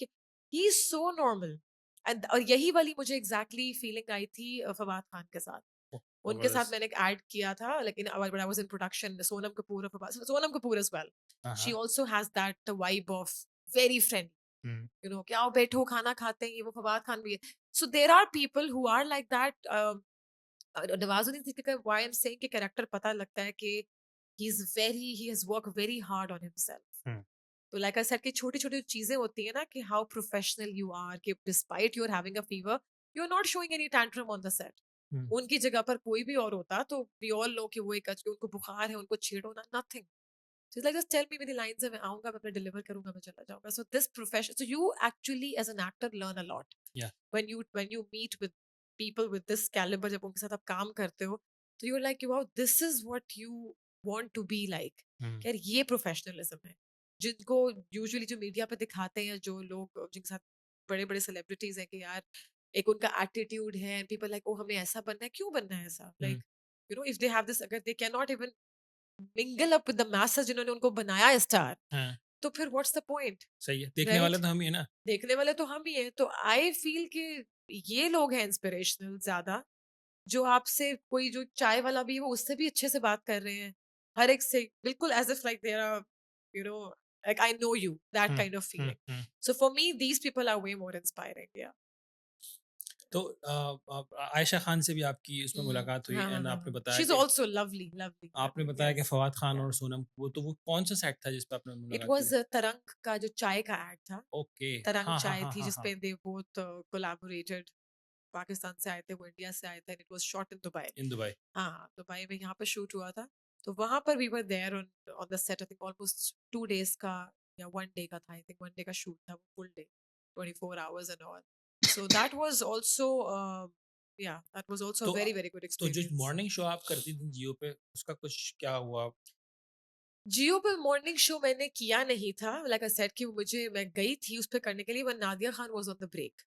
he is so normal, and और यही वाली मुझे एग्जैक्टली फीलिंग आई थी फवाद खान के साथ। ओह! उनके साथ ज़बरदस्त। मैंने एक ऐड किया था, लेकिन when I was in production, Sonam Kapoor और सोनम कपूर एज़ वेल। हाँ, शी हाँ, also has that vibe of very friendly, hmm, you know, कि आओ बैठो खाना खाते हैं, ये वो फवाद खान भी है। So there are people who are like that. Nawazuddin Siddiqui का व्हाई आई एम सेइंग कि कैरेक्टर पता लगता है कि he has worked very hard on himself. Hmm, तो लाइक आई सेड कि छोटी-छोटी चीज़ें होती हैं ना, कि हाउ प्रोफेशनल यू आर, कि despite you are having a fever, you are not showing any tantrum on the set. Hmm, उनकी जगह पर कोई भी और होता तो वी ऑल नो कि वो एक उनको बुखार है, उनको छेड़ो ना, nothing. So like just tell me मेरी लाइन्स है, मैं आऊँगा, मैं अपना डिलीवर करूँगा, मैं चला जाऊँगा। So this profession, so you actually as an actor learn a lot yeah when you meet with people with this calibre, जब उनके साथ आप काम करते हो, तो you are like wow this is what you want to be like. Hmm, यार ये प्रोफेशनलिज्म है, जिनको यूजुअली जो मीडिया पे दिखाते हैं, जो लोग जिनके साथ बड़े-बड़े सेलिब्रिटीज़ हैं, कि यार एक उनका एटीट्यूड है, पीपल लाइक ओ हमें ऐसा बनना है, क्यों बनना है ऐसा? Hmm, like you know if they have this, अगर they can not even mingle up with the masses जिन्होंने उनको बनाया है स्टार, हाँ, तो फिर व्हाट्स द पॉइंट, सही है, देखने वाले राइट? तो हम ही हैं ना। देखने वाले तो हम ही हैं। तो आई फील कि ये लोग हैं इंस्पिरेशनल ज़्यादा, जो आपसे कोई जो चाय वाला भी है, वो उससे भी अच्छे से बात कर रहे हैं। हर एक से बिल्कुल as if like they are, you know, like I know you, that hmm, kind of hmm, feeling. Hmm. So for me these people are way more inspiring, yeah. तो आयशा खान से भी आपकी उसमें हुँ। मुलाकात हुई हाँ, हाँ, एंड हाँ, आपने हाँ। शी बताया इज़ कि आल्सो लवली, लवली, आपने लवली, बताया कि येस, फवाद खान या। और सोनम वो कौन सा सेट था जिस पे आपने इट मुलाकात की थी? वाज़ तरंग का जो चाय का एड था, ओके, तरंग हाँ, हाँ, चाय हाँ, थी हाँ, हाँ। जिसपे दे बोथ कोलैबोरेटेड। पाकिस्तान से आए थे, वो इंडिया से आए थे, and it was shot in Dubai. In Dubai. हाँ, दुबई में यहाँ पे शूट हुआ था। तो वहाँ पर we were there on on the set, I think almost 2 days का या 1 डे का था, आई थिंक 1 डे का शूट था, वो full day, 24 hours and all. So that was also yeah that was also तो अ वेरी, वेरी गुड तो जो एक्सपीरियंस। मॉर्निंग शो आप करती थी जियो पे उसका कुछ क्या हुआ? जियो पे मॉर्निंग शो मैंने किया नहीं था, लाइक आई सेड कि मैं गई थी उस पे करने के लिए when Nadia Khan was on the break.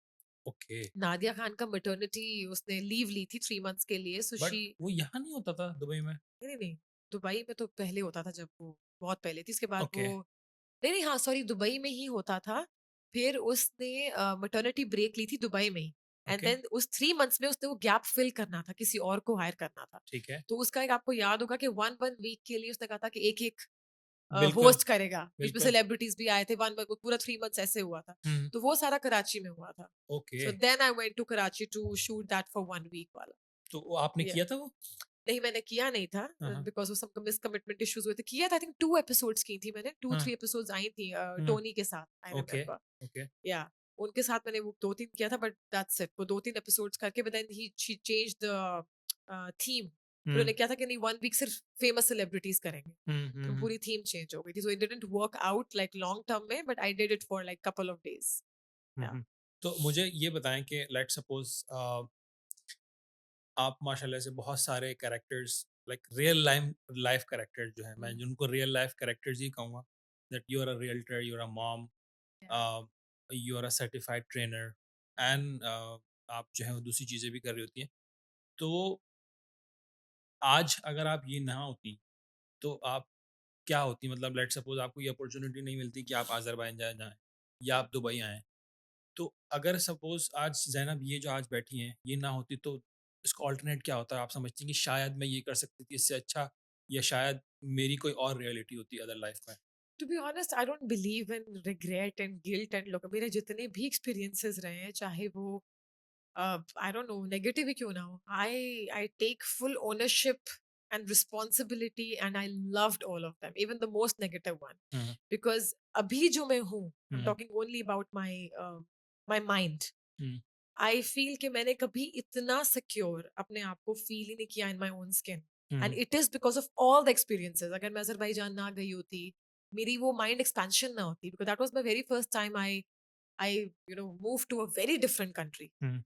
Okay, Nadia Khan का मैटरनिटी, उसने लीव ली थी 3 मंथ्स के लिए, सो बट शी वो यहाँ नहीं होता था दुबई में? नहीं, नहीं, नहीं, दुबई में तो पहले होता था, जब वो बहुत पहले थी, उसके बाद वो ओके, नहीं, नहीं, हाँ, सॉरी, दुबई में ही होता था। फिर उसने मैटरनिटी ब्रेक ली थी दुबई में ही, एंड ओके, देन उस 3 मंथ्स में उसने वो गैप फिल करना था, किसी और को हायर करना था। ठीक है। तो उसका एक आपको याद होगा कि 1 वीक के लिए उसने कहा था कि एक-एक बिल्कुल, होस्ट करेगा। बीच में बिल्कुल। सेलिब्रिटीज़ भी आए थे, 1 मंथ पूरा 3 मंथ्स ऐसे हुआ था। हुँ, तो वो सारा कराची में हुआ था। Okay. So then I went to Karachi to shoot that for 1 week वाला। तो वो आपने या किया था वो? नहीं, मैंने किया नहीं था, हाँ, हाँ, बिकॉज़ ऑफ सम मिसकमिटमेंट इश्यूज़ हुए थे। किया था, आई थिंक 2 एपिसोड्स की थी मैंने, हाँ, 2-3 एपिसोड्स आई थी हाँ, टोनी के साथ, आई ओके, रिमेंबर। ओके। या उनके साथ मैंने वो 2-3 किया था, बट दैट्स इट। वो 2-3 एपिसोड्स करके, but then she changed the theme. फिर हुँ, उन्होंने क्या था कि नहीं, 1 वीक सिर्फ फेमस सेलिब्रिटीज़ करेंगे। हुँ, हुँ, तो हुँ, पूरी थीम चेंज हो गई थी। So it didn't work out like long term में, but I did it for like couple of days. Hmm, yeah. Hmm. तो मुझे ये बताएँ कि लेट्स सपोज़ आप माशाल्लाह से बहुत सारे characters like real life characters जो हैं, मैं हुँ, जिनको रियल लाइफ कैरेक्टर्स ही कहूँगा, that you are a realtor, you are a mom, yeah. You are a certified trainer and आप जो है वो दूसरी चीज़ें भी कर रही होती हैं। तो आज अगर आप ये ना होती तो आप क्या होती मतलब लेट्स सपोज़ आपको ये अपॉर्च्युनिटी नहीं मिलती कि आप अज़रबैजान जाएँ या आप दुबई आएँ। तो अगर सपोज़ आज ज़ैनब ये जो आज बैठी हैं, ये ना होती तो इसका अल्टरनेट क्या होता? आप समझती हैं कि शायद मैं ये कर सकती थी इससे अच्छा या शायद मेरी कोई और रियलिटी होती अदर लाइफ़ में? To be honest I don't believe in regret and guilt and लोग मेरे जितने भी एक्सपीरियंसेस रहे हैं चाहे वो आई डोंट नो नेगेटिव ही क्यों ना हो I take full ownership and responsibility and I loved all of them even the most negative one hmm, because अभी जो मैं हूँ I am hmm, talking only about my my mind hmm, I feel कि मैंने कभी इतना secure अपने आप को फील ही नहीं किया in my own skin and hmm, it is because of all the experiences अगर मैं अजरबैजान ना गई होती मेरी वो माइंड एक्सपेंशन ना होती because that was my very first time I you know move to a very different country hmm,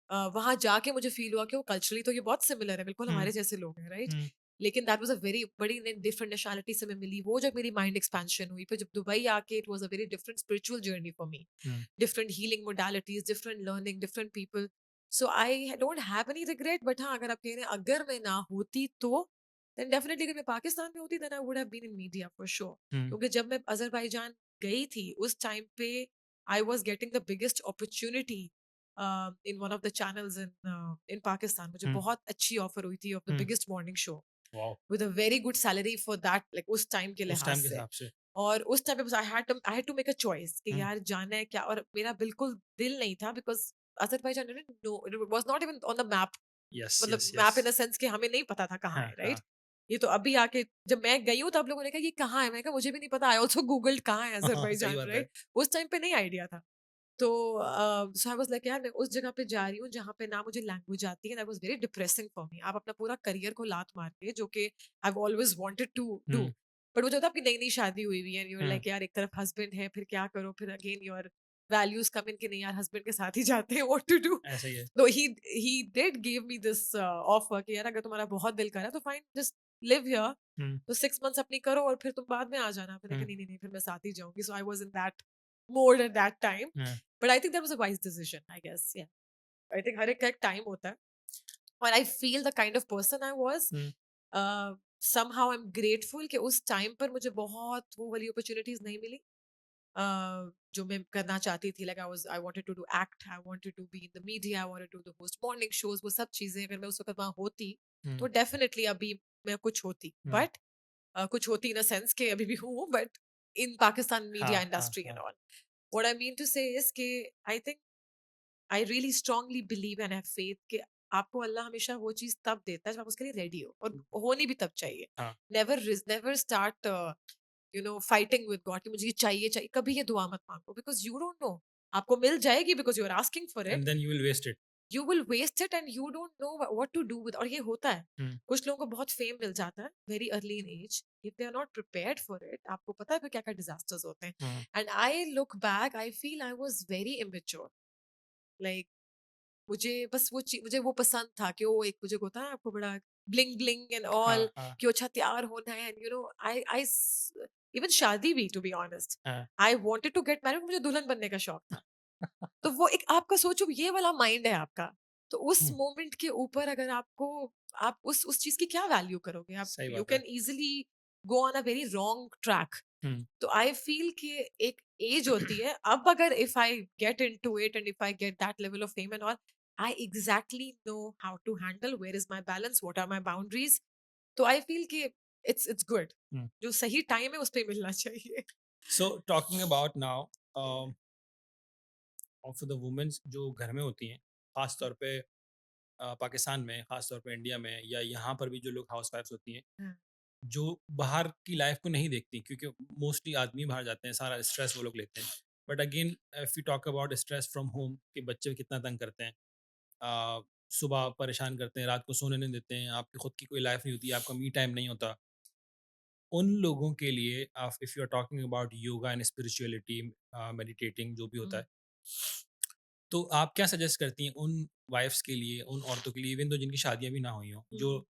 वहाँ जाके मुझे फ़ील हुआ कि वो कल्चरली तो ये बहुत सिमिलर है, बिल्कुल हुँ, हमारे जैसे लोग हैं, राइट? हुँ, लेकिन दैट वाज़ अ वेरी बड़ी डिफरेंट नेशनैलिटी से मैं मिली, वो जब मेरी माइंड एक्सपेंशन हुई, फिर जब दुबई आके it was a very different spiritual journey for me, hmm, different healing modalities, different learning, different people. So I don't have any regret but हाँ, अगर आप कह रहे हैं अगर मैं ना होती तो, देन डेफिनिटली अगर मैं पाकिस्तान में होती then I would have been in media for sure. Hmm, क्योंकि जब मैं अज़रबैजान गई थी, उस टाइम पे I was getting the biggest opportunity in one of the channels in Pakistan मुझे हुँ, बहुत अच्छी ऑफर हुई थी of the hmm, biggest morning show wow! with a very good salary for that like उस टाइम के उस लिहाज टाइम के से हिसाब से। और उस टाइम पे बस I had to make a choice कि हुँ, यार जाना है क्या और मेरा बिल्कुल दिल नहीं था because Azerbaijan didn't know it was not even on the map yes, मतलब yes, yes. Map in the sense कि हमें नहीं पता था कहाँ हाँ, है हाँ, राइट ये तो अभी आके जब मैं गई हूँ तब लोगों ने कहा ये कहाँ है मैं कहा मुझे भी नहीं पता आई ऑल्सो गूगल्ड कहाँ है हाँ, सही अजरबैजान बात है। राइट उस टाइम पे नहीं आइडिया था तो सो आई वाज लाइक यार मैं उस जगह पे जा रही हूँ जहाँ पे ना मुझे लैंग्वेज आती है that was very depressing for me आप अपना पूरा करियर को लात मारते हैं जो कि I always wanted to do hmm, but वो जो होता है आपकी नई नई शादी हुई हुई है यू हुँ, लाइक यार एक तरफ हस्बैंड है फिर क्या करो फिर अगेन योर वैल्यूज कम इन कि नहीं यार हस्बैंड के साथ ही जाते हैं व्हाट टू डू ऐसा ही है। तो he did give me this offer कि यार अगर तुम्हारा बहुत दिल करा तो फाइन जस्ट लिव हियर हुँ, तो 6 मंथ्स अपनी करो और फिर तुम बाद में आ जाना मैंने कहा हुँ, नहीं नहीं नहीं फिर मैं साथ ही जाऊंगी so I was in that mode at that time हाँ, but I think that was a wise decision I guess yeah I think हर एक का एक टाइम होता है और I feel the kind of person I was hmm, somehow I'm grateful कि उस time पर मुझे बहुत वो वाली अपॉर्चुनिटीज नहीं मिली जो मैं करना चाहती थी like I wanted to do act I wanted to be in the media I wanted to do host morning shows वो सब चीजें अगर मैं उस वक्त वहां होती तो हुँ, डेफिनेटली अभी मैं कुछ होती हुँ, बट कुछ होती इन अ सेंस कि अभी भी हूँ बट इन पाकिस्तान मीडिया हाँ, हाँ, इंडस्ट्री एंड हाँ, all what I mean to say is कि I think I really strongly believe and have faith कि आपको अल्लाह हमेशा वो चीज तब देता है जब आप उसके लिए रेडी हो और होनी भी तब चाहिए हाँ, never start you know fighting with God कि मुझे ये चाहिए चाहिए कभी ये दुआ मत मांगो बिकॉज यू डोंट नो आपको मिल जाएगी because you are asking for and it then you will waste it. You will waste it and you don't know what to do with और ये होता है हुँ, कुछ लोगों को बहुत फेम मिल जाता है very early in age if they are not prepared for it आपको पता है फिर क्या क्या डिजास्टर्स होते हैं hmm, and I look back I feel I was very immature like मुझे बस मुझे वो पसंद था कि वो एक मुझे होता है आपको बड़ा ब्लिंग ब्लिंग एंड ऑल हाँ, हाँ, कि वो अच्छा तैयार होना है and you know I even शादी भी टू बी ऑनेस्ट हाँ, I wanted to get married मुझे दुल्हन बनने का शौक था तो वो एक आपका सोचो ये वाला माइंड है आपका तो उस हुँ, मोमेंट के ऊपर अगर आपको आप उस चीज की क्या वैल्यू करोगे आप सही यू बात है। Can easily go on a very wrong track hmm, तो आई फील कि एक एज होती है अब अगर if I get into it and if I get that level of fame and all I exactly know how to handle where is my balance what are my boundaries तो I feel कि it's good hmm. जो सही time है उस पे मिलना चाहिए so talking about now for the women's जो घर में होती हैं, ख़ास तौर पे पाकिस्तान में, ख़ास तौर पे इंडिया में या यहाँ पर भी जो लोग हाउसवाइफ्स होती हैं, हाँ, जो बाहर की लाइफ़ को नहीं देखती क्योंकि मोस्टली आदमी बाहर जाते हैं, सारा स्ट्रेस वो लोग लेते हैं। But again if you talk about stress from home कि बच्चे कितना तंग करते हैं। अ, सुबह परेशान करते हैं, रात को सोने नहीं देते हैं, आपकी खुद की कोई लाइफ़ नहीं होती, आपका मी टाइम नहीं होता। उन लोगों के लिए आप if you are talking about yoga and spirituality meditating जो भी होता हम्म, है, तो आप क्या सजेस्ट करती हैं उन वाइफ्स के लिए, उन औरतों के लिए इवन दो जिनकी शादियाँ भी ना हुई हों, जो हम्म,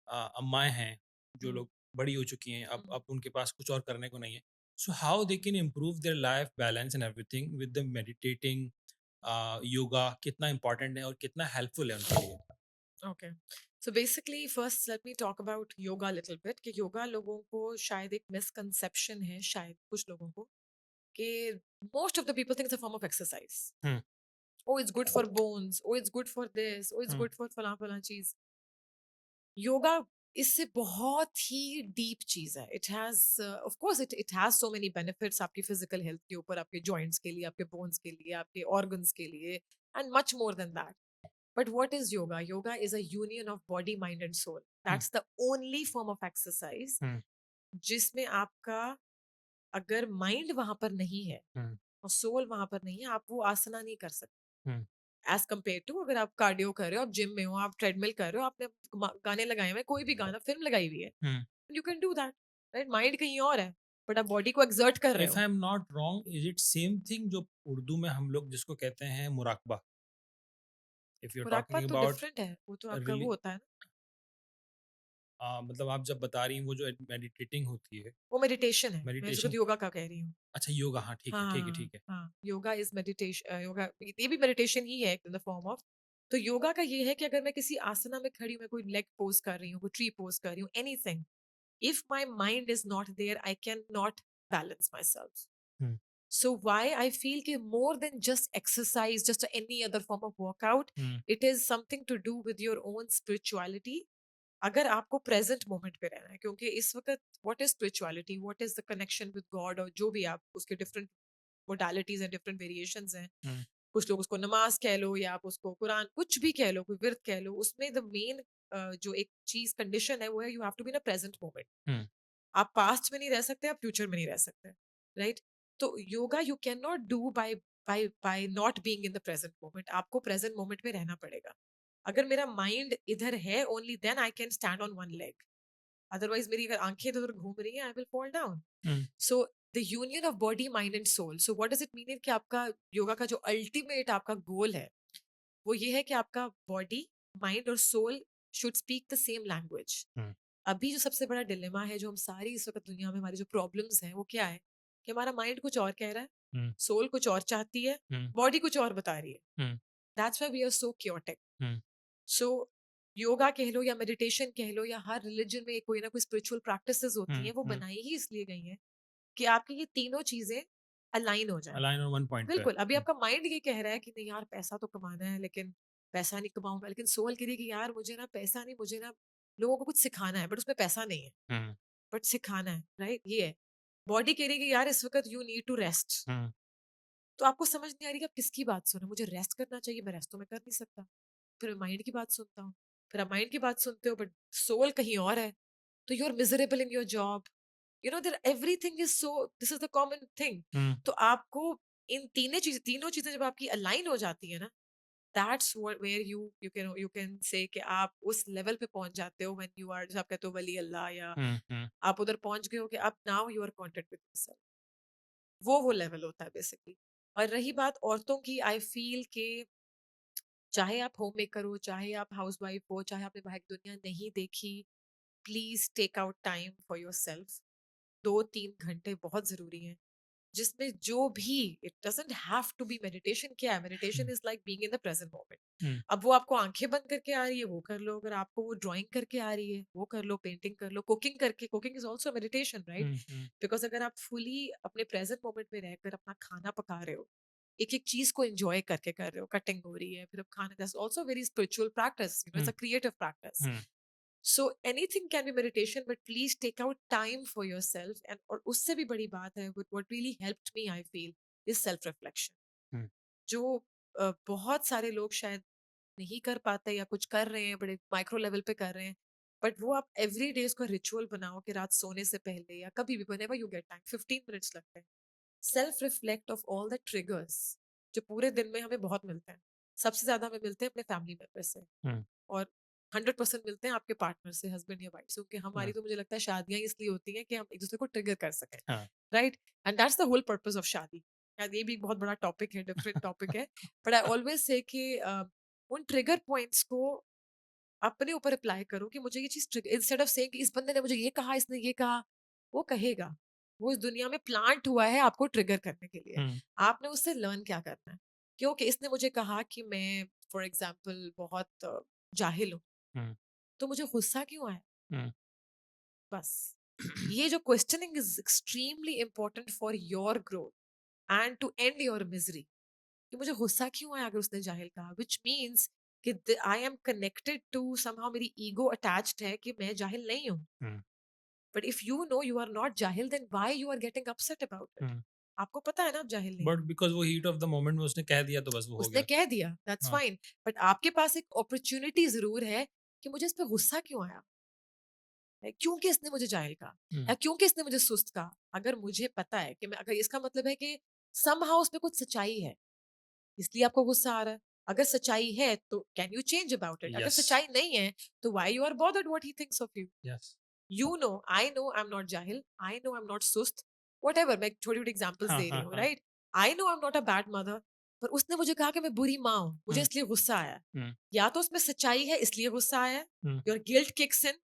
अम्माएँ हैं, जो हम्म, लोग बड़ी हो चुकी हैं, हम्म, अब उनके पास कुछ और करने को नहीं है। So how they can improve their life balance and everything with the meditating yoga कितना इम्पोर्टेंट है और कितना हेल्पफुल है उनके लिए? Okay, so basically first let me talk about yoga little bit, कि योगा लोगों को शायद एक मिसकंसेप्शन है, शायद कुछ लोगों को, कि most of the people think it's a form of exercise. Hmm, Oh, it's good for bones. Oh, it's good for this. Oh, it's hmm, good for फला फला चीज. योगा इससे बहुत ही डीप चीज है. It has, of course, it has so many benefits आपकी physical health के ऊपर, आपके जॉइंट्स के लिए, आपके बोन्स के लिए, आपके ऑर्गन्स के लिए, and much more than that. But what is yoga? Yoga is a union of body, mind and soul. Hmm, that's the only form of exercise hmm, जिसमें आपका, अगर माइंड वहां पर नहीं है हुँ, और सोल वहां पर नहीं है, आप वो आसना नहीं कर सकते. हुँ, एज कम्पेयर टू अगर आप कार्डियो कर रहे हो, आप जिम में हो, आप ट्रेडमिल कर रहे हो, आपने गाने लगाए हुए हैं, कोई भी गाना, फिल्म लगाई हुई है, हुँ। You can do that. Right, mind कहीं और है, बट आप बॉडी को एक्सर्ट कर रहे इफ हो. आई am not wrong, is it same thing जो उर्दू में हम लोग जिसको कहते हैं मुराकबा? इफ यू आर मुराकबा टॉकिंग तो अबाउट डिफरेंट है, वो तो आपका रिली वो होता है ना, मतलब आप जब बता रही हैं वो जो मेडिटेटिंग होती है, वो मेडिटेशन है. मैं इसको मेडिटेशन। योगा का कह रही हूँ. अच्छा, योगा, हाँ, ठीक है, ठीक है, हाँ ठीक है। हाँ, योगा इज मेडिटेशन. योगा ये भी मेडिटेशन ही है इन द फॉर्म ऑफ. तो योगा का ये है कि अगर मैं किसी आसना में खड़ी हूँ, मैं कोई लेग पोज कर रही हूँ, कोई ट्री पोज कर रही हूँ, anything, if my mind is not there, I cannot balance myself. Hmm, So why I feel कि more than just exercise, just any other form of workout, hmm, it is something to do with your own spirituality. अगर आपको present moment पे रहना है, क्योंकि इस वक्त what is spirituality, what is the connection with God, और जो भी आप उसके different modalities and different variations हैं. हुँ, कुछ लोग उसको नमाज कह लो, या आप उसको कुरान, कुछ भी कह लो, कोई विरत कह लो, उसमें द मेन जो एक चीज कंडीशन है वो है, you have to be in a present moment. Hmm, आप पास्ट में नहीं रह सकते, आप फ्यूचर में नहीं रह सकते. राइट. तो yoga you can not do by not being in the present moment. आपको प्रेजेंट मोमेंट में रहना पड़ेगा. अगर मेरा माइंड इधर है, only then I can stand on one leg. Otherwise मेरी अगर आंखें इधर उधर घूम रही हैं, I will fall down. Hmm, so the union of body, mind and soul. So what does it mean कि आपका योगा का जो अल्टीमेट आपका गोल है, वो ये है कि आपका बॉडी, माइंड और soul should speak the same language. Hmm, अभी जो सबसे बड़ा डिलेमा है, जो हम सारी इस वक्त दुनिया में, हमारी जो प्रॉब्लम्स हैं, वो क्या है? कि हमारा माइंड कुछ और कह रहा है, हुँ, सोल कुछ और चाहती है, हुँ, बॉडी कुछ और बता रही है. Hmm, that's why we are so chaotic. Hmm, so yoga कह लो या मेडिटेशन कह लो, या हर रिलीजन में कोई ना कोई स्पिरिचुअल प्रैक्टिसेस होती हुँ, हैं, वो हुँ। बनाई ही इसलिए गई हैं कि आपकी ये तीनों चीजें अलाइन हो जाएं. अलाइन ऑन वन पॉइंट पे। बिल्कुल. अभी हुँ, आपका माइंड ये कह रहा है कि नहीं यार, पैसा तो कमाना है, लेकिन पैसा नहीं कमाऊंगा. लेकिन सोल कह रही है कि यार मुझे ना पैसा नहीं, मुझे ना लोगों को कुछ सिखाना है, बट उसमें पैसा नहीं है, हुँ, बट सिखाना है. राइट, ये है. बॉडी कह रही है कि यार इस वक्त यू नीड टू रेस्ट. हुँ, तो आपको समझ नहीं आ रही कि आप किसकी बात सुनो. मुझे रेस्ट करना चाहिए, मैं रेस्ट तो मैं कर नहीं सकता. फिर मैं माइंड की बात सुनता हूँ. फिर आप माइंड की बात सुनते हो, बट सोल कहीं और है. तो you are miserable in your job. You know there everything is so, this is the common thing. Hmm, तो आपको इन तीनों चीजें जब आपकी अलाइन हो जाती है ना, that's where you can say कि आप उस लेवल पे पहुंच जाते हो, व्हेन यू आर, जैसे आप कहते हो वली अल्लाह, या हुँ, हुँ, आप उधर पहुंच गए हो कि आप now you are contact with yourself. वो लेवल होता है बेसिकली. और रही बात औरतों की, आई फील कि चाहे आप होम मेकर हो, चाहे आप हाउस वाइफ हो, चाहे आपने बाहर की दुनिया नहीं देखी, please take out time for yourself. 2-3 घंटे बहुत जरूरी हैं, जिसमें जो भी, it doesn't have to be meditation. क्या है meditation? Hmm, is like being in the present moment. Hmm, अब वो आपको आंखें बंद करके आ रही है, वो कर लो. अगर आपको वो ड्राइंग करके आ रही है, वो कर लो. पेंटिंग कर लो. कुकिंग करके, cooking is also meditation, right? हुँ, हुँ, बिकॉज अगर आप फुली अपने प्रेजेंट मोमेंट में रहकर अपना खाना पका रहे हो, एक एक चीज को एंजॉय करके कर रहे हो, कटिंग हो रही है, फिर अब खाना, that's also very spiritual practice. It's a creative practice. Hmm, so anything can be meditation, but please take out time for yourself. And और उससे भी बड़ी बात है, what really helped me, I feel, is self reflection. Hmm, जो बहुत सारे लोग शायद नहीं कर पाते, या कुछ कर रहे हैं बड़े माइक्रो लेवल पे कर रहे हैं, बट वो आप एवरी डे इसको रिचुअल बनाओ कि रात सोने से पहले या कभी भी, whenever you get time, 15 minutes लगते हैं. Self reflect of all the triggers जो पूरे दिन में हमें बहुत मिलते हैं. सबसे ज्यादा हमें मिलते हैं अपने फैमिली मेंबर से, हुँ, और 100% मिलते हैं आपके पार्टनर से, हस्बैंड या वाइफ से. क्योंकि हुँ, हमारी तो मुझे लगता है शादियां इसलिए होती हैं कि हम एक दूसरे को ट्रिगर कर सकें. हाँ। Right. And that's the whole purpose of शादी. शायद ये भी एक बहुत बड़ा टॉपिक है, डिफरेंट टॉपिक है. बट आई ऑलवेज से कि उन ट्रिगर पॉइंट्स को अपने ऊपर अप्लाई करो, कि मुझे ये चीज, इंस्टेड ऑफ सेइंग इस बंदे ने मुझे ये कहा, इसने ये कहा. वो कहेगा, वो इस दुनिया में प्लांट हुआ है आपको ट्रिगर करने के लिए. हुँ, आपने उससे लर्न क्या करना है. क्योंकि इसने मुझे कहा कि मैं, फॉर एग्जाम्पल, बहुत जाहिल हूँ. हुँ, तो मुझे गुस्सा क्यों आया? हुँ, बस। ये जो questioning is extremely important for your growth and to end your misery, कि मुझे गुस्सा क्यों आया अगर उसने जाहिल कहा, व्हिच मीन्स कि I am connected to somehow, मेरी ईगो अटैच्ड है कि मैं जाहिल नहीं हूँ। Hmm, but if you know you are not जाहिल, then why you are getting upset about it? Hmm. आपको पता है ना आप जाहिल नहीं बट हो। बिकॉज़ वो हीट ऑफ द मोमेंट में उसने कह दिया तो बस वो हो उसने गया। कह दिया, दैट्स हाँ, फाइन। बट आपके पास एक अपॉर्चुनिटी ज़रूर है कि मुझे इस पे गुस्सा क्यों आया? क्योंकि इसने मुझे जाहिल कहा हुँ, या क्योंकि इसने मुझे सुस्त कहा। अगर मुझे पता है कि मैं, अगर इसका मतलब है कि समहाउ उसमें कुछ सच्चाई है, इसलिए आपको गुस्सा आ रहा है। अगर सच्चाई है तो can you change about it? अगर यस, सच्चाई नहीं है तो why you are bothered what he thinks of you? Yes. You know, I know I am not जाहिल, I know I am not सुस्त, व्हाटएवर, मैं छोटी-छोटी एग्जांपल्स हाँ, दे रही हाँ, हूँ, हाँ। Right? I know I am not a bad mother, पर उसने मुझे कहा कि मैं बुरी माँ हूँ, मुझे हुँ, इसलिए गुस्सा आया। हुँ, या तो उसमें सच्चाई है इसलिए गुस्सा आया, hmm, your guilt kicks in,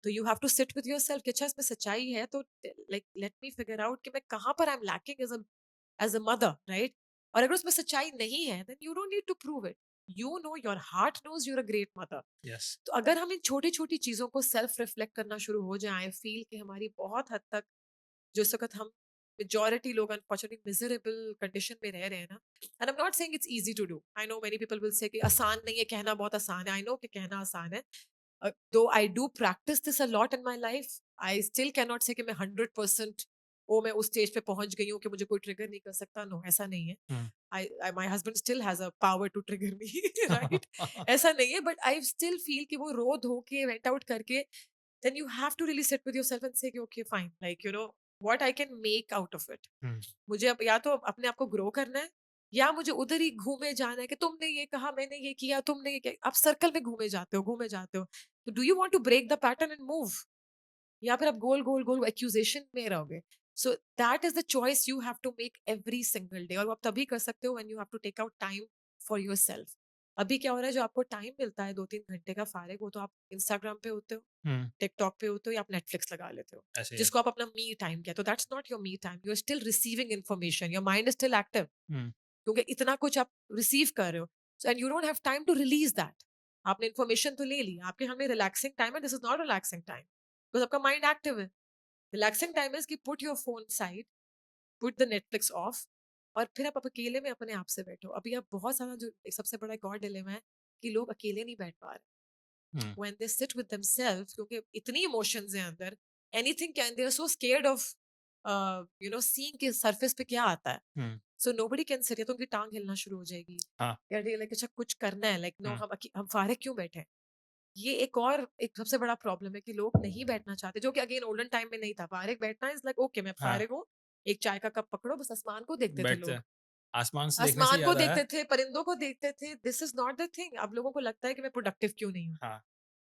तो you have to sit with yourself कि अच्छा इसमें सच्चाई है तो like let me figure out कि मैं कहाँ पर I am lacking as a mother, right? और अगर उसमें सच्चाई नहीं है then you don't need to prove it. You know, your heart knows you're a great mother. Yes. तो अगर हम इन छोटी छोटी चीजों को सेल्फ रिफ्लेक्ट करना शुरू हो जाए, आई फील कि हमारी बहुत हद तक, जो इस वक्त हम मेजोरिटी लोग अनफॉर्चुनेटली मिजरेबल कंडीशन में रह रहे हैं ना, and I am not saying it's easy to do, I know many people will say कि आसान नहीं है, कहना बहुत आसान है, आई नो कि कहना आसान है। Though I do practice this a lot in my life, I still cannot say कि मैं 100% ओ मैं उस स्टेज पे पहुंच गई हूँ कि मुझे कोई ट्रिगर नहीं कर सकता। नो, ऐसा नहीं है। हुँ। My husband still has a power to trigger me, right? ऐसा नहीं है, but I still feel कि वो रो धो के वेंट आउट करके, then you have to really sit with yourself and say कि okay fine, like you know what I can make out of it. हुँ, मुझे अब या तो अपने आप को ग्रो करना है, या मुझे उधर ही घूमे जाना है कि तुमने ये कहा, मैंने ये किया, तुमने ये किया। आप सर्कल में घूमे जाते हो। तो do you want to break the pattern and move, या फिर आप गोल गोल गोल एक्यूजेशन में रहोगे? So that is the choice you have to make every single day, और वो आप तभी कर सकते हो when you have to take out time for yourself. अभी क्या हो रहा है, जो आपको टाइम मिलता है 2-3 घंटे का फारिग, वो तो आप इंस्टाग्राम पे होते हो, हुँ, टिकटॉक पे होते हो, या आप नेटफ्लिक्स लगा लेते हो, ऐसे ही है। जिसको आप अपना मी टाइम कहते हो। That's not your me time, you are still receiving information, your mind is still active, hmm, क्योंकि इतना कुछ आप रिसीव कर रहे हो, and you don't have time to release that. आपने इन्फॉर्मेशन तो ले ली, आपके सामने रिलैक्सिंग टाइम है, this is not relaxing time, because आपका माइंड एक्टिव है। रिलैक्सिंग टाइम इज कि put your phone side, put the Netflix off, और फिर आप अकेले में अपने आप से बैठो। अभी आप बहुत सारा, जो एक सबसे बड़ा एक और डिलेमा है कि लोग अकेले नहीं बैठ पा रहे हुँ, when they sit with themselves, क्योंकि इतनी इमोशंस हैं अंदर, anything can, they are so scared of seeing कि सरफेस पे क्या आता है। हुँ, सो नोबडी कैन सिट, या तो उनकी टांग हिलना शुरू हो जाएगी, हाँ, या लाइक अच्छा कुछ करना है, लाइक नो हुँ, हम फारिग क्यों बैठे हैं? ये एक और एक सबसे बड़ा प्रॉब्लम है कि लोग नहीं बैठना चाहते, जो कि अगेन ओल्डन टाइम में नहीं था। फारिग बैठना इज लाइक ओके, मैं हाँ, फारिग हूँ, एक चाय का कप पकड़ो, बस आसमान को देखते थे बैठते लोग। हैं। आसमान से देखने से आसमान को याद आया। देखते थे, परिंदों को देखते थे, this is not the thing. अब लोगों को लगता है कि मैं प्रोडक्टिव क्यों नहीं हूँ, हाँ,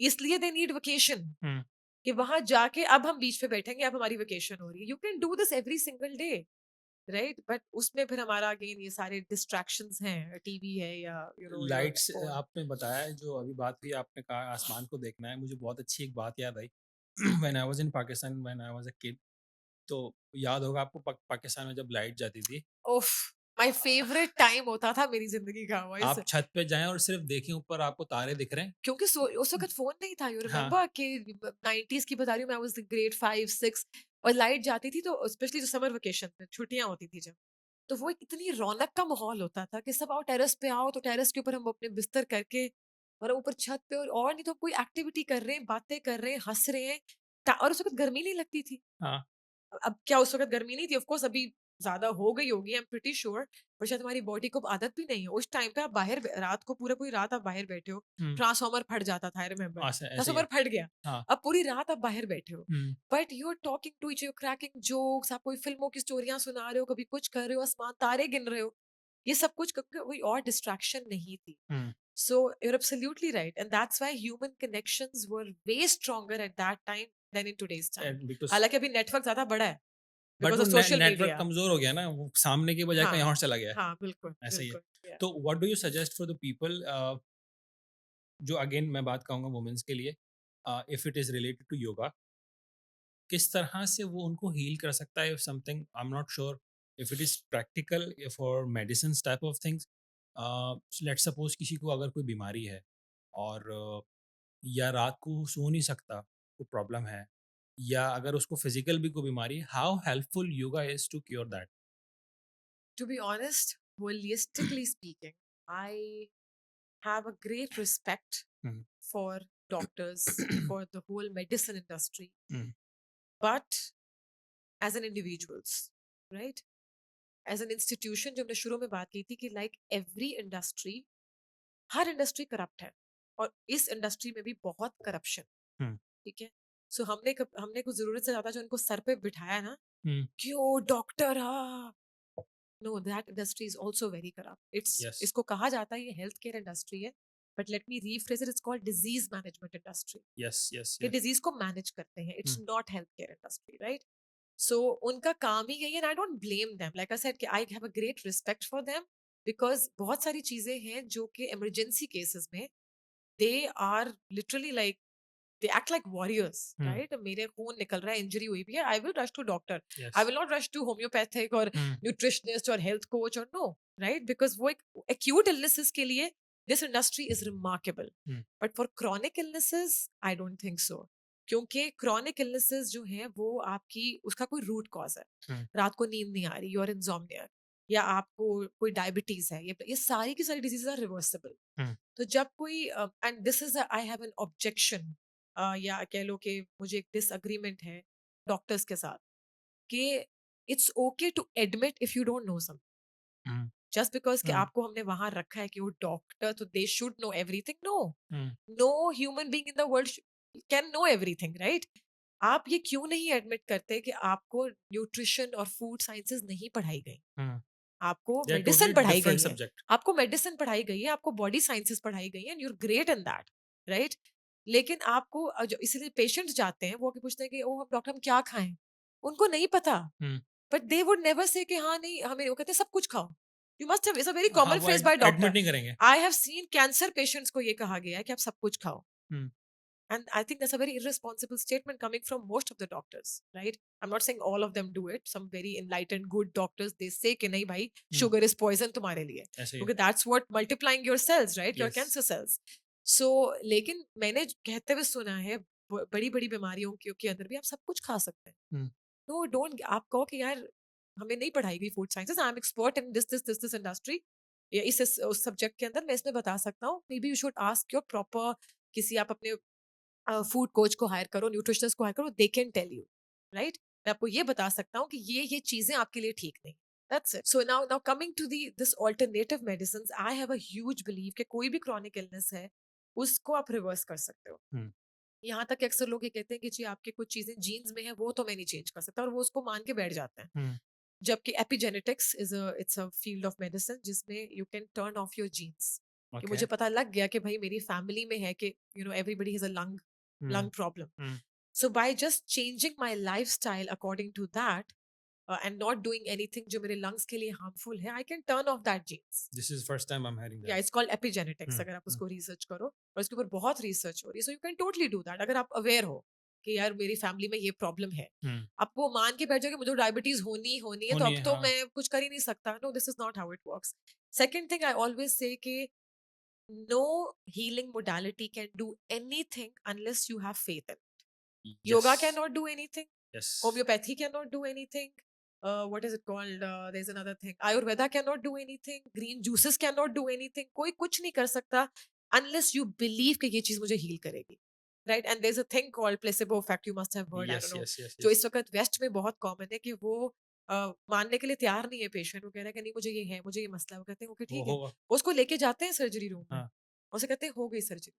इसलिए दे नीड वेकेशन, हुँ, कि वहां जाके अब हम बीच पे बैठेंगे, अब हमारी वेकेशन हो रही है। You can do this every single day, right? But उसमें फिर हमारा अगेन ये सारे डिस्ट्रैक्शंस हैं, टीवी है या योर लाइट्स फोन। आपने बताया जो अभी बात हुई आपने कहा आसमान को देखना है, मुझे बहुत अच्छी एक बात याद आई। When I was in Pakistan when I was a kid, तो याद होगा आपको पाकिस्तान में जब लाइट जाती थी, उफ, माय फेवरेट टाइम होता था मेरी जिंदगी का वो आप छत पे जाएँ और सिर्फ देखें ऊपर आपको तारे दिख रहे हैं। क्योंकि उस वक़्त फ़ोन नहीं था। यू हाँ, रिमेंबर कि 90s की बता रही हूँ मैं, वाज़ ग्रेड 5-6, और लाइट जाती थी तो स्पेशली जो समर वेकेशन में छुट्टियाँ होती थी जब, तो वो एक इतनी रौनक का माहौल होता था कि सब आओ टेरेस पे आओ, तो टेरेस के ऊपर हम अपने बिस्तर करके, और ऊपर छत पे, और नहीं तो कोई एक्टिविटी कर रहे हैं, बातें कर रहे हैं, हँस रहे हैं। और उस वक़्त गर्मी नहीं लगती थी। हाँ, अब क्या उस वक़्त गर्मी नहीं थी? ऑफ़ कोर्स अभी ज़्यादा हो गई होगी, आई एम प्रिटी श्योर, पर शायद हमारी बॉडी को अब आदत भी नहीं है। उस टाइम पे आप बाहर रात को पूरी रात आप बाहर बैठे हो। हुँ, ट्रांसफार्मर फट जाता था, आई रिमेंबर। ऐसे ऐसे ही है। ट्रांसफार्मर फट गया। हाँ, अब पूरी रात आप बाहर बैठे हो। हुँ, but you are talking to each, you cracking jokes, आप कोई फ़िल्मों की स्टोरियाँ सुना रहे हो, कभी कुछ कर रहे हो, आसमान तारे गिन रहे हो। ये सब कुछ क्योंकि कोई और डिस्ट्रैक्शन नहीं थी। हुँ, so you are absolutely right, and that's why human connections were they stronger at that time than in today's time. And because हालाँकि अभी नेटवर्क ज़्यादा बड़ा है। बट बिकॉज़ वो ऑफ सोशल नेटवर्क मीडिया। कमज़ोर हो गया ना, वो सामने की बजाय कहीं हाँ, और चला गया है, हाँ, बिल्कुल, ऐसा ही है। बिल्कुल, या। तो what do you suggest for the people जो अगेन मैं बात कहूँगा वुमेन्स के लिए, if it is related to yoga, किस तरह से वो उनको हील कर सकता है? If something I am not sure if it is practical for medicines type of things, let's suppose किसी को अगर कोई बीमारी है और या रात को सो नहीं सकता, कोई प्रॉब्लम है, या अगर उसको फिजिकल भी कोई बीमारी है, how helpful yoga is to cure that? To be honest, holistically speaking, I have a great respect hmm, for doctors, for the whole medicine industry, hmm, but as an individuals, right? As an institution, जो हमने शुरू में बात की थी कि like every industry, हर industry corrupt है और इस इंडस्ट्री में भी बहुत करप्शन, हम्म, ठीक है? सो हमने कुछ जरूरत से ज्यादा जो उनको सर पे बिठाया ना, हम्म, क्यों डॉक्टर, हाँ, no, that industry is also very corrupt. It's yes, इसको कहा जाता है ये हेल्थ केयर इंडस्ट्री है, but let me rephrase it, it's called disease management industry. Yes, yes, ये यस, डिजीज को मैनेज करते हैं, it's hmm, not health care industry, right? So उनका काम ही यही है, and I don't blame them, like I said कि I have a great respect for them, because बहुत सारी चीजें हैं जो कि इमरजेंसी केसेस में they are literally like, they act like warriors, hmm, right? मेरे खून निकल रहा है, इंजरी हुई भी है, I will rush to doctor. I yes, will not rush to homeopathic or hmm, nutritionist or health coach or no, right? Because वो एक acute illnesses के लिए this industry is remarkable. Hmm, But for chronic illnesses, I don't think so. क्योंकि chronic illnesses जो हैं वो आपकी उसका कोई root cause है। हम्म, रात को नींद नहीं आ रही, you're insomnia, या आपको कोई डायबिटीज है, ये सारी की सारी डिजीज आर रिवर्सिबल। हम्म, तो जब कोई, and this is I have an objection, या कह लो कि मुझे एक डिसएग्रीमेंट है डॉक्टर्स के साथ कि it's okay to admit if you don't know some, hmm, just because कि हम्म, आपको हमने वहां रखा है कि वो डॉक्टर तो they should know everything, no, hmm, no human being in the world can know everything, right? आप ये क्यों नहीं एडमिट करते कि आपको न्यूट्रिशन और फूड साइंसेज नहीं पढ़ाई गई, हम्म, आपको दे आर मेडिसिन टोटली पढ़ाई डिफरेंट गई है, सब्जेक्ट। आपको मेडिसिन पढ़ाई गई है, आपको बॉडी साइंसेस पढ़ाई गई है, and you are great in that, right? लेकिन आपको जो इसलिए पेशेंट्स जाते हैं वो आके पूछते हैं कि ओ हम डॉक्टर हम क्या खाएं, उनको नहीं पता, hmm, but they would never say कि हाँ नहीं हमें, वो कहते हैं सब कुछ खाओ। You must have, it's a very हाँ, कॉमन वो फ्रेज बाय डॉक्टर। एडमिट नहीं करेंगे। आई हैव सीन कैंसर पेशेंट्स को ये कहा गया है कि आप सब कुछ खाओ, हम्म, and I think that's a very irresponsible statement coming from most of the doctors, right? I'm not saying all of them do it. Some very enlightened, good doctors, they say कि नहीं भाई, हम्म, sugar is poison तुम्हारे लिए, ऐसे ही है। क्योंकि that's what multiplying your cells, right? Your yes, cancer cells. So, लेकिन मैंने कहते हुए सुना है बड़ी बड़ी बीमारियों के अंदर भी आप सब कुछ खा सकते हैं। हम्म, नो डोंट, आप कहो कि यार हमें नहीं पढ़ाई गई food sciences, I am expert in this industry, या इस उस सब्जेक्ट के अंदर मैं इसमें बता सकता हूँ, maybe you should ask your proper, किसी आप अपने फूड कोच को हायर करो, न्यूट्रिशनिस्ट को हायर करो, they can tell you, right? मैं आपको ये बता सकता हूँ कि ये चीजें आपके लिए ठीक नहीं। That's it. So now coming to the this alternative medicine, I have a huge believe कि कोई भी क्रॉनिक इलनेस है उसको आप रिवर्स कर सकते हो। हम्म, यहाँ तक कि अक्सर लोग ये कहते हैं कि जी आपके कुछ चीजें जीन्स में है वो तो मैं नहीं चेंज कर सकता, और वो उसको मान के बैठ जाते हैं। हम्म, जबकि epigenetics it's a field of medicine जिसमें you can turn off your genes, कि ओके, मुझे पता लग गया कि भाई मेरी फैमिली में है कि everybody has a hmm, lung problem. Hmm, So by just changing my lifestyle according to that, and not doing anything जो मेरे lungs के लिए harmful है, I can turn off that genes. This is first time I M hearing Yeah, that. it's called epigenetics, हम्म, अगर आप हम्म, उसको research करो, और इसके ऊपर बहुत रिसर्च हो रही है, so you can totally do that अगर आप अवेयर हो कि यार मेरी फैमिली में ये प्रॉब्लम है। हम्म, आप वो मान के बैठ जाओ कि मुझे डायबिटीज होनी होनी है तो होनी अब है, तो हाँ। मैं कुछ कर ही नहीं सकता। No, this is not how it works. Second thing I always say कि no healing modality can do anything unless you have faith in it. Yes, Yoga cannot do anything. Yes, Homeopathy cannot do anything. What is it called? There's another thing. Ayurveda cannot do anything. Green juices cannot do anything. कोई कुछ नहीं कर सकता unless you believe कि ये चीज मुझे heal करेगी. Right? And there's a thing called placebo effect. You must have heard. I yes, don't know. Yes, yes, जो यस, इस वक्त वेस्ट में बहुत कॉमन है कि वो मानने के लिए तैयार नहीं है पेशेंट। वो कह रहा है कि नहीं मुझे ये है, मुझे ये मसला है। वो कहते हैं ओके वो ठीक है। होगा, वो उसको लेके जाते हैं सर्जरी रूम में। हाँ, उसे कहते हैं हो गई सर्जरी।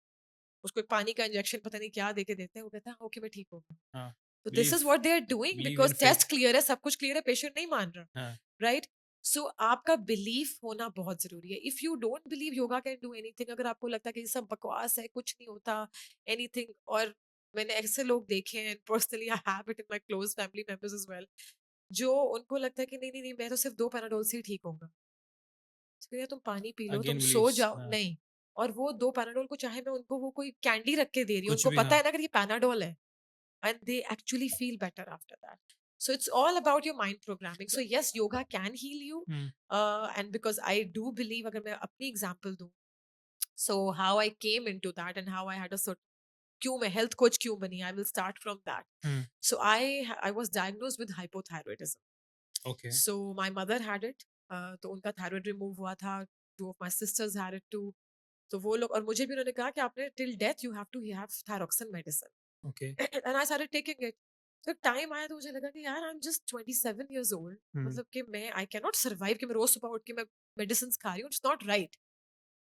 उसको एक पानी का इंजेक्शन पता नहीं क्या देके देते हैं। वो कहता है ओके मैं ठीक हो गया। हाँ, तो this believe is what they are doing believe in because faith, test clear है, सब कुछ क्लियर है, पेशेंट नहीं मान रहा, हाँ, राइट? सो आपका बिलीफ होना बहुत जरूरी है। If you don't believe yoga can do anything, अगर आपको लगता है कि ये सब बकवास है, कुछ नहीं होता एनीथिंग, और मैंने ऐसे लोग देखे हैं personally, I have it in my close family members as well, जो उनको लगता है कि नहीं नहीं नहीं मैं तो सिर्फ 2 पैराडोल से ही ठीक होऊंगा। तो यार तुम पानी पी लो, तुम अगेन सो बिलीव्स, जाओ, हाँ, नहीं। और वो 2 पैराडोल को चाहे मैं उनको वो कोई कैंडी रख के दे रही हूँ, कुछ उनको भी, पता हाँ, है ना कि ये पैनाडोल है, and they actually feel better after that. So it's all about your mind programming. So yes, yoga can heal you, hmm, and because I do believe, अगर मैं अपनी example दूँ, so how I came into that and how I had a certain क्यों मैं health coach क्यों बनी, I will start from that. Hmm, so I was diagnosed with hypothyroidism. Okay, so my mother had it. तो उनका thyroid remove हुआ था. Two of my sisters had it too. तो वो लोग, और मुझे भी उन्होंने कहा कि आपने till death you have thyroxine medicine. Okay, and I started taking it. तो टाइम आया तो मुझे लगा कि यार I am just 27 years old. हुँ, मतलब कि मैं आई कैन नॉट सर्वाइव कि मैं रोज सुबह उठ के मैं मेडिसिन खा रही हूँ. It's not right.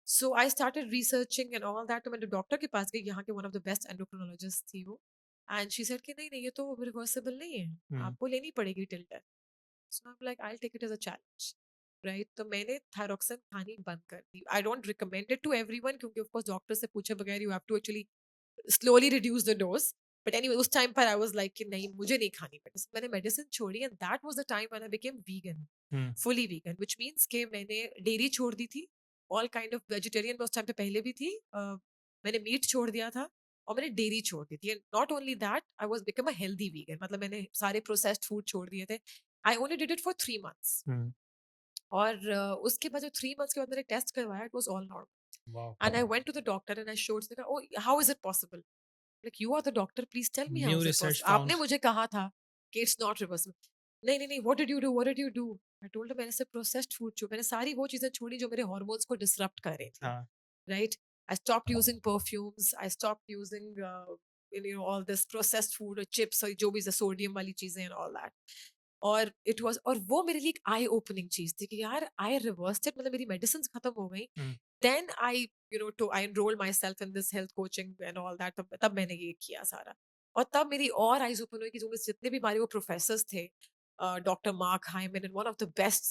So I started researching and all that. तो मैंने डॉक्टर के पास गई, यहाँ के one of the best endocrinologist थी वो. एंड शी सेड कि नहीं नहीं, ये तो रिवर्सिबल नहीं है, हुँ, आपको लेनी पड़ेगी till death. So I am like I take it as a challenge. Right, तो मैंने थायरोक्सिन खानी बंद कर दी. I don't recommend it to everyone, क्योंकि ऑफ कोर्स डॉक्टर से पूछे बगैर you have to actually slowly reduce the dose. But anyway, उस टाइम पर I was like कि नहीं, मुझे नहीं खानी मेडिसिन. मैंने मेडिसिन छोड़ी, and that was the time when I became vegan, hmm, fully vegan, which means कि मैंने डेयरी छोड़ दी थी. All kind of vegetarian मैं उस टाइम पे पहले भी थी. मैंने मीट छोड़ दिया था और मैंने डेयरी छोड़ दी थी. And not only that, I was become a healthy vegan. मतलब मैंने सारे processed food छोड़ दिए थे. I only did it for 3 months. हुँ, और उसके बाद जो 3 months के बाद मैंने टेस्ट करवाया, it was all normal. Wow! And I went to the doctor and I showed, उसने कहा, oh, how is it possible? Like, you are the doctor, please tell me how new is it research possible. Found आपने मुझे कहा था कि it's not reversible. नहीं नहीं नहीं, what did you do, what did you do? I told her मैंने सिर्फ processed food छोड़ी, मैंने सारी वो चीजें छोड़ी जो मेरे hormones को disrupt कर रही थी. हाँ, Right, I stopped using perfumes, I stopped using all this processed food or chips और जो भी sodium वाली चीजें and all that. और इट वाज, और वो मेरे लिए एक आई ओपनिंग चीज थी कि यार आई रिवर्स्ड इट, मतलब मेरी मेडिसिन खत्म हो गई. हुँ, then I to I enroll myself in this health coaching and all that. तब मैंने ये किया सारा. और तब मेरी और आईज ओपन हुई कि जो मुझे जितने भी हमारे वो प्रोफेसर्स थे, doctor Mark Hyman and one of the best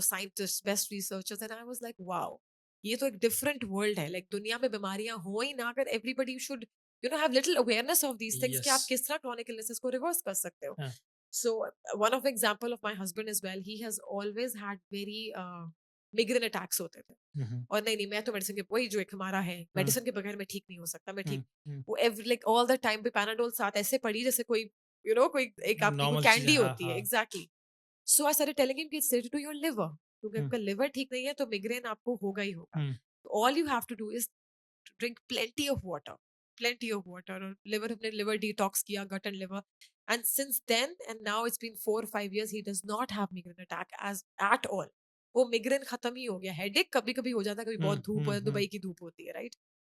scientist, best researchers, and I was like wow, ये तो एक डिफरेंट वर्ल्ड है. लाइक दुनिया में बीमारियां हो ही ना, अगर everybody should have little awareness of these things कि यस, आप किस तरह क्रॉनिक इलनेसेस को रिवर्स कर सकते हो. हाँ, So one of example of my husband as well, he has always had very migraine attacks होते थे. हुँ, हुँ, और नहीं नहीं, मैं तो मेडिसिन के, वही जो एक हमारा है, हुँ, मेडिसिन के बगैर मैं ठीक नहीं हो सकता, मैं ठीक. हुँ, हुँ, वो every like all the time पे पैनाडोल साथ ऐसे पड़ी जैसे कोई कोई एक आपकी कोई नॉर्मल चीज़ें, कैंडी हाँ, होती है. हाँ, exactly. So I started telling him कि it's related to your liver, क्योंकि हुँ, आपका लिवर ठीक नहीं है तो मिग्रेन आपको होगा ही होगा. हुँ, all you have to do is to drink plenty of water, और liver, हमने liver detox किया, gut and liver. And since then, and now it's been 4 or 5 years, he does not have migraine attack as at all. वो migraine खत्म ही हो गया. Headache कभी कभी हो जाता है, कभी हुँ, बहुत धूप हुँ, है, हुँ, दुबई की धूप होती है, राइट.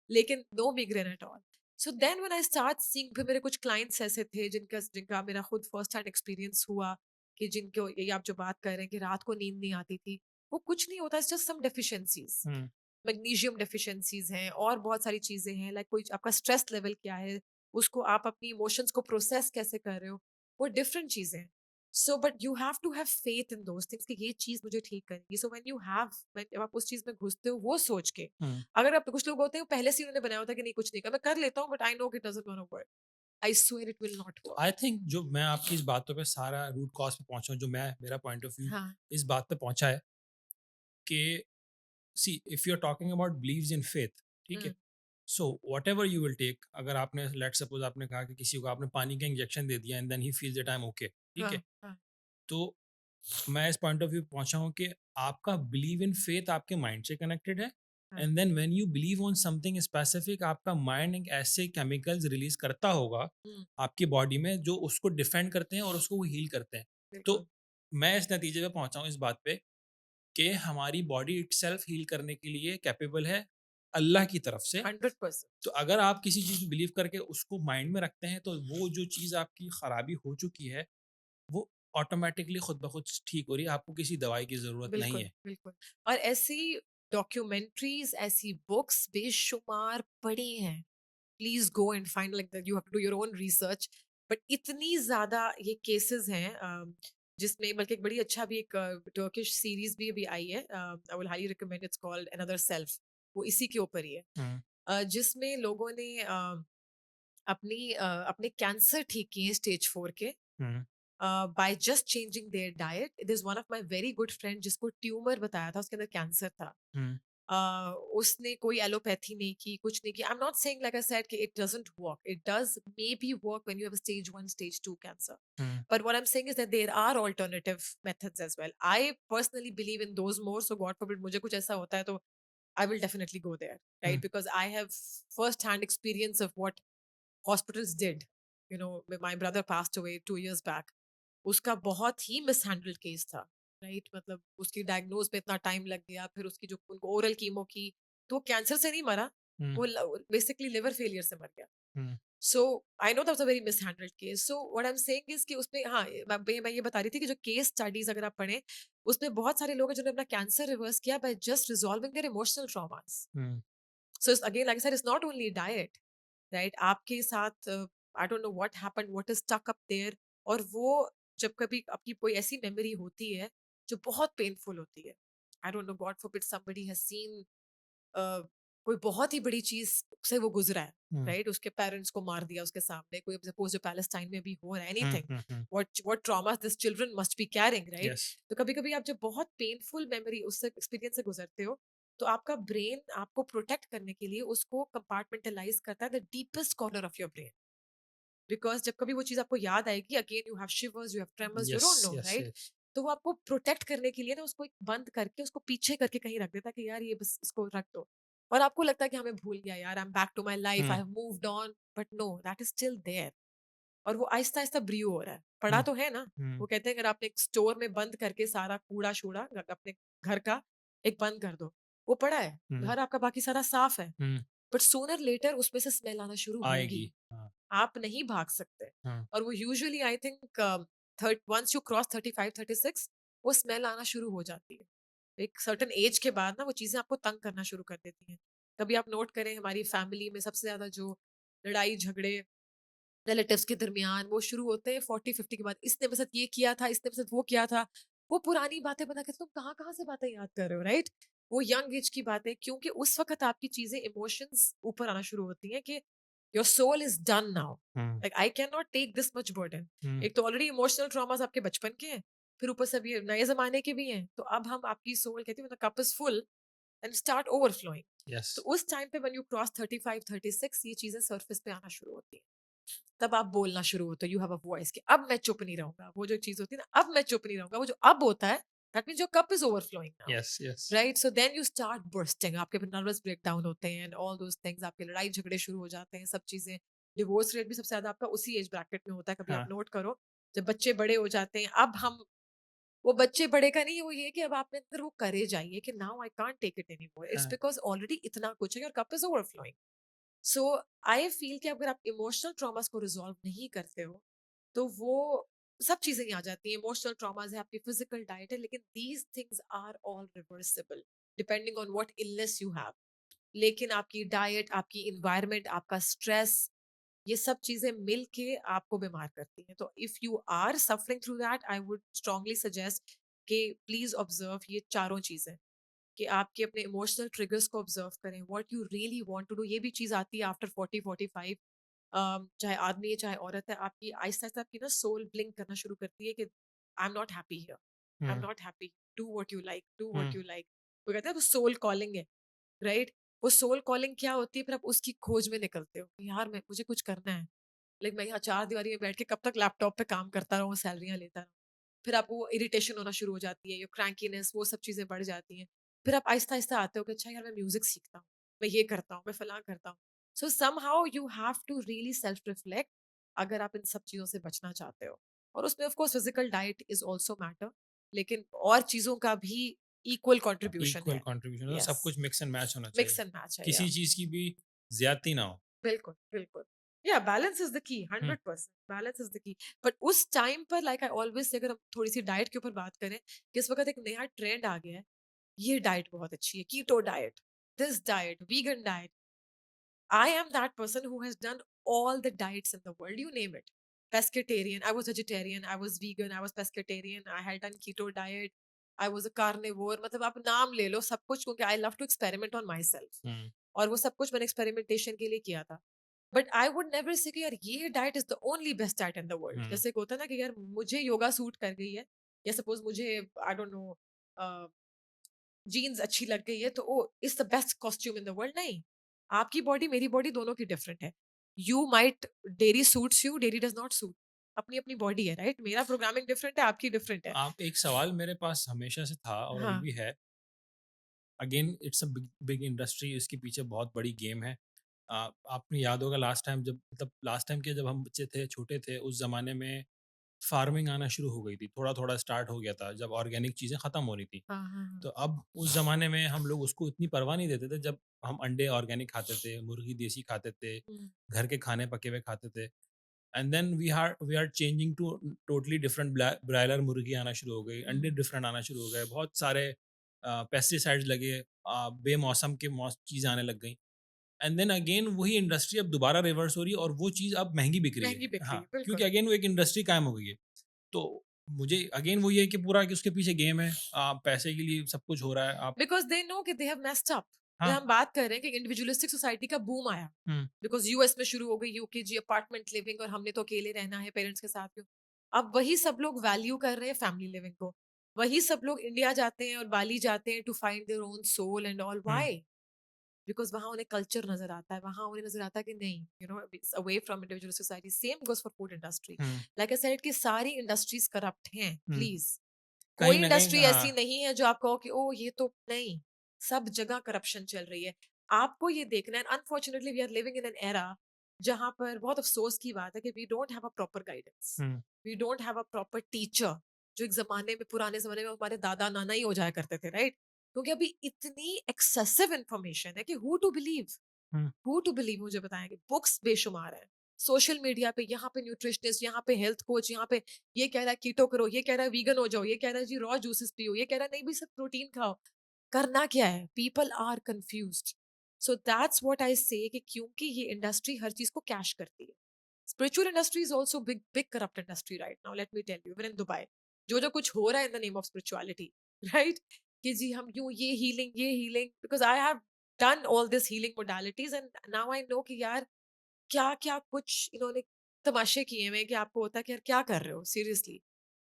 लेकिन no migraine at all. So then when I start seeing, फिर मेरे कुछ क्लाइंट्स ऐसे थे जिनका जिनका मेरा खुद फर्स्ट हैंड एक्सपीरियंस हुआ कि जिनको ये आप जो बात कर रहे हैं कि रात को नींद नहीं आती थी, वो कुछ नहीं होता, it's just some deficiencies. Hmm, magnesium deficiencies हैं और बहुत सारी चीजें हैं. लाइक कोई आपका स्ट्रेस लेवल क्या है, उसको आप अपनी इमोशंस को प्रोसेस कैसे कर रहे हो, वो डिफरेंट चीजें हैं. So but you have to have faith in those things कि ये चीज मुझे ठीक करेगी. सो व्हेन यू हैव, जब आप उस चीज में घुसते हो वो सोच के, हुँ। अगर आप, कुछ लोग होते हैं वो पहले से ही उन्होंने बनाया होता है कि नहीं कुछ नहीं कर, मैं कर लेता हूँ but I know it doesn't gonna work. I swear it will not work. I think जो मैं आपकी इस बातों पे सारा रूट कॉज़ पे पहुँचा हूँ, जो मैं मेरा पॉइंट ऑफ व्यू हाँ. इस बात पे पहुँचा है कि see if you are talking about believes in faith, ठीक है? Hmm. So whatever you will take, अगर आपने लेट्स सपोज आपने कहा कि किसी को आपने पानी का इंजेक्शन दे दिया and then he feels that I am okay, ठीक है? हाँ. हाँ. तो मैं इस पॉइंट ऑफ व्यू पहुंचा हूँ कि आपका बिलीव इन फेथ आपके माइंड से कनेक्टेड है. हाँ. And then when you believe on something specific, आपका माइंड एक ऐसे केमिकल्स रिलीज करता होगा हम्म. आपकी बॉडी में जो उसको डिफेंड करते हैं और उसको वो हील करते हैं. बिल्कुल. तो मैं इस नतीजे पे पहुंचा हूँ इस बात पे कि हमारी बॉडी इटसेल्फ हील करने के लिए कैपेबल है अल्लाह की तरफ से. 100%. तो अगर आप किसी चीज़ में बिलीव करके उसको माइंड में रखते हैं तो वो जो चीज़ आपकी खराबी हो चुकी है वो ऑटोमेटिकली खुद ब खुद ठीक हो रही है, आपको किसी दवाई की ज़रूरत नहीं बिल्कुल, है. बिल्कुल. और ऐसी डॉक्यूमेंट्रीज़, ऐसी बुक्स बेशुमार पड़ी हैं. Please go and find, like that you have to do your own research. But इतनी ज़्यादा ये केसेज़ हैं, जिसमें बल्कि एक बड़ी अच्छा भी एक टर्किश सीरीज़ भी अभी आई है. I will highly recommend, it's called another self. वो इसी के ऊपर ही है. हुँ, जिसमें लोगों ने अपने कैंसर ठीक किए स्टेज 4 के, हुँ, by just changing their diet. It is one of my very good friend जिसको ट्यूमर बताया था, उसके अंदर कैंसर था. हुँ, उसने कोई एलोपैथी नहीं की, कुछ नहीं की. I am not saying, like I said, कि it doesn't work. It does maybe work when you have stage 1 stage 2 cancer. हुँ, But what I'm saying is that there are alternative methods as well. I personally believe in those more. So God forbid मुझे कुछ ऐसा होता है तो I will definitely go there, hmm, right? Because I have first hand experience of what hospitals did. You know, my brother passed away 2 years back. उसका बहुत ही मिसहैंडल्ड case था, right? मतलब उसकी डायग्नोज में इतना टाइम लग गया, फिर उसकी जो उनको ओरल कीमो की, तो वो कैंसर से नहीं मरा, हुँ, वो बेसिकली लिवर फेलियर से मर गया। हुँ, so I know that was a very mishandled case. So what I am saying is कि उसमें हाँ, मैं ये बता रही थी कि जो केस स्टडीज अगर आप पढ़ें, उसमें बहुत सारे लोग हैं जिन्होंने अपना कैंसर रिवर्स किया by just resolving their emotional traumas. Hmm, so again like I said, it's not only diet, right? आपके साथ I don't know what happened, what is stuck up there, और वो जब कभी आपकी कोई ऐसी मेमोरी होती है जो बहुत पेनफुल होती है, I don't no, God forbid somebody has seen कोई बहुत ही बड़ी चीज से वो गुजरा है, हुँ, राइट? उसके पेरेंट्स को मार दिया उसके सामने, कोई सपोज जो पैलेस्टाइन में भी हो रहा है, हुँ, एनीथिंग, हुँ, हुँ, what trauma this children must be carrying, right? Yes, तो कभी कभी आप जब बहुत पेनफुल मेमोरी उससे एक्सपीरियंस से गुजरते हो, तो आपका ब्रेन आपको प्रोटेक्ट करने के लिए उसको कंपार्टमेंटलाइज करता है the deepest corner of your brain, because जब कभी वो चीज आपको याद आएगी, again you have शिवर्स, you have tremors, you yes, don't know, yes, right? Yes, तो वो आपको प्रोटेक्ट करने के लिए ना उसको एक बंद करके उसको पीछे करके कहीं रख देता है कि यार ये बस इसको रख दो, और आपको लगता है कि हमें भूल गया यार, I am back to my life, I hmm, have moved on, but no, that is still there. और वो आहिस्ता आहिस्ता ब्रियो हो रहा है, पड़ा हुँ, तो है ना। हुँ, वो कहते हैं अगर आपने एक स्टोर में बंद करके सारा कूड़ा शूड़ा अपने घर का एक बंद कर दो, वो पड़ा है, हुँ, घर आपका बाकी सारा साफ है, हुँ, बट सूनर लेटर उसमें से स्मेल आना शुरू होगी, आएगी, हाँ, आप नहीं भाग सकते। हाँ, और वो usually I think third once you cross 35-36 वो स्मेल आना शुरू हो जाती है। एक सर्टेन एज के बाद ना वो चीजें आपको तंग करना शुरू कर देती हैं। कभी आप नोट करें, हमारी फैमिली में सबसे ज्यादा जो लड़ाई झगड़े रिलेटिव्स के दरमियान वो शुरू होते हैं 40-50 के बाद, इसने मेरे साथ ये किया था, इसने मेरे साथ वो किया था। वो पुरानी बातें बता के तुम कहाँ कहाँ से बातें याद कर रहे हो, राइट? वो यंग एज की बातें, क्योंकि उस वक्त आपकी चीजें इमोशंस ऊपर आना शुरू होती हैं कि your soul is done now, हुँ, like I can not take this much burden. हुँ, एक तो ऑलरेडी इमोशनल ट्रॉमास आपके बचपन के हैं, फिर ऊपर से अभी नए जमाने के भी हैं, तो अब हम आपकी सोल कहती है cup is full and start overflowing. Yes, तो उस टाइम पे व्हेन यू क्रॉस 35-36 ये चीजें सरफेस पे आना शुरू होती हैं। तब आप बोलना शुरू होते हो, यू हैव अ वॉइस कि अब मैं चुप नहीं रहूंगा, वो जो चीज होती है ना, अब मैं चुप नहीं रहूंगा, वो जो अब होता है, that means your cup is overflowing now, yes, yes, right? So then you start bursting, आपके नर्वस ब्रेकडाउन होते हैं एंड ऑल दोस थिंग्स, आपके लड़ाई झगड़े शुरू हो जाते हैं, सब चीजें। डिवोर्स रेट भी सबसे ज्यादा आपका उसी एज ब्रैकेट में होता है, कभी आप हाँ, नोट करो। जब बच्चे बड़े हो जाते हैं, अब हम वो बच्चे बड़े का नहीं, वो ये कि अब आप में अंदर वो करे जाइए कि now I can't take it anymore, it's हाँ, बिकॉज ऑलरेडी इतना कुछ है, your cup is overflowing. So I feel कि अगर आप इमोशनल ट्रॉमास को रिजॉल्व नहीं करते हो, तो वो सब चीजें ही आ जाती हैं। इमोशनल ट्रॉमास है, आपकी फिजिकल डाइट है, लेकिन these things are all reversible depending on what illness you have. लेकिन आपकी डाइट, आपकी इन्वायरमेंट, आपका स्ट्रेस, ये सब चीजें मिल के आपको बीमार करती हैं। तो if you are suffering through that, I would strongly suggest कि प्लीज ऑब्जर्व ये चारों चीजें, कि आपके अपने इमोशनल ट्रिगर्स को ऑब्जर्व करें, what you really want to do. ये भी चीज आती है आफ्टर 40-45, चाहे आदमी है चाहे औरत है, आपकी आहिस्ता आहिस्ता आपकी ना सोल ब्लिंक करना शुरू करती है कि I am not happy here, I am hmm, not happy, do what you like, do hmm, what you like. वो कहते हैं वो सोल कॉलिंग है, राइट? वो सोल कॉलिंग क्या होती है, फिर आप उसकी खोज में निकलते हो कि यार मैं मुझे कुछ करना है, लाइक मैं यहाँ चार दीवारी में बैठ के कब तक लैपटॉप पे काम करता रहूँ, सैलरियाँ लेता रहूँ। फिर आपको वो इरिटेशन होना शुरू हो जाती है, योर क्रैंकीनेस, वो सब चीज़ें बढ़ जाती हैं। फिर आप आहिस्ता-आहिस्ता आते हो कि अच्छा यार मैं म्यूज़िक सीखता हूँ, मैं ये करता हूँ, मैं फलाँ करता हूँ। So somehow you have to really self reflect अगर आप इन सब चीज़ों से बचना चाहते हो। और उसमें of course physical diet is also matter, लेकिन और चीज़ों का भी इक्वल कंट्रीब्यूशन इक्वल है। कंट्रीब्यूशन हो, सब यस, कुछ मिक्स एंड मैच होना चाहिए। मिक्स एंड मैच है, किसी या चीज़ की भी ज़्यादती ना हो। बिल्कुल, बिल्कुल। या balance is the key, hmm, 100% balance is the key. But उस टाइम पर लाइक आई ऑलवेज़ से, अगर हम थोड़ी-सी डाइट के ऊपर बात करें, कि इस वक़्त एक नया ट्रेंड आ गया है, ये डाइट बहुत अच्छी है, keto diet, this diet, vegan diet. I am that person who has done all the diets in the world, you name it. Pescatarian, I was vegetarian, I was vegan, I was pescatarian, I had done keto diet, I was a carnivore, मतलब आप नाम ले लो सब कुछ, क्योंकि I love to experiment on myself. हुँ, और वो सब कुछ मैंने एक्सपेरिमेंटेशन के लिए किया था। But I would never say कि यार ये diet is the only best diet in the world. हुँ, जैसे एक होता है ना कि यार मुझे योगा सूट कर गई है, या सपोज मुझे आई डोंट नो जीन्स अच्छी लग गई है, तो oh is the best costume in the world. नहीं, आपकी बॉडी मेरी बॉडी दोनों की डिफरेंट है। You might dairy suits you, dairy does not suit. अपनी अपनी बॉडी है, राइट? मेरा प्रोग्रामिंग डिफरेंट है, आपकी डिफरेंट है। आप एक सवाल मेरे पास हमेशा से था और अभी हाँ, भी है। Again it's a big big industry, इसके पीछे बहुत बड़ी गेम है। आपने याद होगा लास्ट टाइम जब मतलब लास्ट टाइम क्या, जब हम बच्चे थे, छोटे थे, उस ज़माने में फार्मिंग आना शुरू हो गई थी, थोड़ा-थोड़ा स्टार्ट हो गया था, जब ऑर्गेनिक चीज़ें ख़त्म हो रही थी। हाँ, हाँ, हाँ। तो अब उस ज़माने में हम लोग उसको इतनी परवाह नहीं देते थे, जब हम अंडे ऑर्गेनिक खाते थे, मुर्गी देसी खाते थे, हुँ, घर के खाने पके हुए खाते थे। And then we are changing to totally different broiler मुर्गी आना शुरू हो गई, अंडे हुँ, डिफरेंट आना शुरू हो गए, बहुत सारे पेस्टिसाइड्स लगे, बेमौसम के चीज़ आने लग गई। एंड देन अगेन वही इंडस्ट्री अब दोबारा रिवर्स हो रही है और वो चीज़ अब महंगी बिक रही है। महँगी बिक रही हाँ, है, क्योंकि बिल्कुल। अगेन वो एक इंडस्ट्री कायम हो गई है। तो मुझे अगेन वही है कि पूरा कि उसके पीछे गेम है, पैसे के लिए सब कुछ हो रहा है। आप बिकॉज़ दे नो कि दे हैव मेस्ड अप। जो हाँ, हम बात कर रहे हैं कि इंडिविजुअलिस्टिक सोसाइटी का बूम आया। हुँ, बिकॉज़ यूएस में शुरू हो गई यूकेजी अपार्टमेंट लिविंग और हमने तो अकेले रहना है पेरेंट्स के साथ क्यों? अब वही सब लोग वैल्यू कर रहे हैं फैमिली लिविंग को। वही सब लोग इंडिया जाते हैं और बाली जाते हैं to find their own soul and all hmm, why? Because वहाँ उन्हें कल्चर नज़र आता है, वहाँ उन्हें नज़र आता है कि नहीं, you know it's away from individual society. Same goes for food industry. Hmm, like I said कि सारी इंडस्ट्रीज़ करप्ट हैं, हुँ। प्लीज़। कोई कहीं न कहीं इंडस्ट्री ऐसी हाँ, नहीं है जो आप कहो कि ओह ये तो नहीं, सब जगह करप्शन चल रही है। आपको ये देखना है unfortunately we are living in an era जहाँ पर बहुत अफ़सोस की बात है कि we don't have a proper guidance. Hmm, we don't have a proper teacher जो एक ज़माने में पुराने ज़माने में हमारे दादा-नाना ही हो जाया करते थे, राइट? क्योंकि अभी इतनी एक्सेसिव इन्फॉर्मेशन है कि हुँ, हू टू बिलीव मुझे बताएँगे, बुक्स बेशुमार हैं। सोशल मीडिया पे यहाँ पे न्यूट्रिशनिस्ट, यहाँ पे हेल्थ कोच, यहाँ पे ये कह रहा है कीटो करो, ये कह रहा है वीगन हो जाओ, ये कह रहा है जी रॉ जूसेस पियो, ये कह रहा है नहीं भी सिर्फ प्रोटीन खाओ। करना क्या है? People are confused. So that's what I say कि क्योंकि ये इंडस्ट्री हर चीज़ को कैश करती है। Spiritual industry is also big big corrupt industry right now let me tell you even in Dubai. जो कुछ हो रहा है in the name of spirituality right? कि जी हम यूँ ये healing because I have done all this healing modalities and now I know कि यार क्या-क्या कुछ इन्होंने तमाशे किए हुए हैं कि आपको होता है कि यार क्या कर रहे हो सीरियसली।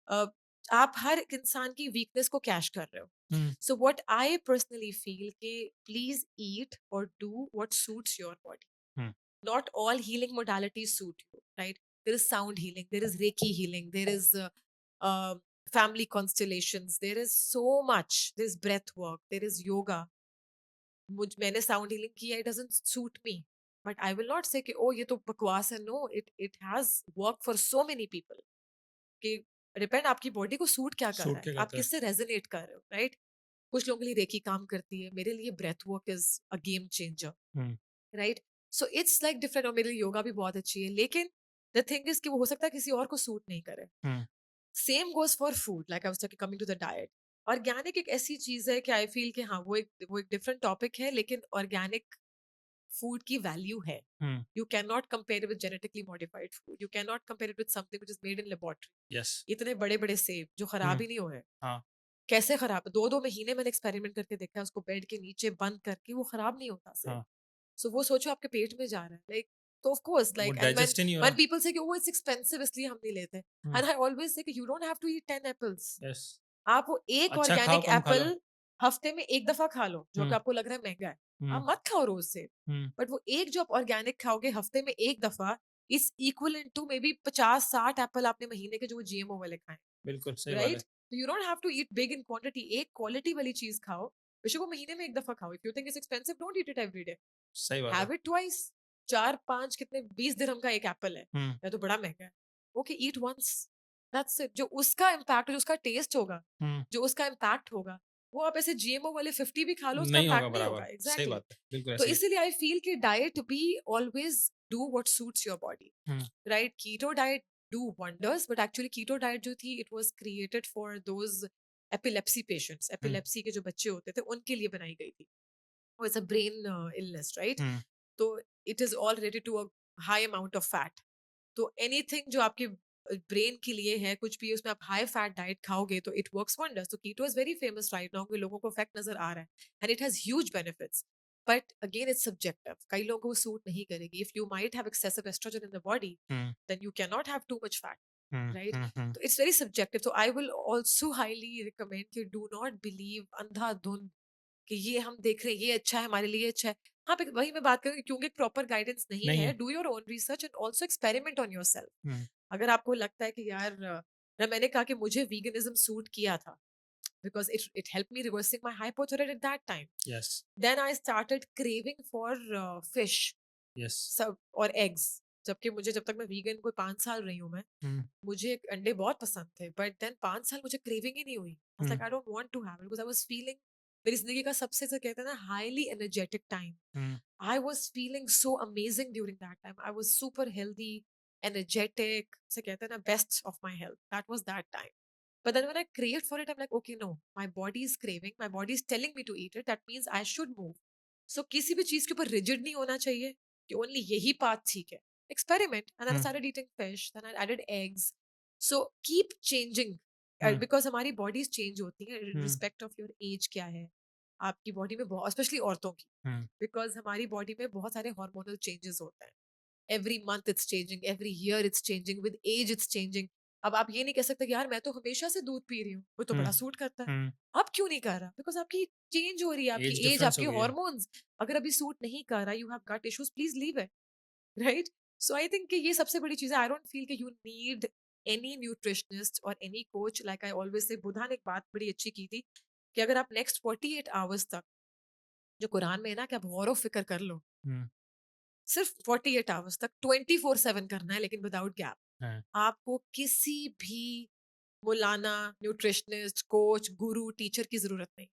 अ, आप हर एक इंसान की वीकनेस को कैश कर रहे हो। हुँ, so what I personally feel कि प्लीज ईट और do what suits your body. हुँ, Not all healing modalities suit you, right? There is sound healing, there is Reiki healing, there is uh, family constellations, there is so much. There is breath work, there is yoga. मैंने sound healing किया, it doesn't suit me, but I will not say कि oh ये तो बकवास है। No, it it has work for so many people कि depend आपकी body को सूट क्या कर रहा सूट है, क्या आप करता है? किससे रेजोनेट कर रहे हो, राइट? कुछ लोगों के लिए रेकी काम करती है, मेरे लिए breath work is a game changer, hmm, right? So it's like different, और मेरे लिए योगा भी बहुत अच्छी है, लेकिन द थिंग इज कि वो हो सकता है किसी और को सूट नहीं करे। हुँ, same goes for food, like I was coming to the diet. Organic एक ऐसी चीज है कि आई फील कि हाँ वो एक डिफरेंट टॉपिक है, लेकिन ऑर्गेनिक फूड की वैल्यू है। हुँ, you can not compare with genetically modified food, you can not compare it with something which is made in laboratory. Yes, इतने बड़े बड़े सेब जो हुँ, खराब ही नहीं हुए, हाँ, कैसे खराब? दो दो महीने मैंने एक्सपेरिमेंट करके देखा है उसको बेड के नीचे बंद करके, वो खराब नहीं होता सेब। हाँ, सो वो सोचो आपके पेट में जा रहा है, लाइक तो ऑफ कोर्स वो लाइक एंड व्हेन डाइजेस्ट ही नहीं हो व्हेन रहा। पीपल से कि ओह इट्स एक्सपेंसिव इसलिए हम नहीं लेते। हुँ, एंड आई ऑलवेज से कि you don't have to eat 10 apples. Yes, आप वो एक अच्छा खाओ, ऑर्गेनिक कम खा एप्पल लो। हफ्ते में एक दफा खा लो जो कि हुँ, आपको लग रहा है महंगा है। हुँ, आप मत खाओ रोज से, हुँ, बट वो एक जो आप ऑर्गेनिक खाओगे हफ्ते में एक दफा is equal to maybe 50-60 apple आपने महीने के जो जीएमओ वाले खाए, बिल्कुल सही बात राइट? है। तो you don't have to eat big in quantity, एक क्वालिटी वाली चीज खाओ। बेशक वो महीने में एक दफा खाओ, if you think it's expensive don't eat it every day, सही बात है। Have it twice. 4-5 कितने 20 दिरहम का एक एप्पल है, हुँ, या तो बड़ा महंगा है। Okay eat once, that's it. जो उसका इम्पैक्ट, जो उसका टेस्ट होगा, हुँ, जो उसका इम्पैक्ट होगा, वो आप ऐसे जीएमओ वाले 50 भी खा लो उसका नहीं होगा इम्पैक्ट नहीं बराबर, होगा। सही एग्जैक्टली बात है, बिल्कुल तो ऐसे ही है। इसीलिए आई फील कि diet be always do what suits your body, hmm, right? Keto diet do wonders, but actually keto diet जो थी it was created for those epilepsy patients, hmm, epilepsy के जो बच्चे होते थे उनके लिए बनाई गई थी। वो it's a brain illness, right? हुँ, तो it is all related to a high amount of fat. तो एनीथिंग जो आपके ब्रेन के लिए है, कुछ भी उसमें आप हाई फैट डाइट खाओगे तो इट वर्क्स वंडर्स। तो keto is very famous right now कि लोगों को इफेक्ट नजर आ रहा है and it has huge benefits, but again it's subjective. कई लोगों को सूट नहीं करेगी। If you might have excessive oestrogen in the body हुँ, then you can not have too much fat, हुँ, राइट? हुँ, हुँ, तो इट्स वेरी सब्जेक्टिव। तो I will also highly recommend कि डू नॉट बिलीव अंधाधुंध कि ये हम देख रहे हैं ये अच्छा है हमारे लिए अच्छा है। हाँ, पे वही मैं बात करूँ क्योंकि प्रॉपर गाइडेंस नहीं नहीं है, है। Do your own research and also experiment on yourself. हुँ, अगर आपको लगता है कि यार मैंने कहा कि मुझे वीगनिज्म सूट किया था because it help me reversing my hypothyroid at that time. Yes, then I started craving for fish, yes. सब और एग्स। जबकि मुझे जब तक मैं वीगन कोई 5 साल रही हूँ मैं, हुँ, मुझे अंडे बहुत पसंद थे, बट देन 5 साल मुझे क्रेविंग ही नहीं हुई। I was hmm, like I don't want to have it because I was feeling मेरी ज़िंदगी का सबसे जो कहते हैं ना highly energetic time. Hmm, I was feeling so amazing during that time. I was super healthy, energetic. से कहते हैं ना best of my health. That was that time. But then when I craved for it, I'm like, okay, no, my body is craving. My body is telling me to eat it. That means I should move. So किसी भी चीज के ऊपर rigid नहीं होना चाहिए कि only यही path ठीक है. Experiment. And then I hmm, started eating fish. Then I added eggs. So keep changing. Hmm, Because हमारी bodies change होती हैं in hmm, respect of your age क्या है. आपकी बॉडी में बहुत स्पेशली औरतों की हुँ, बिकॉज़ हमारी बॉडी में बहुत सारे हार्मोनल चेंजेस होते हैं। Every month it's changing, every year it's changing, with age it's changing. अब आप ये नहीं कह सकते कि यार मैं तो हमेशा से दूध पी रही हूँ, वो तो हुँ, बड़ा सूट करता है। हुँ। अब क्यों नहीं कर रहा? बिकॉज़ आपकी चेंज हो रही है, आपकी एज एज, डिफरेंस आपके हो गई है। हार्मोन्स अगर अभी सूट नहीं कर रहा, you have gut issues, please leave it, right? So I think कि ये सबसे बड़ी चीज़ है। आई डोंट फील कि यू नीड एनी न्यूट्रिशनिस्ट और any coach. Like I always say Buddha ने एक बात बड़ी अच्छी की थी कि अगर आप नेक्स्ट 48 आवर्स तक जो कुरान में है ना कि आप गौर फ़िक्र कर लो, हुँ, सिर्फ 48 आवर्स तक 24/7 करना है लेकिन विदाउट गैप। हाँ, आपको किसी भी मौलाना, न्यूट्रिशनिस्ट, कोच, गुरु, टीचर की ज़रूरत नहीं।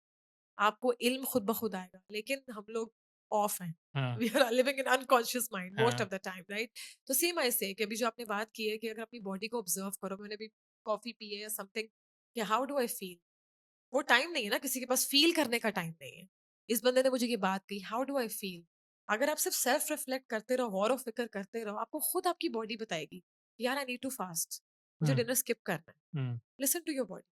आपको इल्म खुद ब खुद आएगा, लेकिन हम लोग ऑफ हैं। हाँ, we are living in unconscious mind most हाँ, ऑफ द टाइम, राइट? तो सेम ऐसे कि अभी जो आपने बात की है कि अगर अपनी बॉडी को ऑब्जर्व करो, मैंने अभी कॉफ़ी पी है या समथिंग, कि हाउ डू आई फील? वो टाइम नहीं है ना, किसी के पास फ़ील करने का टाइम नहीं है। इस बंदे ने मुझे ये बात कही, हाउ डू आई फ़ील? अगर आप सिर्फ सेल्फ रिफ्लेक्ट करते रहो, गौर व फ़िक्र करते रहो, आपको खुद आपकी बॉडी बताएगी, यार आई नीड टू फास्ट, मुझे हुँ, डिनर स्किप करना है। हुँ। Listen to your body.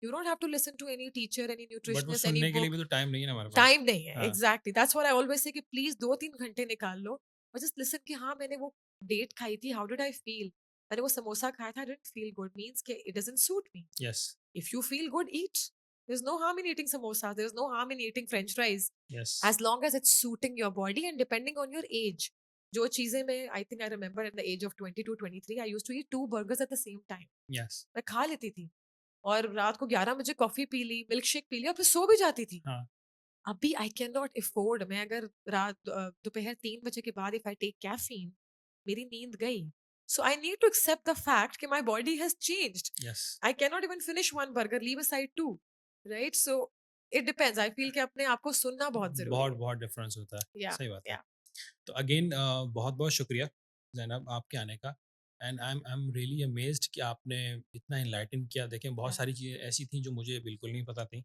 You don't have to listen to any teacher, any but वो न्यूट्रिशनिस्ट, एनी सुनने के लिए बुक। भी तो टाइम नहीं है ना हमारे पास। टाइम नहीं है, हाँ, exactly that's what I always से कि प्लीज़ 2-3 घंटे निकाल लो और जस्ट लिसन कि हाँ, मैंने वो डेट खाई थी, हाउ डिड आई फ़ील? मैंने वो समोसा खाया था, I didn't feel good, means कि it doesn't suit me. Yes, If you feel good, eat. There's no harm in eating samosa. There's no harm in eating French fries, yes, as long as it's suiting your body and depending on your age. जो चीजें मैं I think I remember at the age of 22, 23, I used to eat 2 burgers at the same time. Yes, मैं खा लेती थी और रात को 11 बजे कॉफी पी ली, मिल्क शेक पी लिया और फिर सो भी जाती थी। हाँ, अभी आई कैन नॉट अफोर्ड, मैं अगर दोपहर 3 बजे के बाद इफ आई टेक कैफीन, मेरी नींद गई। So I need to accept the fact कि my body has changed. Yes. I can not even finish one burger, leave aside two, right? So it depends. I feel कि अपने आप को सुनना बहुत जरूरी बहुत है। बहुत डिफरेंस होता है। या सही बात है। या तो अगेन बहुत-बहुत शुक्रिया ज़ैनब आपके आने का। And I am really amazed कि आपने इतना एनलाइटन किया। देखें बहुत या सारी चीज़ें ऐसी थी जो मुझे बिल्कुल नहीं पता थी,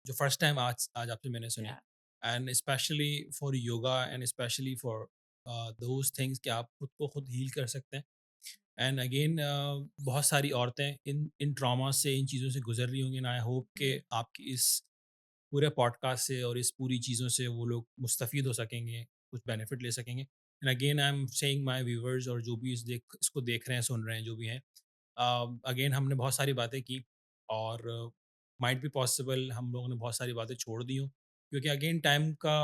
जो फर्स्ट टाइम आज आज आपसे मैंने सुनी। या and specially for yoga and specially for those things कि आप खुद को खुद हील कर सकते हैं। एंड अगेन बहुत सारी औरतें इन इन ट्रॉमा से, इन चीज़ों से गुज़र रही होंगी एंड आई होप कि आपकी इस पूरे पॉडकास्ट से और इस पूरी चीज़ों से वो लोग मुस्तफ़ीद हो सकेंगे, कुछ बेनिफिट ले सकेंगे। And again I am saying my viewers और जो भी इसको देख रहे हैं, सुन रहे हैं, जो भी हैं, अगेन हमने बहुत सारी बातें की और माइट बी पॉसिबल हम लोगों ने बहुत सारी बातें छोड़ दी हों, क्योंकि अगेन टाइम का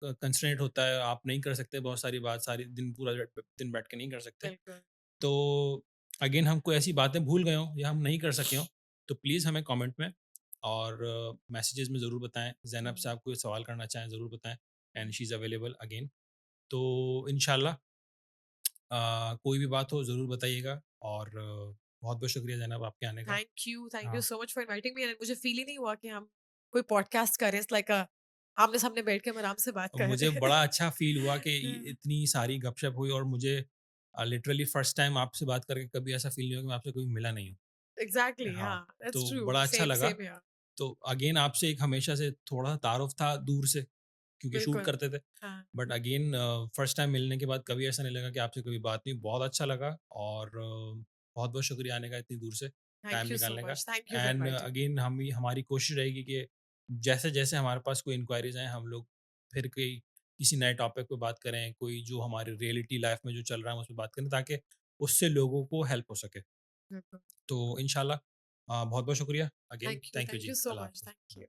कंस्ट्रेंट होता है, आप नहीं कर सकते बहुत सारी बात, सारी दिन पूरा दिन बैठ के नहीं कर सकते। बिल्कुल। तो अगेन हम कोई ऐसी बातें भूल गए हों या हम नहीं कर सके हों, तो प्लीज़ हमें कमेंट में और मैसेजेस में ज़रूर बताएँ। ज़ैनब से आप कोई सवाल करना चाहें ज़रूर बताएँ and she is available again. तो इंशाल्लाह कोई भी बात हो ज़रूर बताइएगा और बहुत-बहुत शुक्रिया ज़ैनब आपके आने का। थैंक यू हाँ, so much for inviting me. And मुझे फील ही नहीं हुआ कि हम कोई पॉडकास्ट कर रहे हैं। इट्स लाइक आमने सामने बैठ के हम आराम से बात और कर मुझे रहे बड़ा अच्छा फ़ील हुआ कि हैं। इतनी सारी गपशप हुई और मुझे लिटरली फर्स्ट टाइम आपसे बात करके कभी ऐसा फ़ील नहीं हुआ कि मैं आपसे कभी मिला नहीं हूँ। एग्जैक्टली, हाँ, हाँ, दैट्स तो ट्रू। बड़ा अच्छा सेम लगा। Same here. तो अगेन आपसे एक हमेशा से थोड़ा तारुफ था दूर से, क्योंकि शूट बिल्कुल। करते थे। हाँ, बट अगेन फर्स्ट टाइम मिलने के बाद कभी ऐसा नहीं लगा कि आपसे कभी बात नहीं। बहुत अच्छा लगा और बहुत बहुत शुक्रिया आने का इतनी दूर से, टाइम थैंक यू सो निकालने का। Much. Thank you for and inviting me. Again हमारी कोशिश रहेगी कि जैसे जैसे हमारे पास कोई इंक्वायरीज आए हम लोग फिर कोई किसी नए टॉपिक पे बात करें, कोई जो हमारे रियलिटी लाइफ में जो चल रहा है हम उस पर बात करें, ताकि उससे लोगों को हेल्प हो सके। बिल्कुल। तो इंशाल्लाह बहुत बहुत शुक्रिया अगेन। थैंक यू थैंक जी। You so Allah much. Thank हाफिज़। यू।